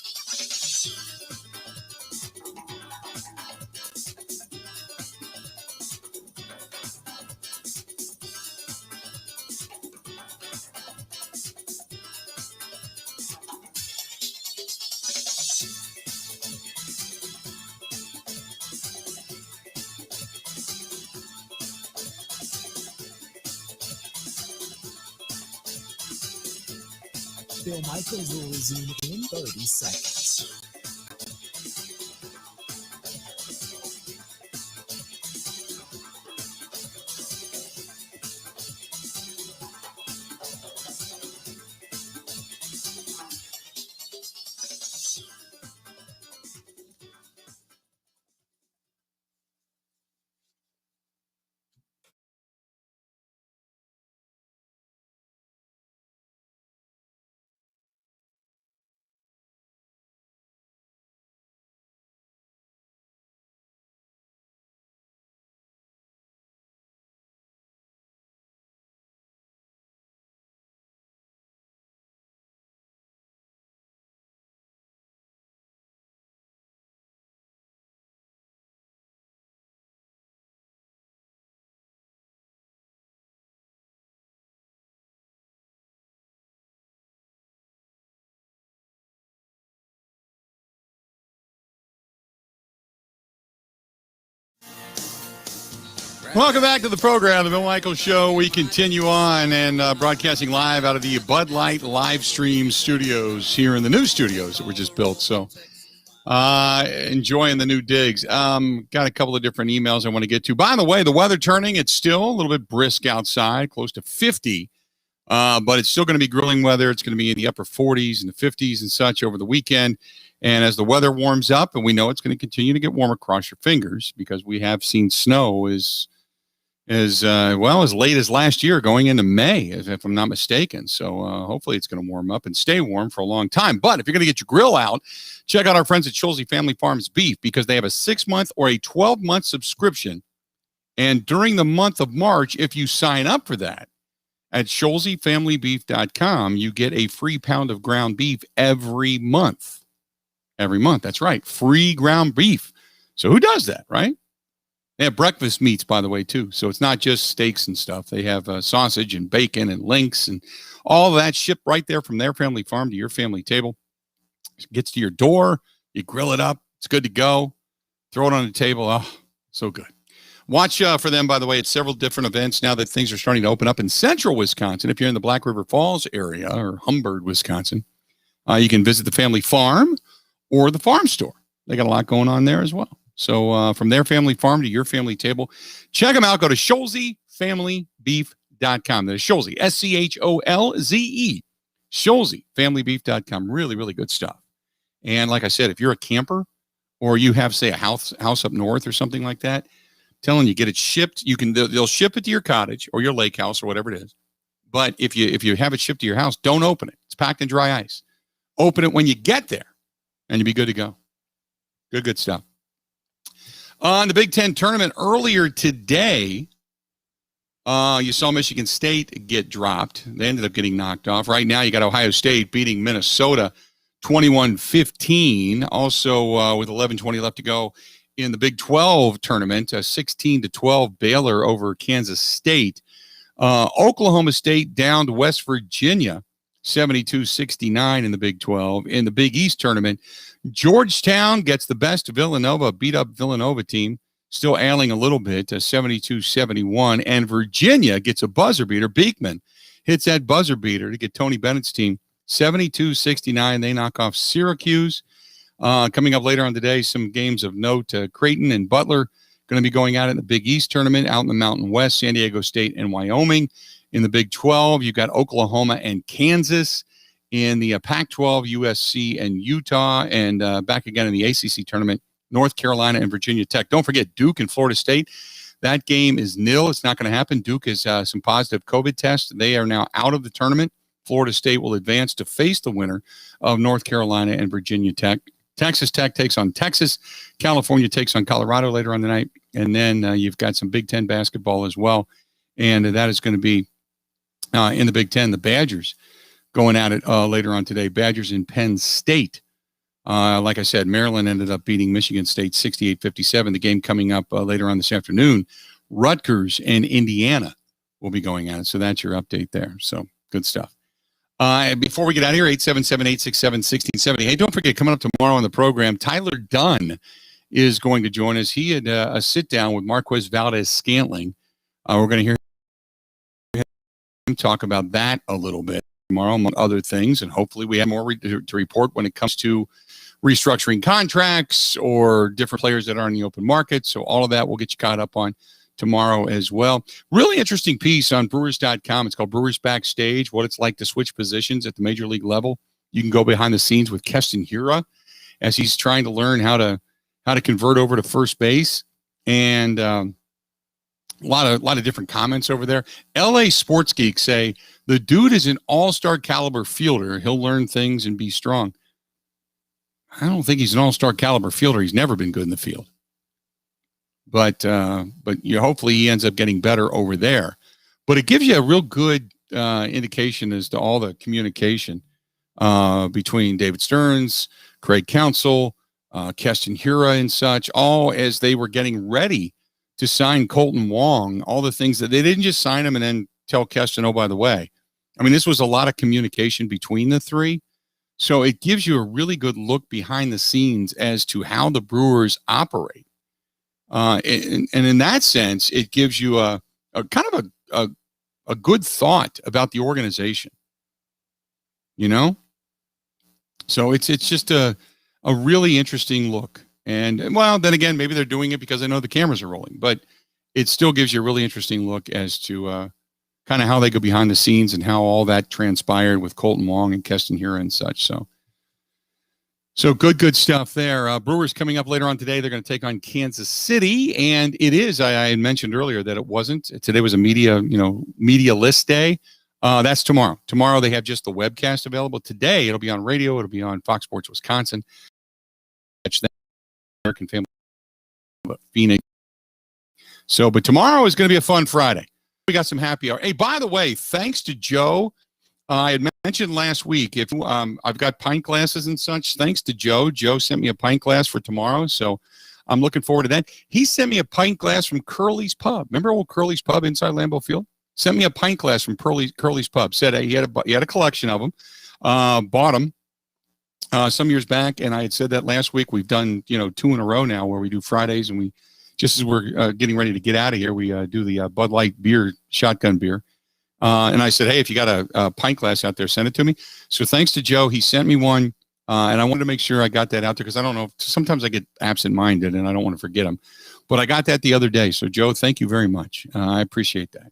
Bill Michaels will resume in 30 seconds. Welcome back to the program, the Bill Michaels Show. We continue on and broadcasting live out of the Bud Light live stream studios here in the new studios that were just built. So enjoying the new digs. Got a couple of different emails I want to get to. By the way, the weather turning. It's still a little bit brisk outside, close to 50. But it's still going to be grilling weather. It's going to be in the upper 40s and the 50s and such over the weekend. And as the weather warms up, and we know it's going to continue to get warmer, cross your fingers, because we have seen snow as late as last year, going into May, if I'm not mistaken. So hopefully it's going to warm up and stay warm for a long time. But if you're going to get your grill out, check out our friends at Schulze Family Farms Beef, because they have a 6-month or a 12-month subscription. And during the month of March, if you sign up for that at SchulzeFamilyBeef.com, you get a free pound of ground beef every month. Every month. That's right. Free ground beef. So who does that, right? They have breakfast meats, by the way, too. So it's not just steaks and stuff. They have sausage and bacon and links and all of that shipped right there from their family farm to your family table. It gets to your door. You grill it up. It's good to go. Throw it on the table. Oh, so good. Watch for them, by the way, at several different events now that things are starting to open up in central Wisconsin. If you're in the Black River Falls area or Humbird, Wisconsin, you can visit the family farm or the farm store. They got a lot going on there as well. So from their family farm to your family table, check them out. Go to SchulzeFamilyBeef.com. That is Schulze, SCHOLZE, SchulzeFamilyBeef.com. Really, really good stuff. And like I said, if you're a camper or you have, say, a house up north or something like that, telling you, get it shipped. They'll ship it to your cottage or your lake house or whatever it is. But if you have it shipped to your house, don't open it. It's packed in dry ice. Open it when you get there, and you'll be good to go. Good stuff. On the Big Ten tournament earlier today, you saw Michigan State get dropped. They ended up getting knocked off. Right now, you got Ohio State beating Minnesota 21-15. Also, with 11:20 left to go in the Big 12 tournament, 16-12 Baylor over Kansas State. Oklahoma State down to West Virginia, 72-69 in the Big 12. In the Big East tournament, Georgetown gets the best of Villanova, beat up Villanova team, still ailing a little bit, 72-71. And Virginia gets a buzzer beater. Beekman hits that buzzer beater to get Tony Bennett's team, 72-69. They knock off Syracuse. Coming up later on today, some games of note. Creighton and Butler going to be going out in the Big East tournament out in the Mountain West, San Diego State and Wyoming. In the Big 12, you've got Oklahoma and Kansas. In the Pac-12, USC and Utah. And back again in the ACC tournament, North Carolina and Virginia Tech. Don't forget Duke and Florida State. That game is nil. It's not going to happen. Duke has some positive COVID tests. They are now out of the tournament. Florida State will advance to face the winner of North Carolina and Virginia Tech. Texas Tech takes on Texas. California takes on Colorado later on the night. And then you've got some Big Ten basketball as well. And that is going to be in the Big Ten. The Badgers going at it later on today. Badgers in Penn State. Like I said, Maryland ended up beating Michigan State 68-57. The game coming up later on this afternoon. Rutgers and Indiana will be going at it. So that's your update there. So good stuff. Before we get out of here, 877-867-1670. Hey, don't forget, coming up tomorrow on the program, Tyler Dunn is going to join us. He had a sit-down with Marquez Valdez-Scantling. We're going to hear him talk about that a little bit tomorrow, among other things, and hopefully we have more to report when it comes to restructuring contracts or different players that are in the open market. So all of that we'll get you caught up on tomorrow as well. Really interesting piece on Brewers.com. It's called Brewers Backstage, what it's like to switch positions at the major league level. You can go behind the scenes with Keston Hiura as he's trying to learn how to convert over to first base. And a lot of different comments over there. LA Sports Geeks say the dude is an all-star caliber fielder. He'll learn things and be strong. I don't think he's an all-star caliber fielder. He's never been good in the field. But hopefully he ends up getting better over there. But it gives you a real good indication as to all the communication between David Stearns, Craig Counsell, Keston Hiura and such, all as they were getting ready to sign Colton Wong, all the things that they didn't just sign him and then tell Keston, oh, by the way. I mean, this was a lot of communication between the three. So it gives you a really good look behind the scenes as to how the Brewers operate. And in that sense, it gives you a kind of a good thought about the organization. You know? So it's just a really interesting look. And, well, then again, maybe they're doing it because they know the cameras are rolling. But it still gives you a really interesting look as to kind of how they go behind the scenes and how all that transpired with Colton Wong and Keston Hiura and such. So good stuff there. Brewers coming up later on today. They're going to take on Kansas City, and it is. I had mentioned earlier that it wasn't. Today was a media list day. That's tomorrow. Tomorrow they have just the webcast available. Today it'll be on radio. It'll be on Fox Sports Wisconsin. Catch that American Family Phoenix. So, but tomorrow is going to be a fun Friday. We got some happy hour. Hey, by the way, thanks to Joe. I had mentioned last week, if I've got pint glasses and such, thanks to Joe. Joe sent me a pint glass for tomorrow, so I'm looking forward to that. He sent me a pint glass from Curly's Pub. Remember old Curly's Pub inside Lambeau Field? Sent me a pint glass from Curly's Pub. Said he had a collection of them. Bought them some years back, and I had said that last week. We've done 2 in a row now where we do Fridays, and we just as we're getting ready to get out of here, we do the Bud Light beer, shotgun beer. And I said, hey, if you got a pint glass out there, send it to me. So thanks to Joe, he sent me one, and I wanted to make sure I got that out there because I don't know. Sometimes I get absent-minded, and I don't want to forget them. But I got that the other day. So, Joe, thank you very much. I appreciate that.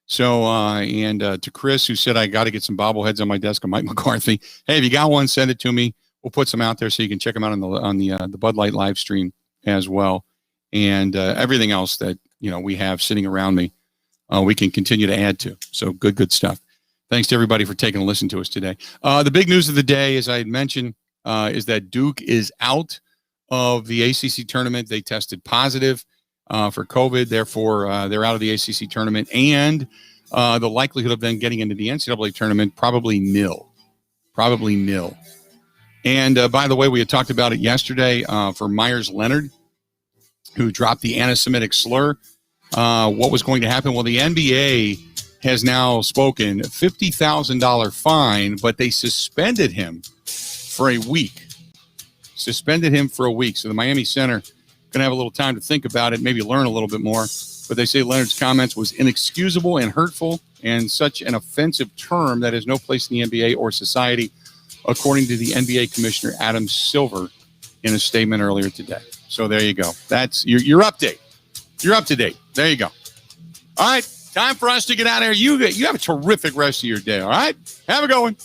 So, and to Chris, who said I got to get some bobbleheads on my desk, and Mike McCarthy, hey, if you got one, send it to me. We'll put some out there so you can check them out on the Bud Light live stream as well. And everything else that we have sitting around me, we can continue to add to. So good stuff. Thanks to everybody for taking a listen to us today. The big news of the day, as I had mentioned, is that Duke is out of the ACC tournament. They tested positive for COVID. Therefore, they're out of the ACC tournament. And the likelihood of them getting into the NCAA tournament, probably nil. And by the way, we had talked about it yesterday for Myers-Leonard, who dropped the anti-Semitic slur. What was going to happen? Well, the NBA has now spoken, $50,000 fine, but they suspended him for a week. So the Miami Center going to have a little time to think about it, maybe learn a little bit more. But they say Leonard's comments was inexcusable and hurtful and such an offensive term that has no place in the NBA or society, according to the NBA Commissioner Adam Silver in a statement earlier today. So there you go. That's your update. You're up to date. There you go. All right. Time for us to get out of here. You have a terrific rest of your day. All right. Have a good one.